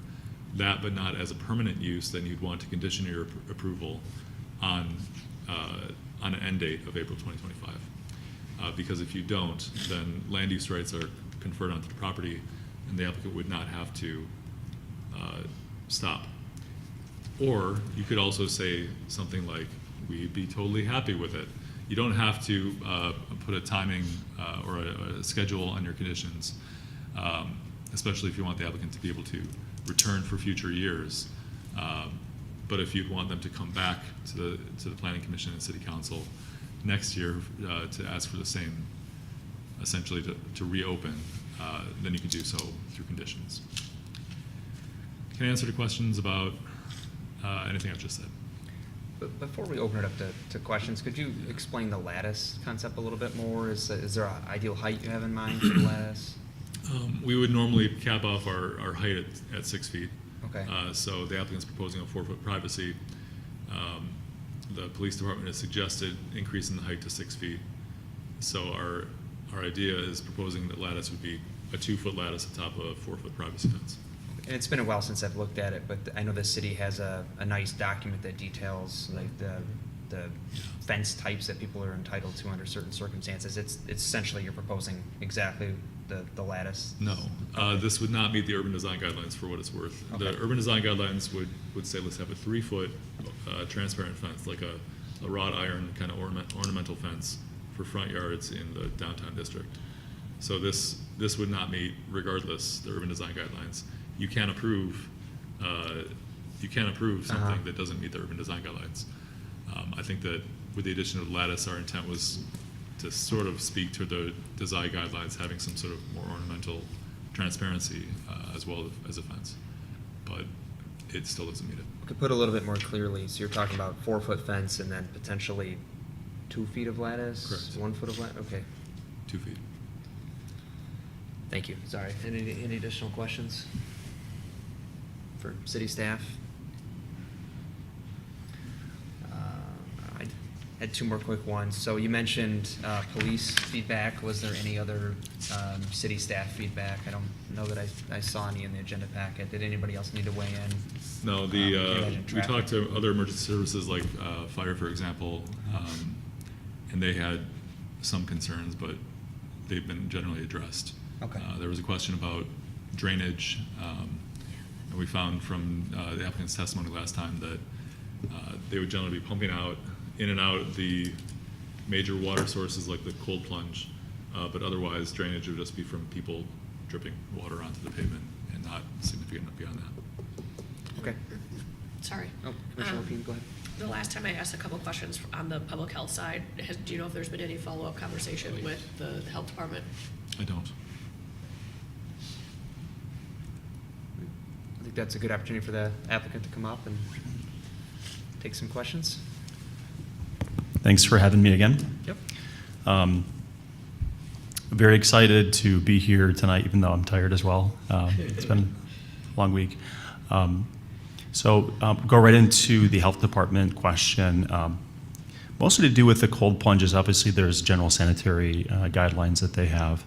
that, but not as a permanent use, then you'd want to condition your approval on an end date of April 2025. Because if you don't, then land use rights are conferred onto the property, and the applicant would not have to stop. Or you could also say something like, we'd be totally happy with it. You don't have to put a timing or a schedule on your conditions, especially if you want the applicant to be able to return for future years. But if you'd want them to come back to the Planning Commission and City Council next year to ask for the same, essentially to reopen, then you can do so through conditions. Can I answer the questions about anything I've just said? But before we open it up to questions, could you explain the lattice concept a little bit more? Is there an ideal height you have in mind for the lattice? We would normally cap off our height at 6 feet. Okay. So the applicant's proposing a 4-foot privacy. The police department has suggested increasing the height to 6 feet. So our idea is proposing that lattice would be a 2-foot lattice atop a 4-foot privacy fence. And it's been a while since I've looked at it, but I know the city has a nice document that details like the fence types that people are entitled to under certain circumstances. It's essentially you're proposing exactly the lattice. No, this would not meet the urban design guidelines for what it's worth. Okay. The urban design guidelines would say let's have a 3-foot transparent fence, like a wrought iron kind of ornamental fence for front yards in the downtown district. So this would not meet, regardless, the urban design guidelines. You can't approve something that doesn't meet the urban design guidelines. I think that with the addition of lattice, our intent was to sort of speak to the design guidelines having some sort of more ornamental transparency as well as a fence, but it still doesn't meet it. We could put a little bit more clearly. So you're talking about 4-foot fence and then potentially 2 feet of lattice. Correct. 1 foot of lattice. Okay. 2 feet. Thank you. Sorry. Any additional questions for city staff? I had 2 more quick ones. So you mentioned police feedback. Was there any other city staff feedback? I don't know that I saw any in the agenda packet. Did anybody else need to weigh in? No, we talked to other emergency services like fire, for example, and they had some concerns, but they've been generally addressed. Okay. There was a question about drainage, and we found from the applicant's testimony last time that they would generally be pumping out in and out the major water sources like the cold plunge, but otherwise drainage would just be from people dripping water onto the pavement and not significant beyond that. Okay. Sorry. Oh, Commissioner Lapine, go ahead. The last time I asked a couple questions on the public health side, do you know if there's been any follow-up conversation with the health department? I don't. I think that's a good opportunity for the applicant to come up and take some questions. Thanks for having me again. Yep. Very excited to be here tonight, even though I'm tired as well. It's been a long week. Go right into the health department question. Mostly to do with the cold plunges. Obviously, there's general sanitary guidelines that they have.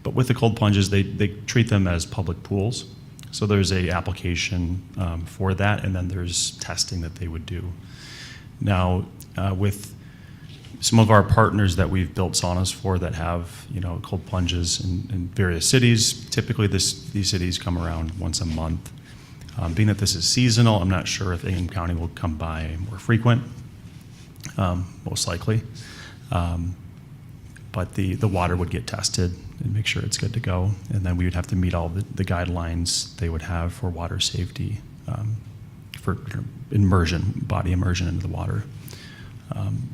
But with the cold plunges, they treat them as public pools. So there's a application for that, and then there's testing that they would do. Now, with some of our partners that we've built saunas for that have, cold plunges in various cities, typically these cities come around once a month. Being that this is seasonal, I'm not sure if Ingham County will come by more frequent, most likely. But the water would get tested and make sure it's good to go. And then we would have to meet all the guidelines they would have for water safety, for immersion, body immersion into the water.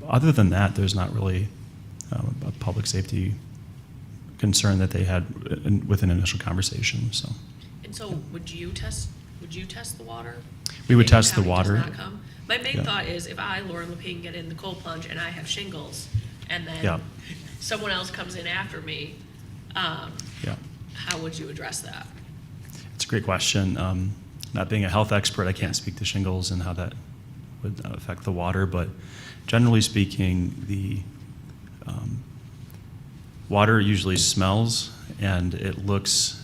Other than that, there's not really a public safety concern that they had with an initial conversation. So, And so would you test the water? We would If test the county does water. not come? My main Yeah. thought is if I, Lauren Lepine, get in the cold plunge and I have shingles and then Yeah. someone else comes in after me, Yeah. how would you address that? It's a great question. Not being a health expert, I can't speak to shingles and how that would affect the water, but generally speaking, the water usually smells and it looks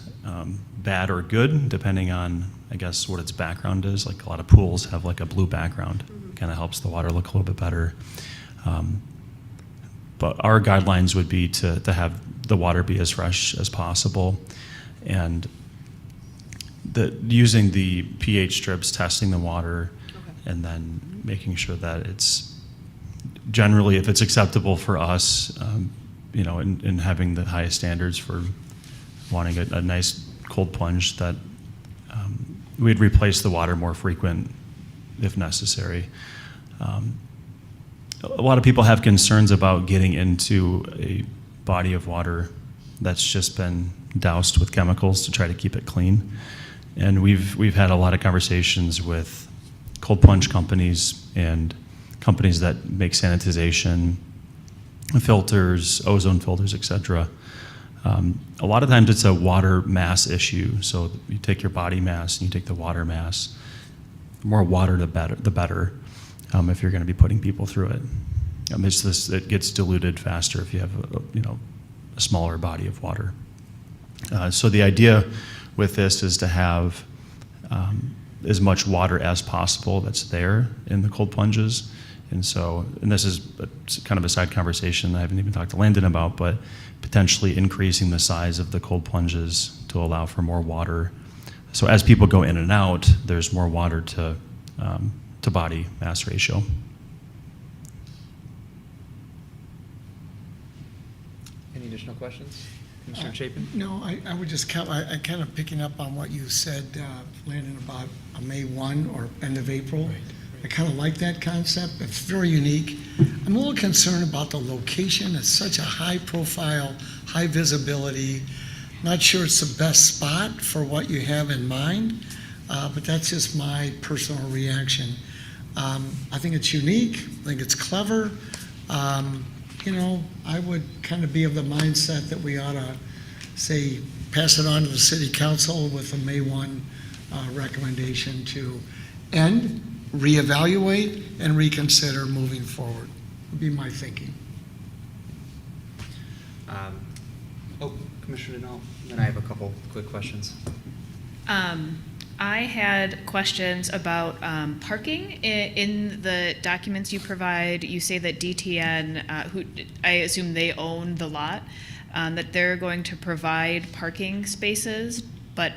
bad or good, depending on, I guess, what its background is. Like a lot of pools have like a blue background, kind of helps the water look a little bit better. But our guidelines would be to have the water be as fresh as possible, and using the pH strips, testing the water, and then making sure that it's generally, if it's acceptable for us, and having the highest standards for wanting a nice cold plunge, that we'd replace the water more frequent if necessary. A lot of people have concerns about getting into a body of water that's just been doused with chemicals to try to keep it clean. And we've had a lot of conversations with cold plunge companies and companies that make sanitization filters, ozone filters, etc. A lot of times it's a water mass issue. So you take your body mass and you take the water mass. The more water, the better. If you're going to be putting people through it, it gets diluted faster if you have a smaller body of water. So the idea with this is to have as much water as possible that's there in the cold plunges. And this is kind of a side conversation I haven't even talked to Landon about, but potentially increasing the size of the cold plunges to allow for more water. So as people go in and out, there's more water to body mass ratio. Any additional questions? Commissioner Chapin? No, I would just, I kind of picking up on what you said, Landon, about a May 1 or end of April. I kind of like that concept. It's very unique. I'm a little concerned about the location. It's such a high profile, high visibility. Not sure it's the best spot for what you have in mind, but that's just my personal reaction. I think it's unique. I think it's clever. I would kind of be of the mindset that we ought to, say, pass it on to the city council with a May 1 recommendation to end, reevaluate, and reconsider moving forward, would be my thinking. Commissioner Denal, then I have a couple quick questions. I had questions about parking. In the documents you provide, you say that DTN, who I assume they own the lot, that they're going to provide parking spaces, but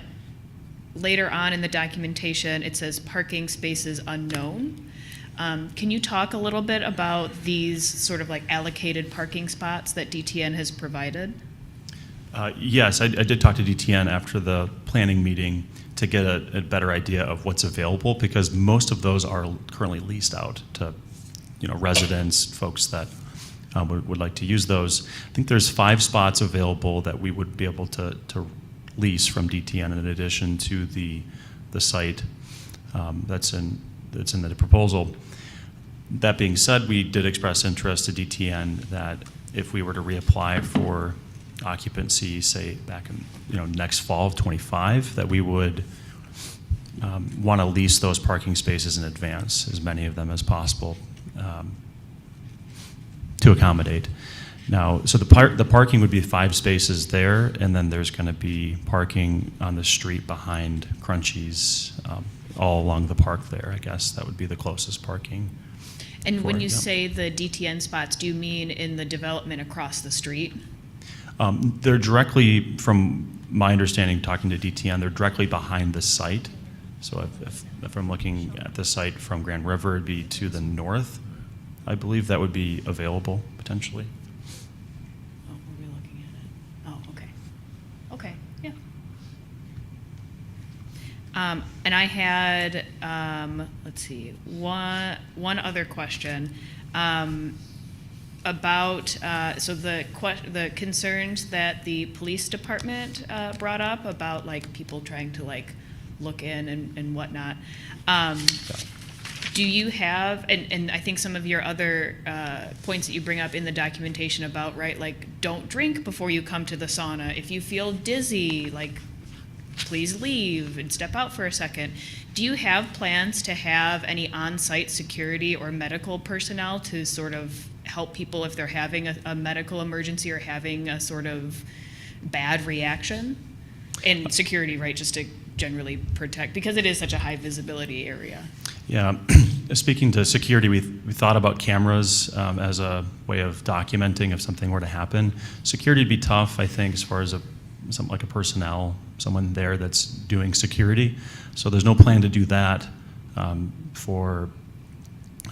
later on in the documentation, it says parking spaces unknown. Can you talk a little bit about these sort of like allocated parking spots that DTN has provided? Yes, I did talk to DTN after the planning meeting to get a better idea of what's available, because most of those are currently leased out to residents, folks that would like to use those. I think there's 5 spots available that we would be able to lease from DTN in addition to the site that's in the proposal. That being said, we did express interest to DTN that if we were to reapply for occupancy, say back in next fall of 25, that we would want to lease those parking spaces in advance, as many of them as possible, to accommodate. Now, so the parking would be 5 spaces there, and then there's going to be parking on the street behind Crunchies, all along the park there. I guess that would be the closest parking. And when you say the DTN spots, do you mean in the development across the street? They're directly, from my understanding, talking to DTN, they're directly behind the site. So if I'm looking at the site from Grand River, it'd be to the north. I believe that would be available potentially. Oh, were we looking at it? Oh, okay. Okay, yeah. And I had, let's see, one other question about so the concerns that the police department brought up about like people trying to like look in and whatnot. Do you have, and I think some of your other points that you bring up in the documentation about, right, like don't drink before you come to the sauna. If you feel dizzy, like please leave and step out for a second. Do you have plans to have any on-site security or medical personnel to sort of help people if they're having a medical emergency or having a sort of bad reaction? And security, right, just to generally protect, because it is such a high visibility area. Yeah, speaking to security, we thought about cameras as a way of documenting if something were to happen. Security would be tough, I think, as far as something like a personnel, someone there that's doing security. So there's no plan to do that for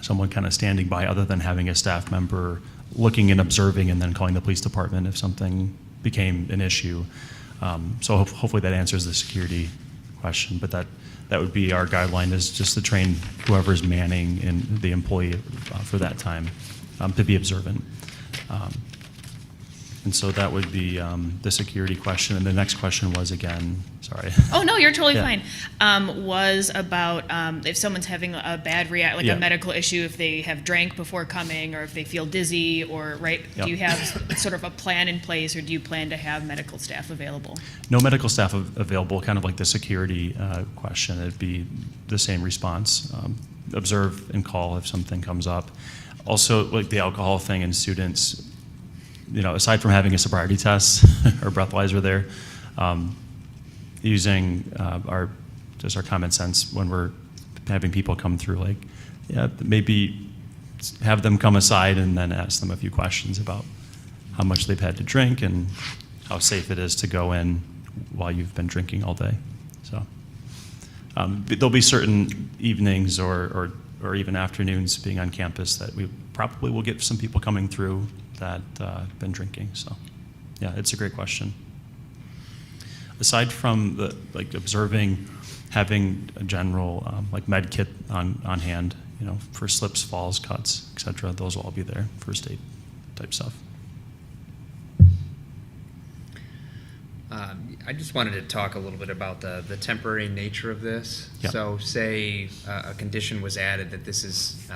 someone kind of standing by other than having a staff member looking and observing and then calling the police department if something became an issue. So hopefully that answers the security question, but that would be our guideline, is just to train whoever's manning and the employee for that time to be observant. And so that would be the security question. And the next question was, again, sorry. Oh, no, you're totally Yeah. fine. Was about if someone's having a bad like Yeah. a medical issue, if they have drank before coming or if they feel dizzy or, right, Yep. do you have sort of a plan in place or do you plan to have medical staff available? No medical staff available, kind of like the security question. It'd be the same response. Observe and call if something comes up. Also, like the alcohol thing in students, you know, aside from having a sobriety test or breathalyzer there, using our common sense when we're having people come through, like, yeah, maybe have them come aside and then ask them a few questions about how much they've had to drink and how safe it is to go in while you've been drinking all day. So there'll be certain evenings or even afternoons being on campus that we probably will get some people coming through that have been drinking. So yeah, it's a great question. Aside from the like observing, having a general like med kit on hand, you know, for slips, falls, cuts, etc. Those will all be there, first aid type stuff. I just wanted to talk a little bit about the temporary nature of this. Yeah. So say a condition was added that this is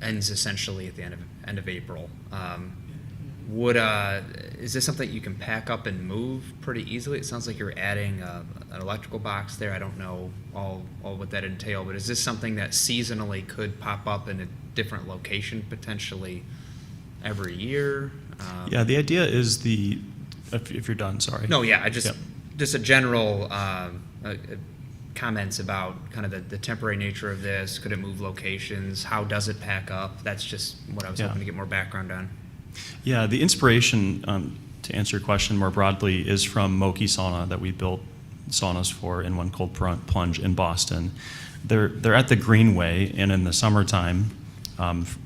ends essentially at the end of April. Is this something you can pack up and move pretty easily? It sounds like you're adding an electrical box there. I don't know all what that entail, but is this something that seasonally could pop up in a different location potentially every year? Yeah, the idea is if you're done, sorry. No, yeah, Yep. just a general comments about kind of the temporary nature of this. Could it move locations? How does it pack up? That's just what I was Yeah. hoping to get more background on. Yeah, the inspiration, to answer your question more broadly, is from Moki Sauna that we built saunas for in One Cold Plunge in Boston. They're at the Greenway, and in the summertime,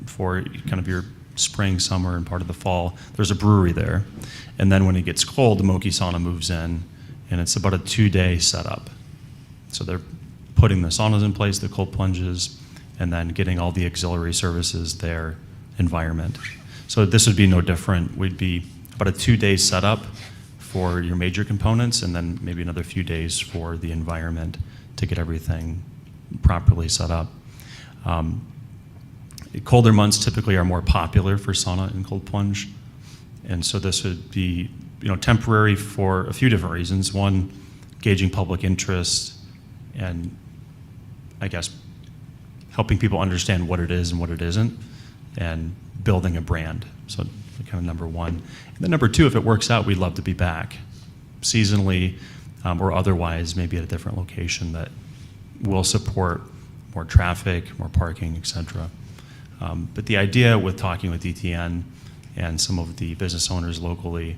for kind of your spring, summer, and part of the fall, there's a brewery there. And then when it gets cold, the Moki Sauna moves in, and it's about a 2-day setup. So they're putting the saunas in place, the cold plunges, and then getting all the auxiliary services there environment. So this would be no different. We'd be about a 2-day setup for your major components, and then maybe another few days for the environment to get everything properly set up. Colder months typically are more popular for sauna and cold plunge, and so this would be, you know, temporary for a few different reasons. One, gauging public interest, and I guess helping people understand what it is and what it isn't, and building a brand. So kind of number one. And then number two, if it works out, we'd love to be back seasonally or otherwise, maybe at a different location that will support more traffic, more parking, et cetera. But the idea with talking with DTN and some of the business owners locally,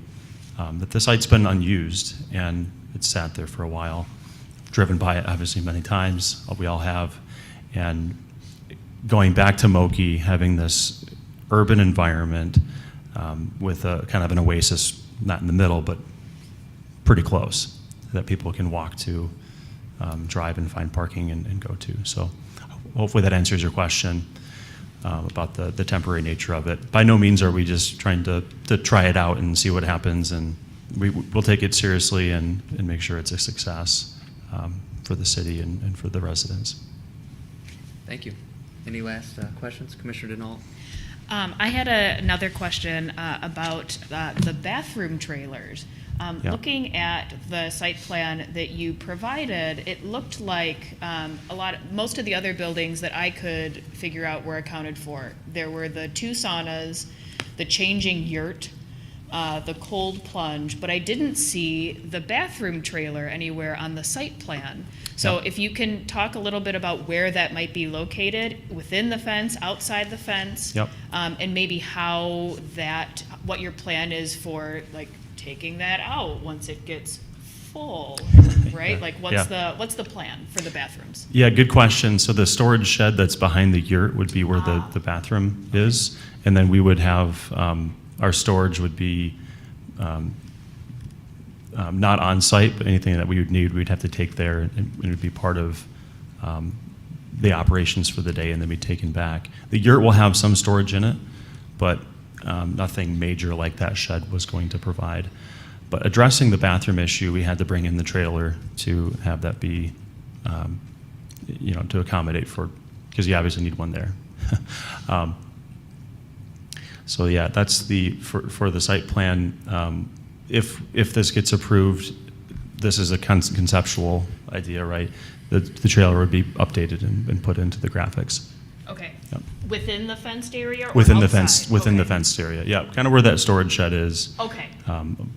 that the site's been unused and it's sat there for a while. driven by it obviously many times. We all have. And going back to Moki, having this urban environment with a kind of an oasis, not in the middle, but pretty close, that people can walk to, drive and find parking and go to. So hopefully that answers your question about the temporary nature of it. By no means are we just trying to try it out and see what happens, and we'll take it seriously and make sure it's a success for the city and for the residents. Thank you. Any last questions? Commissioner Denault? I had another question about the bathroom trailers. Yeah. Looking at the site plan that you provided, it looked like most of the other buildings that I could figure out were accounted for. There were the 2 saunas, the changing yurt, the cold plunge, but I didn't see the bathroom trailer anywhere on the site plan. So if you can talk a little bit about where that might be located, within the fence, outside the fence, and maybe what your plan is for like taking that out once it gets full, right? Like what's the plan for the bathrooms? Yeah, good question. So the storage shed that's behind the yurt would be where the bathroom is, and then we would have our storage would be not on site, but anything that we would need, we'd have to take there, and it would be part of the operations for the day, and then be taken back. The yurt will have some storage in it, but nothing major like that shed was going to provide. But addressing the bathroom issue, we had to bring in the trailer to have that be, to accommodate for, because you obviously need one there. So yeah, that's for the site plan. If this gets approved, this is a conceptual idea, right? The trailer would be updated and put into the graphics. Okay. Yep. Within the fenced area or Within the outside? fence, within the fenced area, yeah, kind of where that storage shed is. Okay.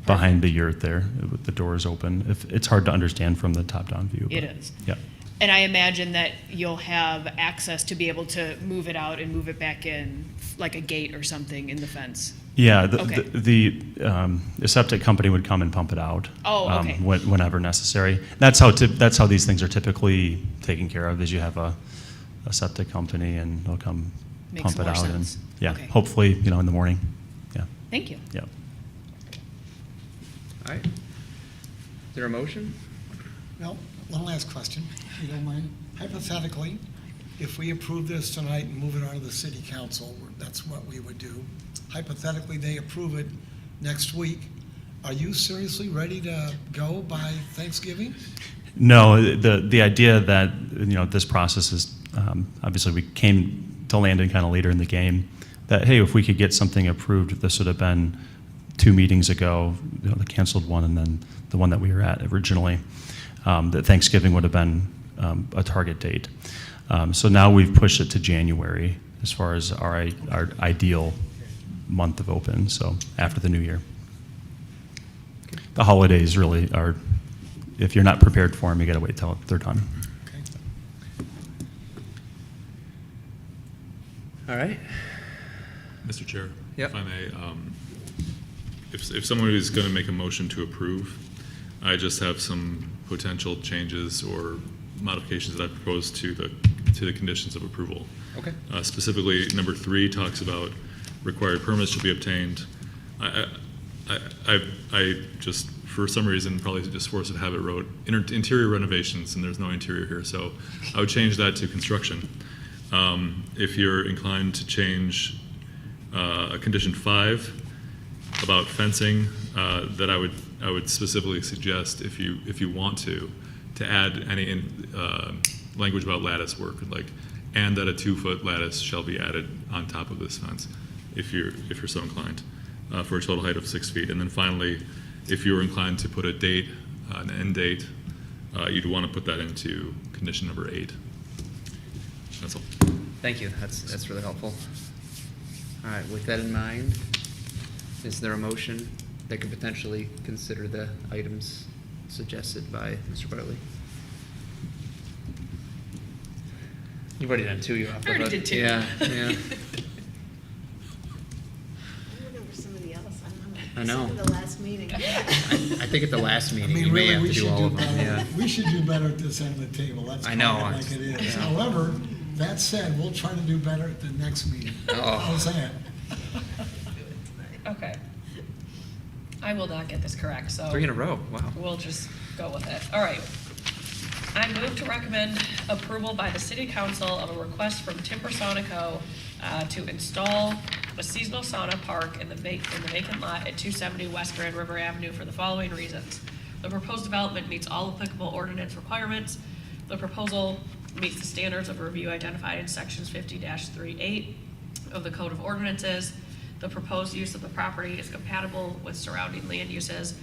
Behind the yurt there, with the doors open. It's hard to understand from the top-down view. It but, is. Yeah. And I imagine that you'll have access to be able to move it out and move it back in, like a gate or something in the fence. Yeah, Okay. the septic company would come and pump it out. Oh, okay. Whenever necessary. That's how these things are typically taken care of. Is you have a septic company and they'll come Makes pump it more out sense. and yeah, Okay. hopefully in the morning. Yeah. Thank you. Yeah. All right. Is there a motion? Well, one last question, if you don't mind. Hypothetically, if we approve this tonight and move it on to the city council, that's what we would do. Hypothetically, they approve it next week. Are you seriously ready to go by Thanksgiving? No, the idea that this process is obviously we came to Landon kind of later in the game. That hey, if we could get something approved, this would have been 2 meetings ago, the canceled one, and then the one that we were at originally. That Thanksgiving would have been a target date. So now we've pushed it to January as far as our ideal month of open. So after the new year, the holidays really are. If you're not prepared for them, you got to wait till they're done. Okay. All right. Mr. Chair, Yep. if I may, if someone is going to make a motion to approve, I just have some potential changes or modifications that I propose to the conditions of approval. Okay. Specifically, number 3 talks about required permits should be obtained. I just, for some reason, probably just force of habit, wrote interior renovations, and there's no interior here, so I would change that to construction. If you're inclined to change condition 5 about fencing, that I would specifically suggest, if you want to add any language about lattice work, like, and that a 2-foot lattice shall be added on top of this fence, if you're so inclined, for a total height of 6 feet. And then finally, if you're inclined to put a date, an end date, you'd want to put that into condition number 8. That's all. Thank you. That's really helpful. All right. With that in mind, is there a motion that could potentially consider the items suggested by Mr. Bartley? You've already done 2. You off the I already hook. did 2. Yeah. Yeah. I remember somebody else. I don't know. I know. Except for the last meeting. I think at the last I meeting, mean, you may really, have we to should do all do of them, yeah. better. We should do better at this end of the table. Let's I call know, it like it's- it is. yeah. However, that said, we'll try to do better at the next meeting. Oh. How's that? Okay. I will not get this correct, so. 3 in a row, wow. We'll just go with it. All right. I move to recommend approval by the city council of a request from Timber Sauna Co. To install a seasonal sauna park in the vacant lot at 270 West Grand River Avenue for the following reasons. The proposed development meets all applicable ordinance requirements. The proposal meets the standards of review identified in sections 50-38 of the Code of Ordinances. The proposed use of the property is compatible with surrounding land uses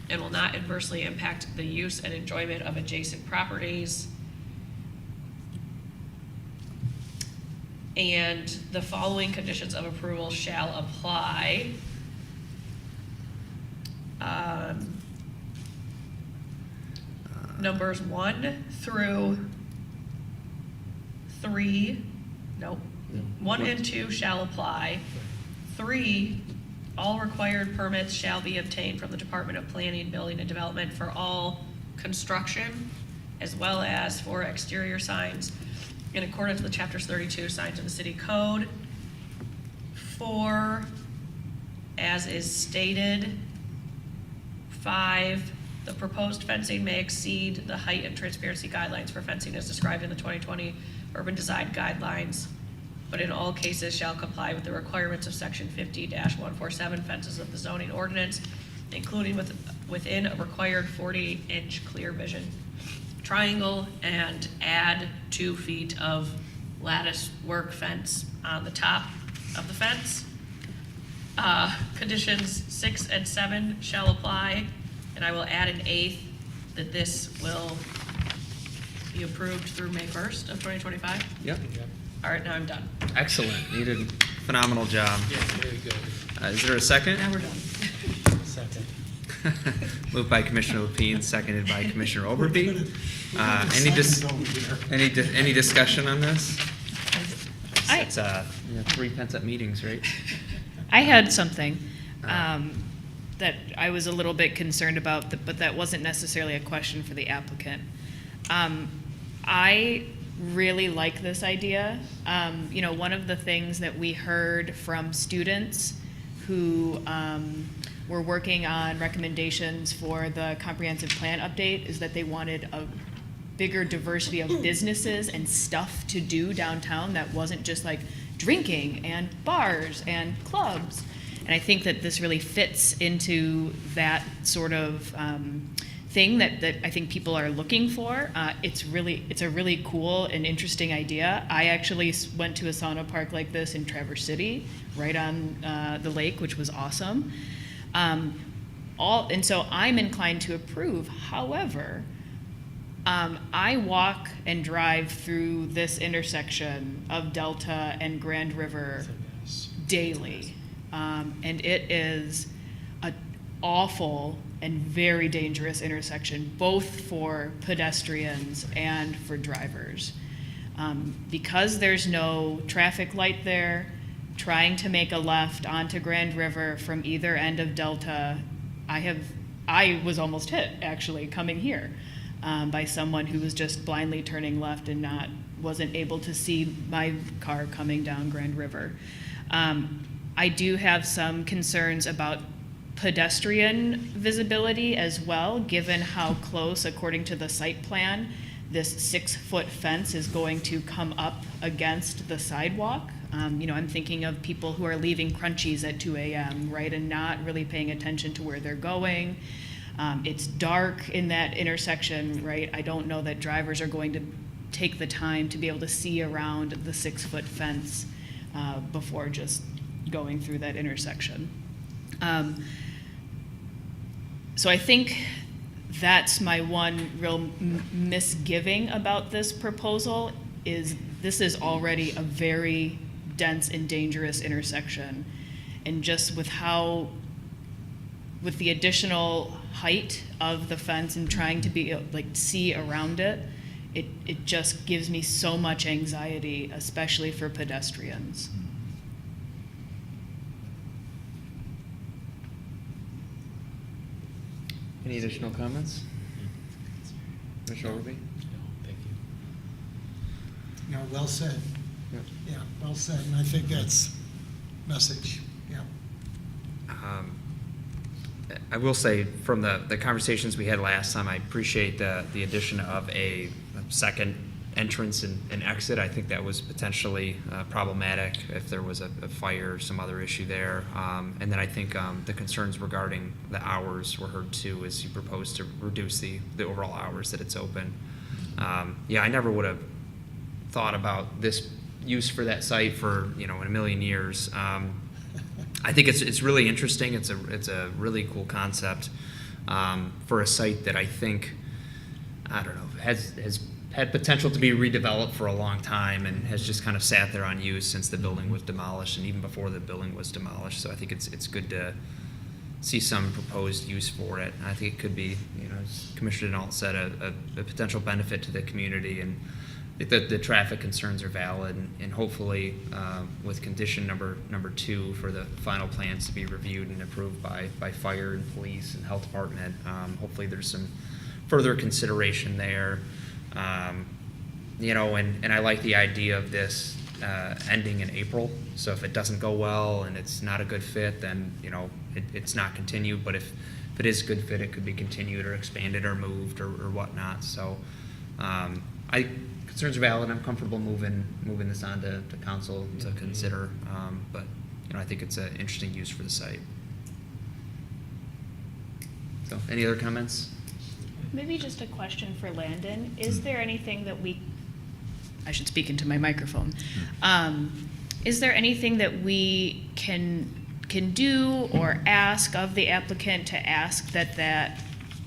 and will not adversely impact the use and enjoyment of adjacent properties. And the following conditions of approval shall apply. Numbers 1 through 3, nope, 1 and 2 shall apply. 3, all required permits shall be obtained from the Department of Planning, Building, and Development for all construction, as well as for exterior signs in accordance with chapters 32, signs of the city code. 4, as is stated. 5, the proposed fencing may exceed the height and transparency guidelines for fencing as described in the 2020 urban design guidelines, but in all cases shall comply with the requirements of section 50-147 fences of the zoning ordinance, including within a required 40-inch clear vision triangle, and add 2 feet of lattice work fence on the top of the fence. Conditions 6 and 7 shall apply, and I will add an 8th that this will be approved through May 1st of 2025. Yep. All right, now I'm done. Excellent. You did a phenomenal job. Yeah, very good. Is there a second? Now we're done. Second. Moved by Commissioner Lapine, seconded by Commissioner Overby. Any discussion on this? It's 3 pent-up meetings, right? I had something that I was a little bit concerned about, but that wasn't necessarily a question for the applicant. I really like this idea. One of the things that we heard from students who were working on recommendations for the comprehensive plan update is that they wanted a bigger diversity of businesses and stuff to do downtown that wasn't just like drinking and bars and clubs. And I think that this really fits into that sort of thing that I think people are looking for. It's a really cool and interesting idea. I actually went to a sauna park like this in Traverse City, right on the lake, which was awesome. And so I'm inclined to approve. However, I walk and drive through this intersection of Delta and Grand River daily. And it is an awful and very dangerous intersection, both for pedestrians and for drivers. Because there's no traffic light there, trying to make a left onto Grand River from either end of Delta, I was almost hit, actually, coming here by someone who was just blindly turning left and wasn't able to see my car coming down Grand River. I do have some concerns about pedestrian visibility as well, given how close, according to the site plan, this 6-foot fence is going to come up against the sidewalk. I'm thinking of people who are leaving Crunchies at 2 a.m., right, and not really paying attention to where they're going. It's dark in that intersection, right? I don't know that drivers are going to take the time to be able to see around the 6-foot fence before just going through that intersection. So I think that's my one real misgiving about this proposal, is this is already a very dense and dangerous intersection. And just with the additional height of the fence and trying to be see around it, it just gives me so much anxiety, especially for pedestrians. Any additional comments? Commissioner Overby? Thank you. No, well said. Yep. Yeah, well said, and I think that's message, yeah. I will say, from the conversations we had last time, I appreciate the addition of a second entrance and exit. I think that was potentially problematic if there was a fire or some other issue there. And then I think the concerns regarding the hours were heard too, as you proposed to reduce the overall hours that it's open. Yeah, I never would have thought about this use for that site for, in a million years. I think it's really interesting. It's a really cool concept for a site that I think, I don't know, has had potential to be redeveloped for a long time and has just kind of sat there unused since the building was demolished and even before the building was demolished. So I think it's good to see some proposed use for it. I think it could be, as Commissioner Denault said, a potential benefit to the community, and the traffic concerns are valid, and hopefully with condition number 2 for the final plans to be reviewed and approved by fire and police and health department, hopefully there's some further consideration there. And I like the idea of this ending in April. So if it doesn't go well and it's not a good fit, then it's not continued. But if it is a good fit, it could be continued or expanded or moved or whatnot. So concerns are valid. I'm comfortable moving this on to council to consider. But I think it's an interesting use for the site. So any other comments? Maybe just a question for Landon. Is there anything that I should speak into my microphone. Is there anything that we can do or ask of the applicant to ask that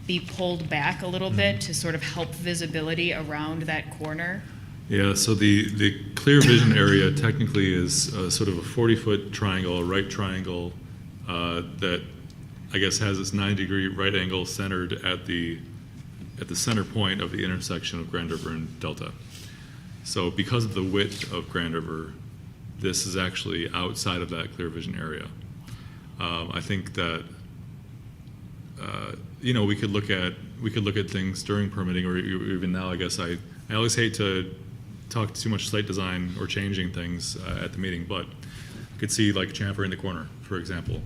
be pulled back a little bit to sort of help visibility around that corner? Yeah, so the clear vision area technically is sort of a 40-foot triangle, a right triangle that I guess has this 90-degree right angle centered at the center point of the intersection of Grand River and Delta. So because of the width of Grand River, this is actually outside of that clear vision area. I think that we could look at things during permitting, or even now. I guess I always hate to talk too much site design or changing things at the meeting, but I could see like chamfer in the corner, for example.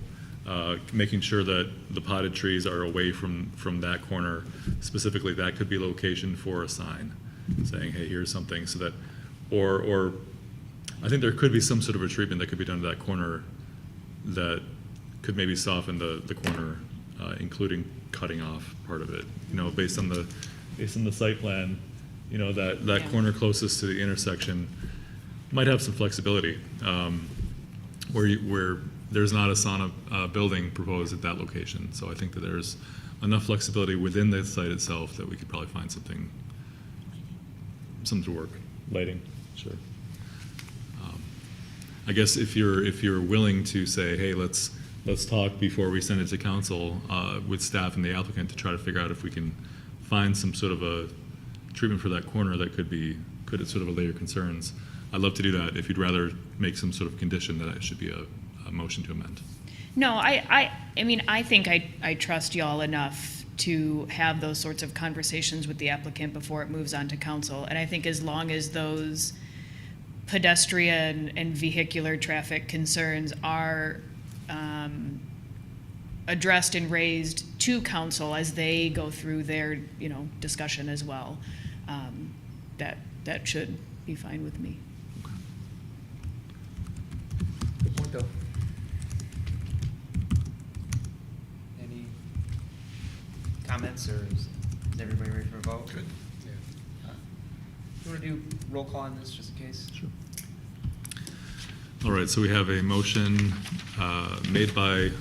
Making sure that the potted trees are away from that corner. Specifically, that could be location for a sign saying, hey, here's something, so that, or I think there could be some sort of a treatment that could be done to that corner that could maybe soften the corner, including cutting off part of it. Based on the site plan, that corner closest to the intersection might have some flexibility, where there's not a sauna building proposed at that location. So I think that there's enough flexibility within the site itself that we could probably find something to work. Lighting, sure. I guess if you're willing to say, hey, let's talk before we send it to council with staff and the applicant to try to figure out if we can find some sort of a treatment for that corner that could sort of allay your concerns. I'd love to do that. If you'd rather make some sort of condition that it should be a motion to amend. No, I mean, I think I trust y'all enough to have those sorts of conversations with the applicant before it moves on to council. And I think as long as those pedestrian and vehicular traffic concerns are addressed and raised to council as they go through their, discussion as well, that should be fine with me. Good point, though. Any comments, or is everybody ready for a vote? Good. Yeah. You want to do roll call on this, just in case? Sure. All right, so we have a motion made by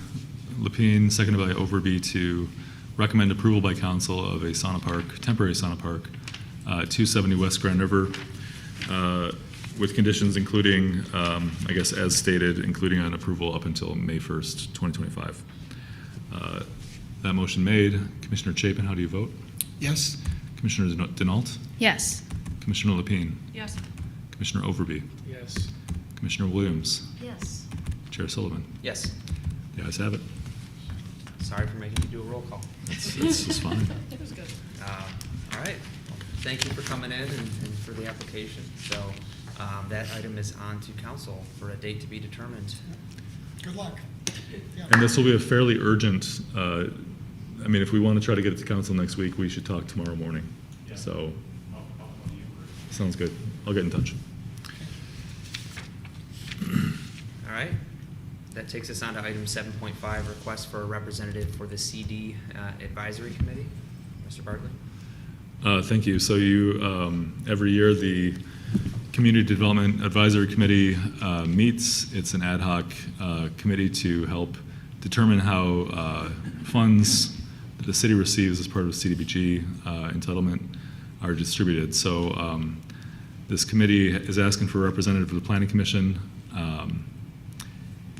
Lapine, seconded by Overby, to recommend approval by council of a temporary sauna park, 270 West Grand River, with conditions including, I guess as stated, including an approval up until May 1st, 2025. That motion made. Commissioner Chapin, how do you vote? Yes. Commissioner Denault? Yes. Commissioner Lapine? Yes. Commissioner Overby? Yes. Commissioner Williams? Yes. Chair Sullivan? Yes. The ayes have it. sorry for making you do a roll call. It's just fine. It was good. All right. Thank you for coming in and for the application. So that item is on to council for a date to be determined. Good luck. And this will be a fairly urgent, I mean, if we want to try to get it to council next week, we should talk tomorrow morning. So, sounds good. I'll get in touch. All right. That takes us on to item 7.5, request for a representative for the CD Advisory Committee. Mr. Bartley? Thank you. So you, every year, the Community Development Advisory Committee meets. It's an ad hoc committee to help determine how funds that the city receives as part of CDBG entitlement are distributed. So this committee is asking for a representative of the Planning Commission.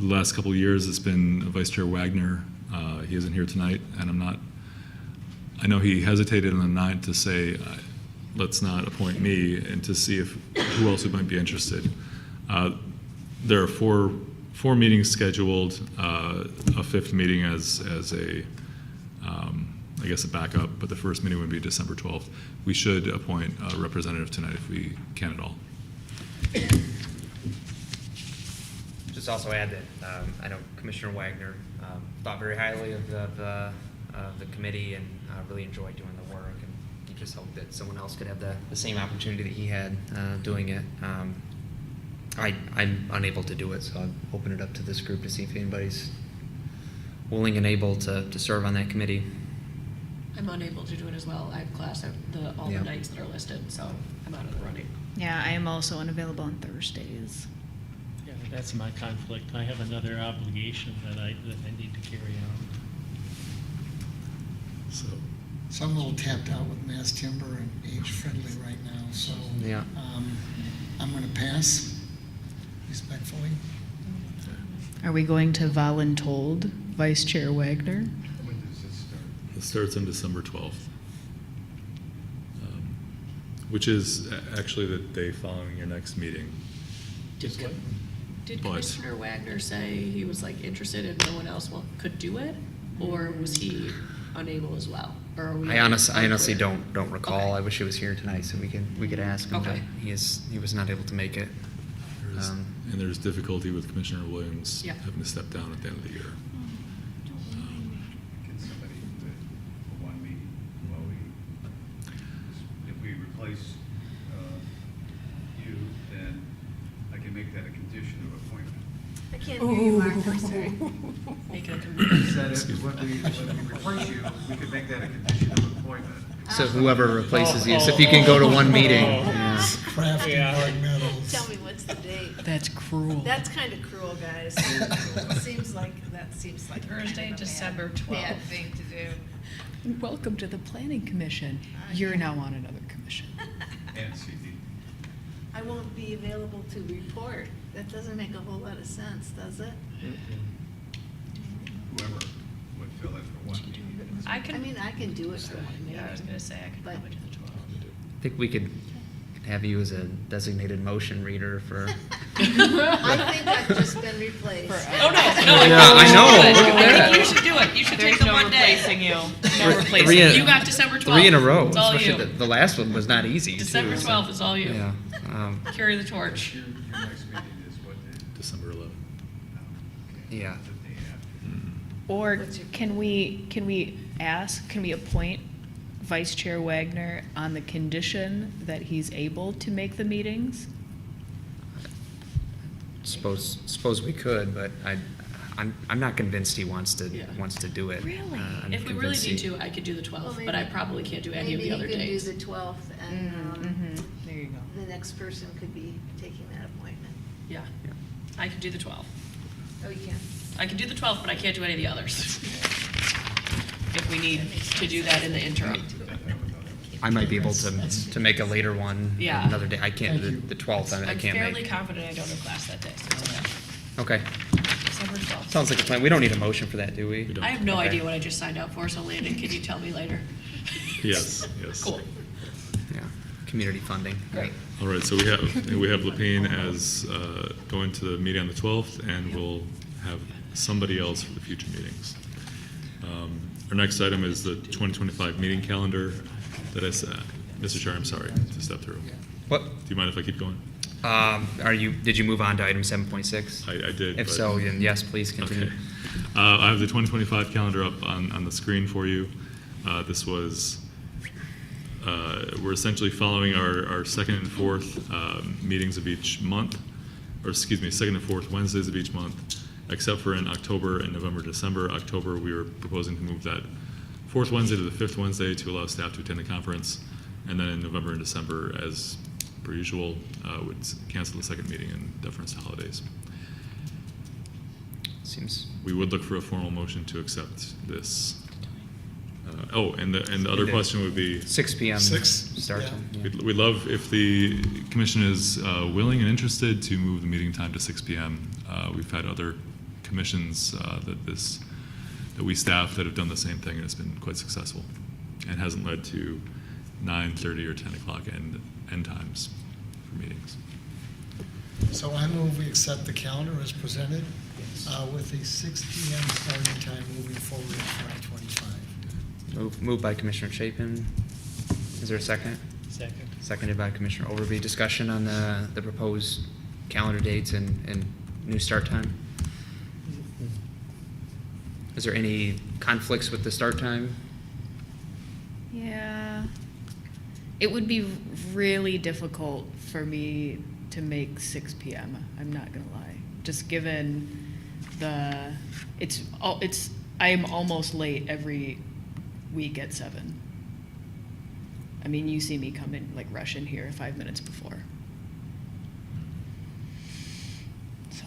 The last couple of years, it's been Vice Chair Wagner. He isn't here tonight, and I know he hesitated on the night to say, let's not appoint me, and to see who else might be interested. There are four meetings scheduled, a fifth meeting as a, I guess, a backup, but the first meeting would be December 12th. We should appoint a representative tonight if we can at all. Just also add that I know Commissioner Wagner thought very highly of the committee and really enjoyed doing the work, and he just hoped that someone else could have the same opportunity that he had doing it. I'm unable to do it, so I'll open it up to this group to see if anybody's willing and able to serve on that committee. I'm unable to do it as well. I have class at all Yeah. the nights that are listed, so I'm out of the running. Yeah, I am also unavailable on Thursdays. Yeah, that's my conflict. I have another obligation that I need to carry out. So I'm a little tapped out with Mass Timber and age friendly right now, so Yeah. I'm going to pass respectfully. Are we going to voluntold Vice Chair Wagner? When does this start? It starts on December 12th, which is actually the day following your next meeting. Did But- Commissioner Wagner say he was like interested and no one else could do it? Or was he unable as well? Or are we I honestly unclear? don't recall. Okay. I wish he was here tonight so we could ask him. Okay. But he was not able to make it. And there's difficulty with Commissioner Williams Yeah. having to step down at the end of the year. Can somebody do it for one meeting while if we replace you, then I can make that a condition of appointment. I can't hear you, Mark, I'm sorry. Make it a Is condition. that if, when we replace you, we could make that a condition of appointment. So whoever replaces you, so if you can go to one meeting. Yeah. Crafty Mark Meadows. Tell me what's the date. That's cruel. That's kind of cruel, guys. Seems like Thursday, December 12th. bad thing to do. Welcome to the Planning Commission. You're now on another commission. And CD. I won't be available to report. That doesn't make a whole lot of sense, does it? Whoever would fill in for one meeting. I can. I mean, I can do it for one meeting. Yeah, I was gonna say I could But- probably do the 12th. I think we could have you as a designated motion reader for. I think I've just been replaced. Oh, no. Yeah, I know. Look at I that. think you should do it. You should take the one day. you. No replacing. You got December 12th. 3 in a row. It's all Especially you. the last one was not easy. December too, so- 12th is all you. Yeah. Carry the torch. Your next meeting is what day? December 11th. Yeah. The day after. Or can we appoint Vice Chair Wagner on the condition that he's able to make the meetings? Suppose we could, but I'm not convinced he wants to Yeah. do it. Really? I'm If we really convinced need he- to, I could do the 12th, Well, but I maybe- probably can't do any of the other Maybe days. you can do the 12th, and There you go. the next person could be taking that appointment. Yeah. I could do the 12th. Oh, you can? I can do the 12th, but I can't do any of the others. If we need to do that in the interim. I might be able to make a later one Yeah. another day. I can't, the 12th, I I'm can't fairly make. confident I don't have class that day, so it's okay. Okay. December 12th. Sounds like a plan. We don't need a motion for that, do we? I have no Okay. idea what I just signed up for, so Landon, can you tell me later? Yes. Cool. Yeah, community funding. Great. All right, so we have Lapine as going to the meeting on the 12th, and we'll have somebody else for the future meetings. Our next item is the 2025 meeting calendar that I said. Mr. Chair, I'm sorry to step through. What? Do you mind if I keep going? Did you move on to item 7.6? I did. If but- so, then yes, please continue. Okay. I have the 2025 calendar up on the screen for you. This was, we're essentially following our second and fourth meetings of each month, or excuse me, second and fourth Wednesdays of each month, except for in October and November, December. October, we were proposing to move that fourth Wednesday to the fifth Wednesday to allow staff to attend a conference. And then in November and December, as per usual, would cancel the second meeting in deference to holidays. Seems. We would look for a formal motion to accept this. And the other question would be 6 p.m. Six? start Yeah. time. Yeah. we'd love if the commission is willing and interested to move the meeting time to 6 p.m. We've had other commissions that we staff that have done the same thing, and it's been quite successful, and hasn't led to 9:30 or 10 o'clock end times for meetings. So I move we accept the calendar as presented with a 6 p.m. starting time moving forward in 2025. Moved by Commissioner Chapin. Is there a second? Second. Seconded by Commissioner Overby. Discussion on the proposed calendar dates and new start time? Is there any conflicts with the start time? Yeah. It would be really difficult for me to make 6 p.m. I'm not gonna lie. Just given I am almost late every week at 7. I mean, you see me come in, like rush in here 5 minutes before. So,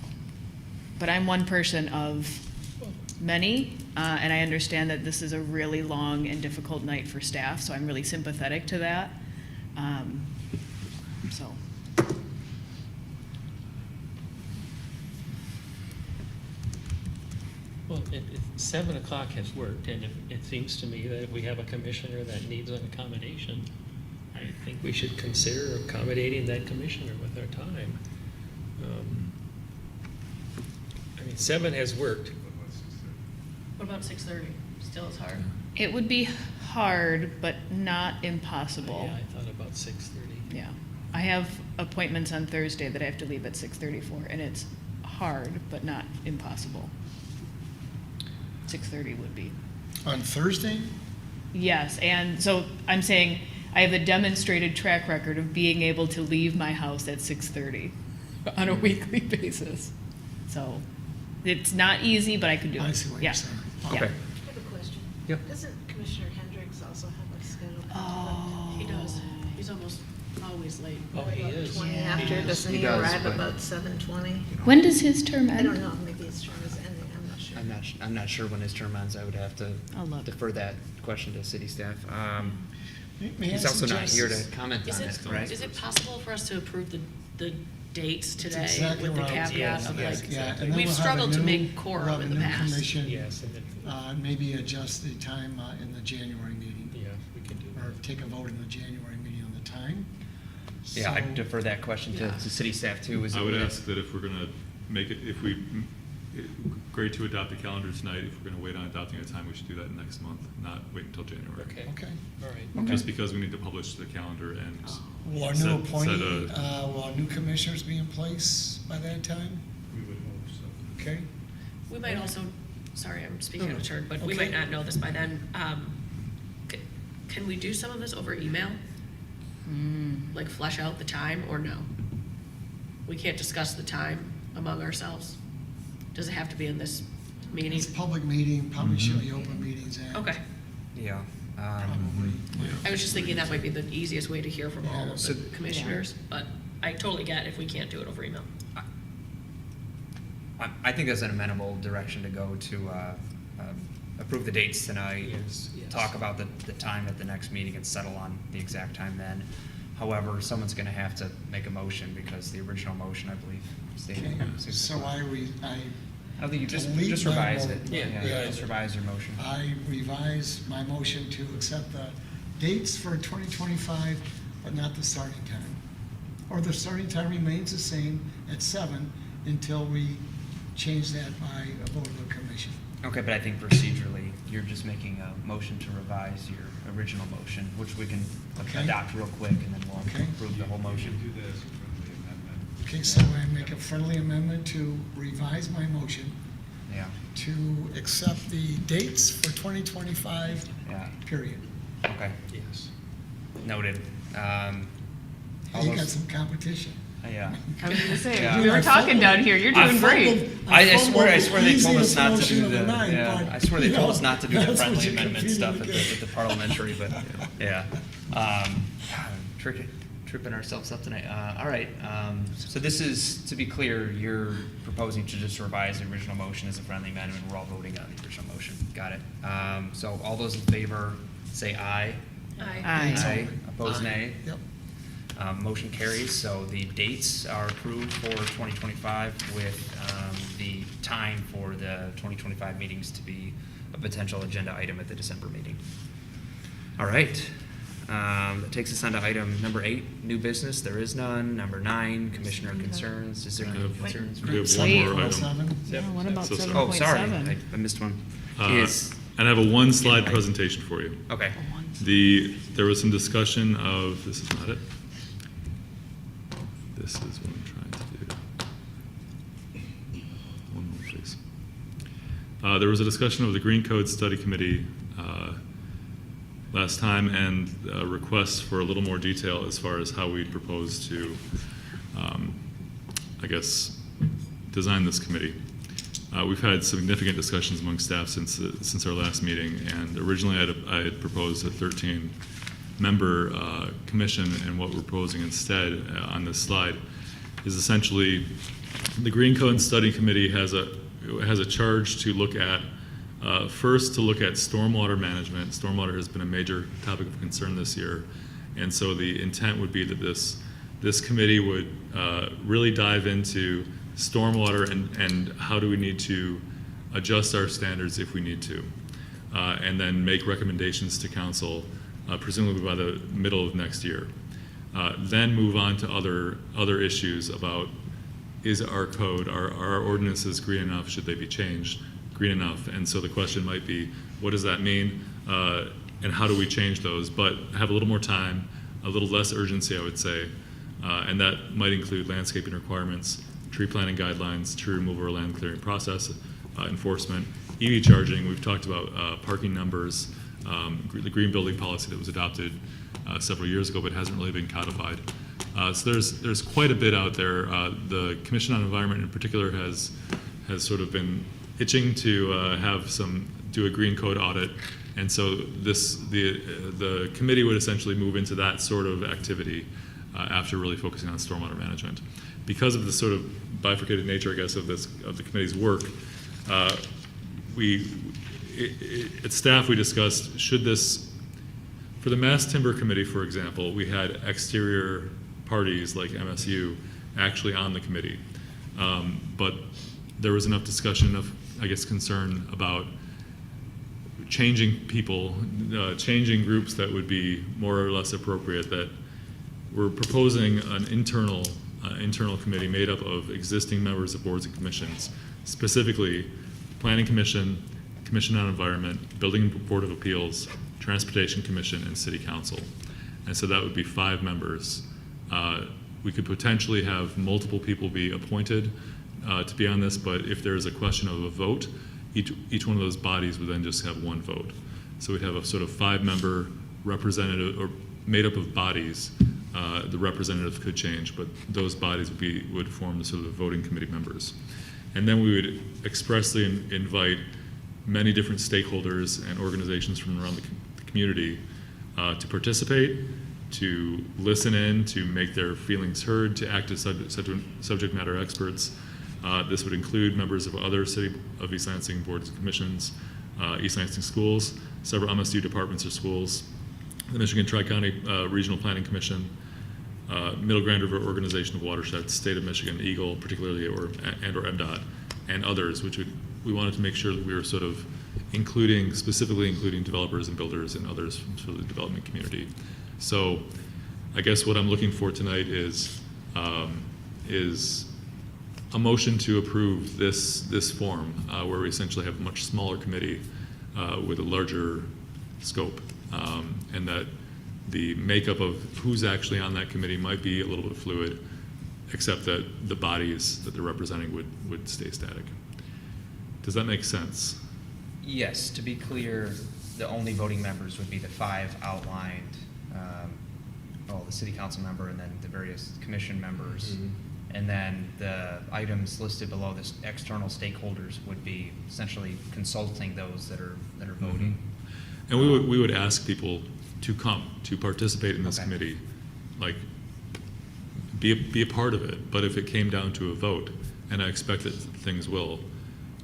but I'm one person of many, and I understand that this is a really long and difficult night for staff, so I'm really sympathetic to that. So. Well, 7 o'clock has worked, and it seems to me that if we have a commissioner that needs an accommodation, I think we should consider accommodating that commissioner with our time. I mean, 7 has worked. What about 6:30? Still is hard. It would be hard, but not impossible. Yeah, I thought about 6:30. Yeah. I have appointments on Thursday that I have to leave at 6:30 for, and it's hard, but not impossible. 6:30 would be. On Thursday? Yes, and so I'm saying I have a demonstrated track record of being able to leave my house at 6:30 on a weekly basis. So it's not easy, but I could do it. I see what you're saying. Yeah. Okay. I have a question. Yep. Doesn't Commissioner Hendricks also have a schedule? Oh. He does. He's almost always late. Oh, he is. 20 Yeah. after, He doesn't He he does, arrive but- about 7:20? When does his term end? I don't know, maybe his term is ending, I'm not sure. I'm not sure when his term ends. I would have to I'll look. defer that question to city staff. May I He's also not suggest- here to comment Is on it, right? it possible for us to approve the dates That's today exactly with the what I was caveat gonna of say. like, Yeah, and then we've we'll have a struggled to new- make we'll quorum have a in the new past. commission, Yes, and maybe adjust the time in the January meeting, yeah, we can do or that. take a vote in the January meeting on the time. Yeah, I So- defer that question to city staff too. I would ask that if we're going to make it, if we agree to adopt the calendar tonight, if we're going to wait on adopting a time, we should do that next month, not wait until January. Okay, Okay. all right. Just because we need to publish the calendar and Will our set- new appointee, set a- will our new commissioners be in place by that time? We would hope so. Okay? We might also, sorry, I'm speaking out of turn, but we Okay. might not know this by then. Can we do some of this over email? Like flesh out the time, or no? We can't discuss the time among ourselves? Does it have to be in this meeting? It's a public meeting, probably should be Open Meetings Act. Okay. Yeah. Probably. I was just thinking that might be the easiest way to hear from all Yeah. of So- the commissioners, but I totally get if we can't do it over email. I think that's an amenable direction to go to approve the dates tonight. Yes. Talk about the time at the next meeting and settle on the exact time then. However, someone's going to have to make a motion because the original motion, I believe, stated. Okay, 6 so o'clock. I I think you just delete my revise mo- it. Yeah. Just revise your motion. I revise my motion to accept the dates for 2025, but not the starting time. Or the starting time remains the same at 7 until we change that by a vote of the commission. Okay, but I think procedurally, you're just making a motion to revise your original motion, which we can Okay. adopt real quick, and then we'll Okay. approve the whole motion. Do that as a friendly amendment. Okay, so I make a friendly amendment to revise my motion Yeah, to accept the dates for 2025, yeah, period. okay. Yes. Noted. All You got those- some competition. Yeah. I was gonna say, Yeah. we were talking down here, you're doing great. I swear they told us Easiest not to motion do of the the, night, yeah, but, I swear they you told know, us not to do the that's what friendly you're amendment stuff at competing the parliamentary, but, yeah. Tripping ourselves up tonight. All right, so this is, to be clear, you're proposing to just revise the original motion as a friendly amendment. We're all voting on the original motion. Got it. So all those in favor, say aye. Aye. Aye. Opposed, Aye. nay. Yep. Motion carries, so the dates are approved for 2025 with the time for the 2025 meetings to be a potential agenda item at the December meeting. All right, that takes us on to item number 8, new business. There is none. Number 9, commissioner concerns. Is there any concerns? We have one Sweet. more item. 7. Yeah, what about So sorry. Oh, sorry, 7.7? I missed one. And I have a one-slide presentation for you. Okay. There was some discussion of, this is not it. This is what I'm trying to do. One more, please. There was a discussion of the Green Code Study Committee last time, and requests for a little more detail as far as how we propose to, I guess, design this committee. We've had significant discussions among staff since our last meeting, and originally I had proposed a 13-member commission, and what we're proposing instead on this slide is essentially the Green Code Study Committee has a charge to look at first to look at stormwater management. Stormwater has been a major topic of concern this year, and so the intent would be that this committee would really dive into stormwater and how do we need to adjust our standards if we need to, and then make recommendations to council, presumably by the middle of next year. Then move on to other issues about, is our code, our ordinances green enough? Should they be changed green enough? And so the question might be, what does that mean? And how do we change those? But have a little more time, a little less urgency, I would say. And that might include landscaping requirements, tree planting guidelines, tree removal or land clearing process, enforcement, EV charging. We've talked about parking numbers, the green building policy that was adopted several years ago but hasn't really been codified. So there's quite a bit out there. The Commission on Environment in particular has sort of been itching to do a green code audit, and so the committee would essentially move into that sort of activity after really focusing on stormwater management. Because of the sort of bifurcated nature, I guess, of the committee's work, at staff we discussed, should this, for the Mass Timber Committee, for example, we had exterior parties like MSU actually on the committee. But there was enough discussion, enough, I guess, concern about changing people, changing groups that would be more or less appropriate, that we're proposing an internal committee made up of existing members of boards and commissions, specifically Planning Commission, Commission on Environment, Building Board of Appeals, Transportation Commission, and City Council. And so that would be 5 members. We could potentially have multiple people be appointed to be on this, but if there's a question of a vote, each one of those bodies would then just have 1 vote. So we'd have a sort of 5-member representative, or made up of bodies. The representative could change, but those bodies would form the sort of voting committee members. And then we would expressly invite many different stakeholders and organizations from around the community to participate, to listen in, to make their feelings heard, to act as subject matter experts. This would include members of other City of East Lansing boards and commissions, East Lansing schools, several MSU departments or schools, the Michigan Tri-County Regional Planning Commission, Middle Grand River Organization of Watersheds, State of Michigan, EGLE particularly, or MDOT, and others, which we wanted to make sure that we were sort of specifically including developers and builders and others from sort of the development community. So I guess what I'm looking for tonight is a motion to approve this form, where we essentially have a much smaller committee with a larger scope, and that the makeup of who's actually on that committee might be a little bit fluid, except that the bodies that they're representing would stay static. Does that make sense? Yes, to be clear, the only voting members would be the 5 outlined, the city council member and then the various commission members. And then the items listed below, this external stakeholders would be essentially consulting those that are voting. And we would ask people to come, to participate in this committee, like, be a part of it. But if it came down to a vote, and I expect that things will,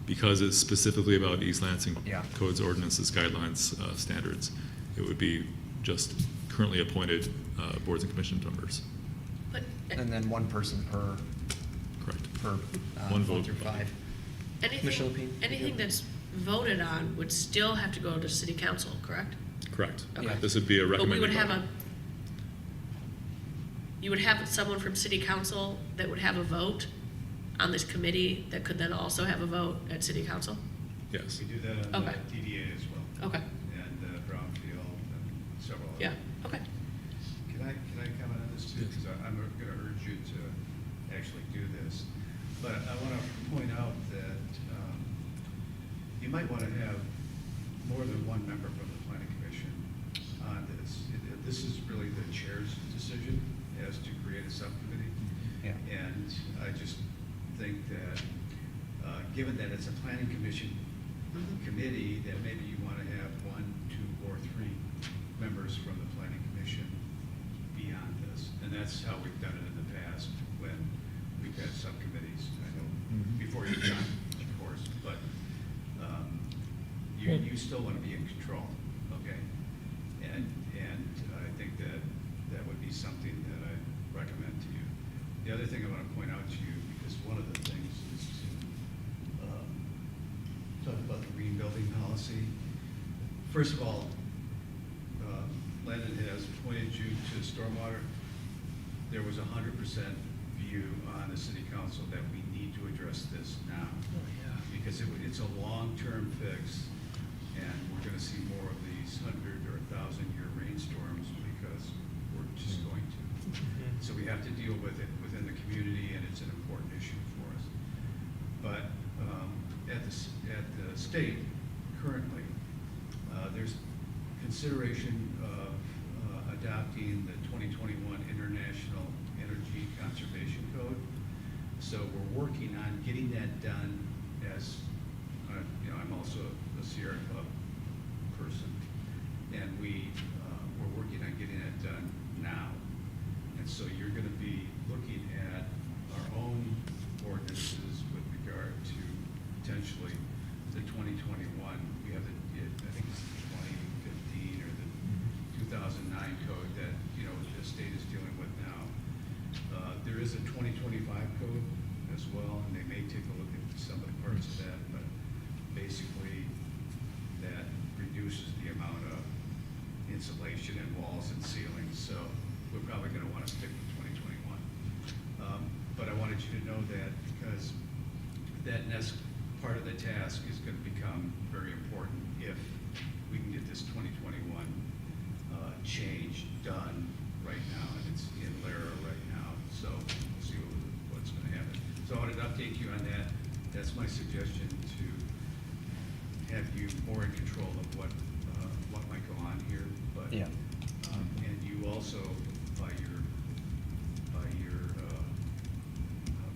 because it's specifically about East Lansing codes, ordinances, guidelines, standards, it would be just currently appointed boards and commission members. And then one person per. Correct. Per One 1 vote through 5. Commissioner Lepine? Anything that's voted on would still have to go to city council, correct? Correct. Okay. This would be a recommended. But we would have vote. you would have someone from city council that would have a vote on this committee that could then also have a vote at city council? Yes. We do that on the Okay. DDA as well. Okay. And Brownfield and several others. Yeah, okay. Can I comment on this too? Because I'm going to urge you to actually do this. But I want to point out that you might want to have more than one member from the planning commission on this. This is really the chair's decision as to create a subcommittee. Yeah. And I just think that, given that it's a planning commission committee, that maybe you want to have 1, 2, or 3 members from the planning commission be on this. And that's how we've done it in the past when we've had subcommittees. I know before your time, of course, but you still want to be in control, okay? And I think that would be something that I recommend to you. The other thing I want to point out to you, because one of the things is to talk about the green building policy. First of all, Landon has pointed you to stormwater. There was 100% view on the city council that we need to address this now. Because it's a long-term fix, and we're going to see more of these 100 or 1,000-year rainstorms because we're just going to. So we have to deal with it within the community, and it's an important issue for us. But at the state, currently, there's consideration of adopting the 2021 International Energy Conservation Code. So we're working on getting that done as, I'm also a Sierra Club person, and we're working on getting that done now. And so you're going to be looking at our own ordinances with regard to potentially the 2021. We have I think it's the 2015 or the 2009 code that, the state is dealing with now. There is a 2025 code as well, and they may take a look at some of the parts of that, but basically that reduces the amount of insulation in walls and ceilings. So we're probably going to want to stick with 2021. But I wanted you to know that because that next part of the task is going to become very important if we can get this 2021 change done right now, and it's in LARA right now. So we'll see what's going to happen. So I wanted to update you on that. That's my suggestion, to have you more in control of what might go on here. But and you also, by your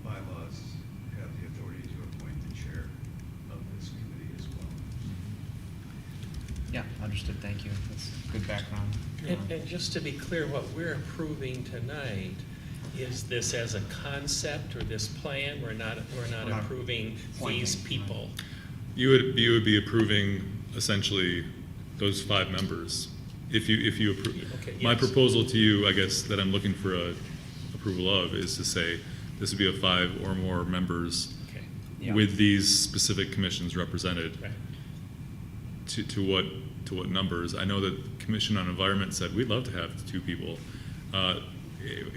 bylaws, have the authority to appoint the chair of this committee as well. Yeah, understood. Thank you. That's good background. And just to be clear, what we're approving tonight is this as a concept or this plan? We're not approving these people. You would be approving essentially those 5 members. If you approve. Okay, My yes. proposal to you, I guess, that I'm looking for approval of is to say this would be a 5 or more members with these specific commissions represented. Right. To what numbers? I know that the Commission on Environment said we'd love to have 2 people.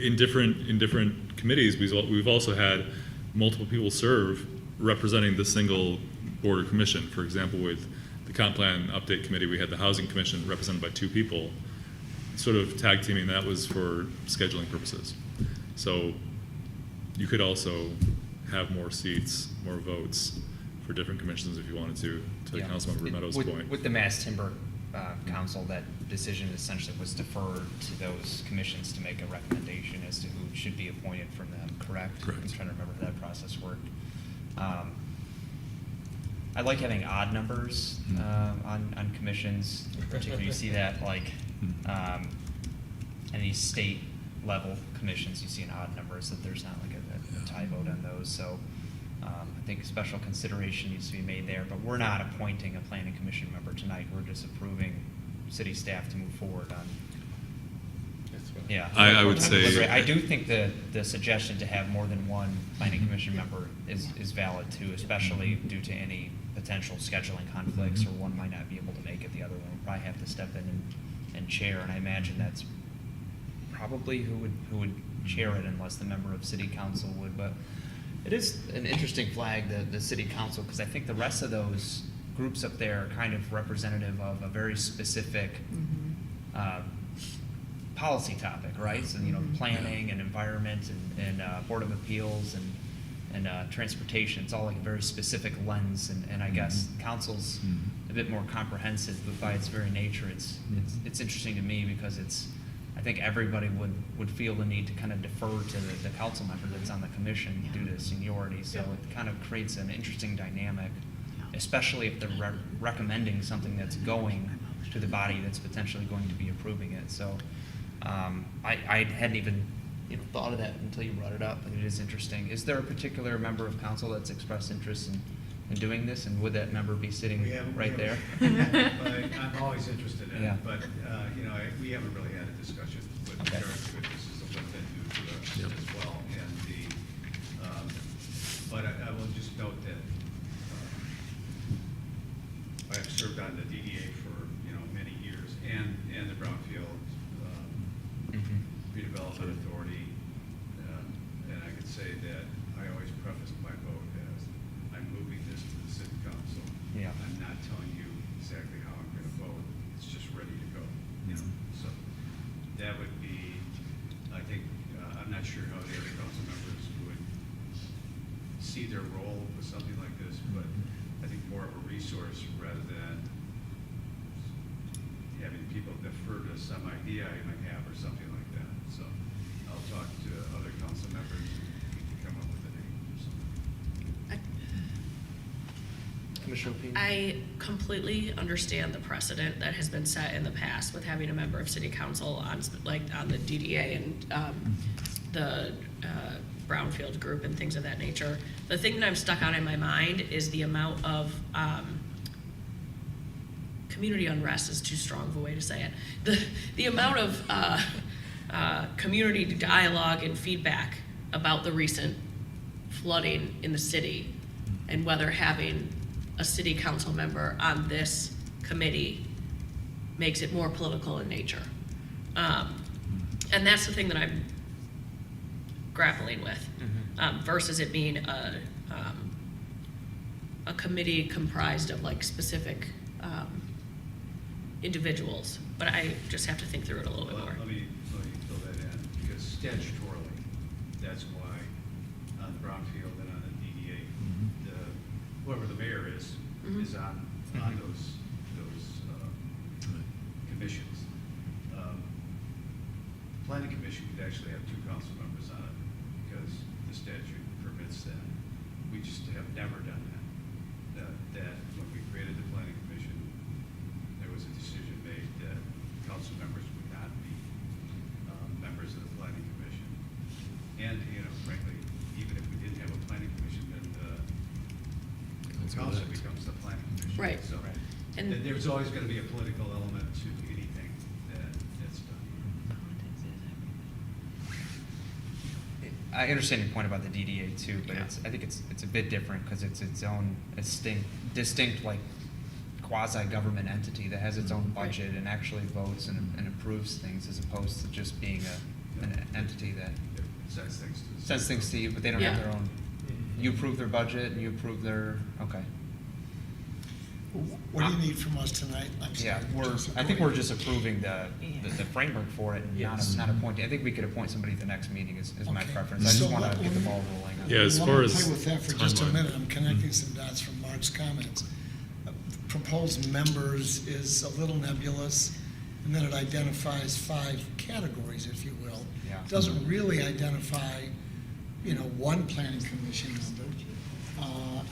In different committees, we've also had multiple people serve representing the single board or commission. For example, with the comp plan update committee, we had the housing commission represented by 2 people, sort of tag teaming. That was for scheduling purposes. So you could also have more seats, more votes for different commissions if you wanted to Yeah. Councilmember Meadows' With- point. With the Mass Timber Council, that decision essentially was deferred to those commissions to make a recommendation as to who should be appointed from them, correct? Correct. I'm trying to remember how that process worked. I like having odd numbers on commissions. In particular, you see that like any state level commissions, you see an odd number, so that there's not like a tie vote on those. So I think special consideration needs to be made there, but we're not appointing a planning commission member tonight. We're just approving city staff to move forward on. Yeah. I would say- I do think the suggestion to have more than one planning commission member is valid too, especially due to any potential scheduling conflicts, or one might not be able to make it, the other one will probably have to step in and chair, and I imagine that's probably who would chair it unless the member of city council would, but it is an interesting flag, the city council, because I think the rest of those groups up there are kind of representative of a very specific policy topic, right? So, planning and environment and Board of Appeals and transportation, it's all like a very specific lens, and I guess council's a bit more comprehensive, but by its very nature, it's interesting to me because I think everybody would feel the need to kind of defer to the council member that's on the commission due to seniority, so it kind of creates an interesting dynamic, especially if they're recommending something that's going to the body that's potentially going to be approving it. So I hadn't even thought of that until you brought it up, and it is interesting. Is there a particular member of council that's expressed interest in doing this, and would that member be sitting right there? I'm always interested in Yeah. it, but, we haven't really had a discussion with regard to it. This is a little bit new to us as well. And but I will just note that I have served on the DDA for, many years, and the Brownfield Redevelopment Authority. And I could say that I always preface my vote as, I'm moving this to the city council. Yeah. I'm not telling you exactly how I'm going to vote. It's just ready to go. So that would be, I think, I'm not sure how the other council members would see their role with something like this, but I think more of a resource rather than having people defer to some idea I might have or something like that. So I'll talk to other council members and we can come up with a name or something. Commissioner Payne? I completely understand the precedent that has been set in the past with having a member of city council on the DDA and the Brownfield group and things of that nature. The thing that I'm stuck on in my mind is the amount of community unrest is too strong of a way to say it. The amount of community dialogue and feedback about the recent flooding in the city, and whether having a city council member on this committee makes it more political in nature. And that's the thing that I'm grappling with, versus it being a committee comprised of specific individuals. But I just have to think through it a little bit more. Let me fill that in, because statutorily, that's why on the Brownfield and on the DDA, whoever the mayor is on those commissions. Planning commission could actually have 2 council members on it, because the statute permits that. We just have never done that. That when we created the planning commission, there was a decision made that council members would not be members of the planning commission. And, frankly, even if we didn't have a planning commission, then the council becomes the planning commission. Right. So And there's always going to be a political element to anything that's done. I understand your point about the DDA too, but I think it's a bit different because it's its own distinct quasi-government entity that has its own budget and actually votes and approves things, as opposed to just being an entity that sends things to you, but they don't have their own. You approve their budget and you approve their, okay. What do you need from us tonight? I'm sorry. Yeah, I think we're just approving the framework for it and not appointing. I think we could appoint somebody at the next meeting is my Okay. preference. I So just want to let- get the ball rolling. Yeah, as Let far me as play with that for just a timeline. minute. I'm connecting some dots from Mark's comments. Proposed members is a little nebulous, and then it identifies 5 categories, if you will. Yeah. It doesn't really identify, one planning commission member.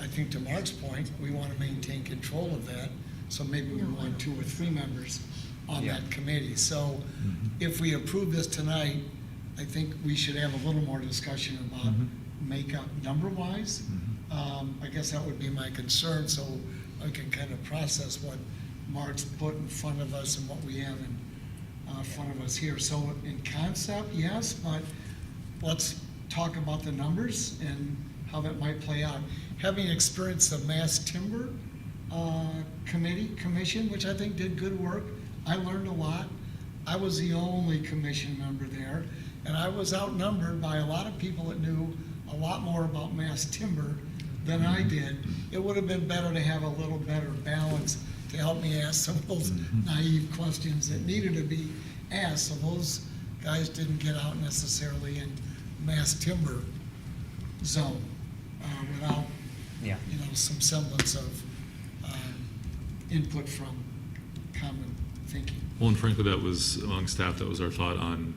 I think to Mark's point, we want to maintain control of that, so maybe we want 2 or 3 members on that committee. So if we approve this tonight, I think we should have a little more discussion about makeup number-wise. I guess that would be my concern, so I can kind of process what Mark's put in front of us and what we have in front of us here. So in concept, yes, but let's talk about the numbers and how that might play out. Having experienced the Mass Timber Commission, which I think did good work, I learned a lot. I was the only commission member there, and I was outnumbered by a lot of people that knew a lot more about mass timber than I did. It would have been better to have a little better balance to help me ask some of those naive questions that needed to be asked. So those guys didn't get out necessarily in mass timber zone without, some semblance of input from common thinking. Well, and frankly, that was among staff, that was our thought on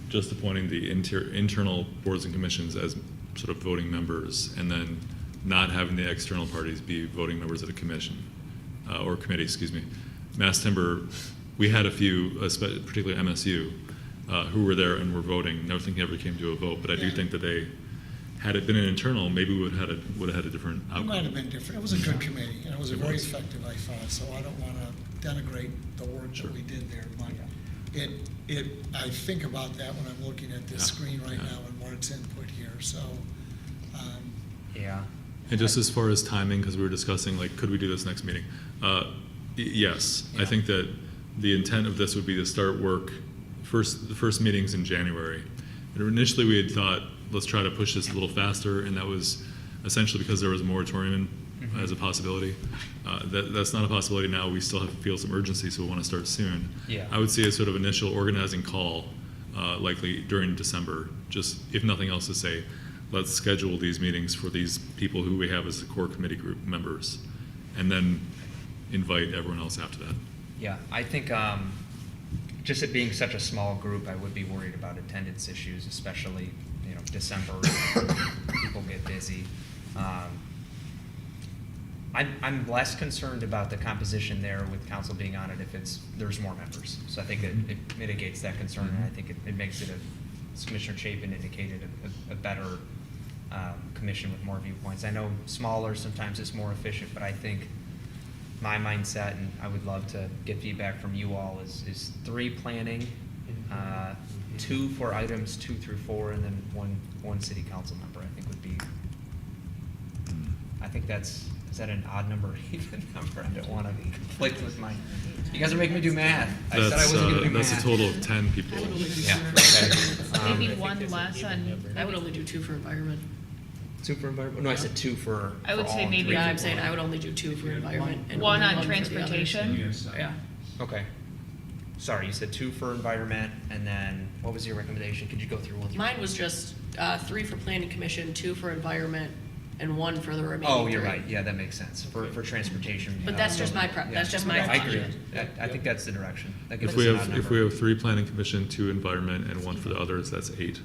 just appointing the internal boards and commissions as sort of voting members, and then not having the external parties be voting members of the commission, or committee, excuse me. Mass Timber, we had a few, particularly MSU, who were there and were voting. Nothing ever came to a vote, but I do think that they, had it been an internal, maybe we would have had a different outcome. It might have been different. It was a good committee, and it was very effective, I thought, so I don't want to denigrate the work that we did there, but I think about that when I'm looking at this screen right now and Mark's input here, so. Yeah. And just as far as timing, because we were discussing, like, could we do this next meeting? Yes, I think that the intent of this would be to start work, the first meetings in January. And initially, we had thought, let's try to push this a little faster, and that was essentially because there was a moratorium as a possibility. That's not a possibility now. We still feel some urgency, so we want to start soon. Yeah. I would see a sort of initial organizing call, likely during December, just if nothing else to say, let's schedule these meetings for these people who we have as the core committee group members, and then invite everyone else after that. Yeah, I think just it being such a small group, I would be worried about attendance issues, especially, December, people get busy. I'm less concerned about the composition there with council being on it if there's more members. So I think it mitigates that concern, and I think it makes it, as Commissioner Chapin indicated, a better commission with more viewpoints. I know smaller, sometimes it's more efficient, but I think my mindset, and I would love to get feedback from you all, is 3 planning, 2 for items 2 through 4, and then one city council member, I think would be, I think is that an odd number or even number? I don't want to conflict with you guys are making me do math. I said I wasn't going to do math. That's a total of 10 people. Yeah, okay. Maybe one less on. I would only do 2 for environment. 2 for environment? No, I said 2 for. I would for say all maybe 3. Yeah, I'm saying I would only do 2 for environment. And One on for the transportation? others. Yeah. Okay. Sorry, you said 2 for environment, and then what was your recommendation? Could you go through 1 through? Mine was just 3 for planning commission, 2 for environment, and 1 for the remaining 3. Oh, you're right. Yeah, that makes sense. For transportation. But that's just my that's just my I thought. agree. I think that's the direction. That gives If we us an odd have number. 3 planning commission, 2 environment, and 1 for the others, that's 8.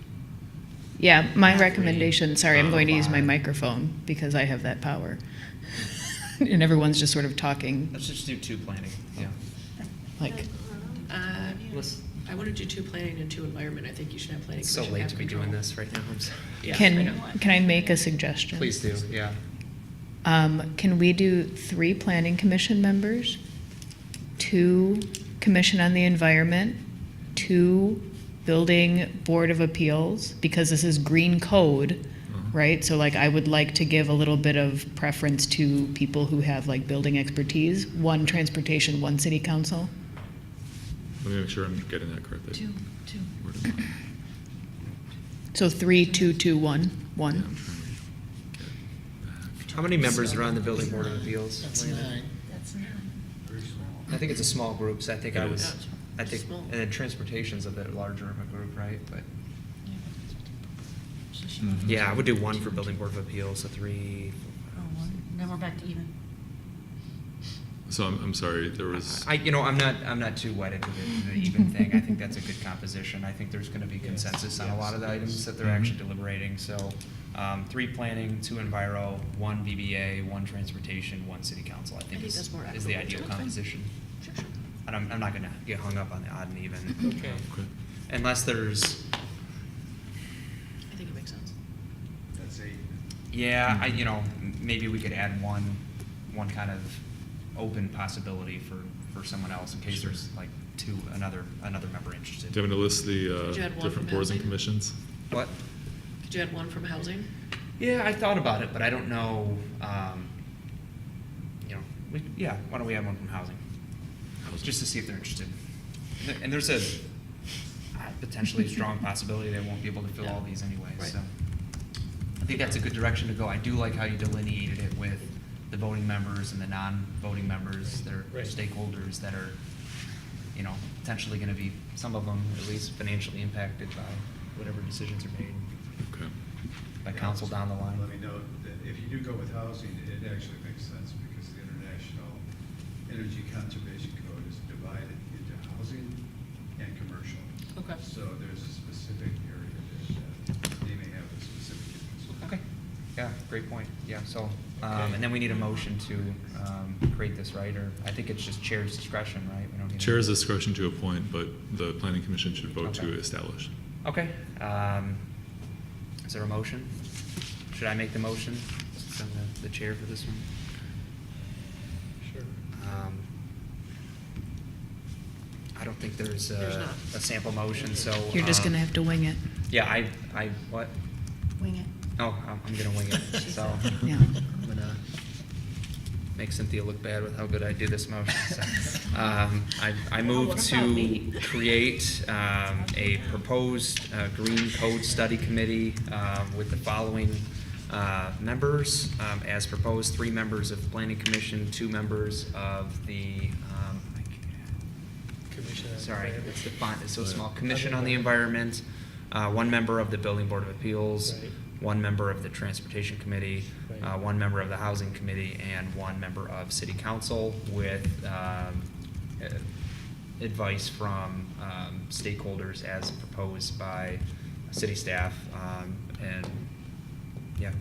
Yeah, my recommendation, sorry, I'm going to use my microphone because I have that power. And everyone's just sort of talking, Let's just do 2 planning. Yeah. like, I want to do 2 planning and 2 environment. I think you should have planning It's commission. so late have to be control. doing this right now. I'm sorry. Yeah, I can know. I make a suggestion? Please do. Yeah. Can we do 3 planning commission members, 2 commission on the environment, 2 building board of appeals, because this is green code, right? So like I would like to give a little bit of preference to people who have like building expertise, 1 transportation, 1 city council. Let me make sure I'm getting that correctly. 2. So 3, 2, 2, 1, 1. Yeah, I'm trying to get back. How many members are on the Building Board of Appeals? That's Landon? 9. That's not. I think it's a small group, so I think It I is. was, I think, Small. and then transportation's a bit larger of a group, right? But, yeah, I would do 1 for Building Board of Appeals, so 3. Then we're back to even. So I'm sorry, there was, I'm not too wedded to the even thing. I think that's a good composition. I think there's gonna be consensus on a lot of the items that they're actually deliberating, so, 3 planning, 2 enviro, 1 BBA, 1 transportation, 1 city council, I think that's more is the equitable. ideal That's fine. composition. And I'm not gonna get hung up on the odd and even. Okay. Unless there's, I think it makes sense. That's 8. yeah, maybe we could add one kind of open possibility for someone else in case there's like another member interested. do you want me to list Could you the add one different from boards and housing? commissions? What? Could you add one from housing? Yeah, I thought about it, but I don't know, why don't we have one from housing? Just to see if they're interested. And there's a potentially strong possibility they won't be able to fill all these anyway, Right. so. I think that's a good direction to go. I do like how you delineated it with the voting members and the non-voting members, that are Right. stakeholders that are, potentially gonna be, some of them at least financially impacted by whatever decisions are made Okay. by council down the line. Let me note that if you do go with housing, it actually makes sense because the International Energy Conservation Code is divided into housing and commercial. Okay. So there's a specific area that they may have a specific interest. Okay, yeah, great point, yeah, so, and then we need a motion to create this, right, or I think it's just chair's discretion, right? We don't need a- Chair's discretion to appoint, but the planning commission should vote to Okay. establish. Okay, is there a motion? Should I make the motion, since I'm the chair for this one? Sure. I don't think there's There's a not. sample motion, so. You're just gonna have to wing it. Yeah, what? Wing it. Oh, I'm gonna wing it, so. Yeah. I'm gonna make Cynthia look bad with how good I do this motion. So, I move what about me? to create a proposed green code study committee with the following members, as proposed: 3 members of planning commission, 2 members of the, Commission on sorry, Environment. it's the font is so small, commission on the environment, 1 member of the building board of appeals, Right. 1 member of the transportation committee, Right. 1 member of the housing committee, and 1 member of city council with advice from stakeholders as proposed by city staff, and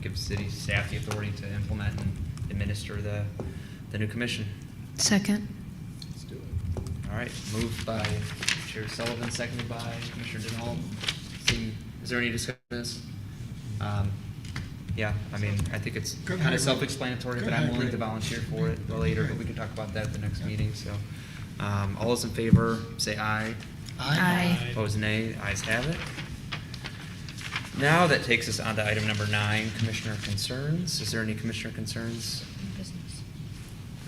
give city staff the authority to implement and administer the new commission. Second. Let's do it. All right, moved by Chair Sullivan, seconded by Commissioner Denholm. Is there any discussion on this? Yeah, I mean, I think it's Good kind of hybrid. self-explanatory, Good but I'm willing hybrid. to volunteer for it later, but we can talk about that at the next meeting, so. All those in favor, say aye. Aye. Opposed, nay. Ayes have it. Now that takes us on to item number 9, commissioner concerns. Is there any commissioner concerns? Business.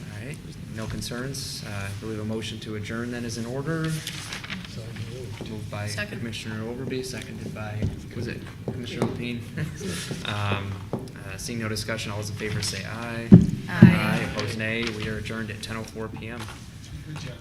All right, no concerns. I believe a motion to adjourn then is in order. So moved. Moved by Second. Commissioner Overby, seconded by, was it Commissioner Lapine? Seeing no discussion, all those in favor say aye. Aye. Opposed, nay. We are adjourned at 10:04 PM. Good job.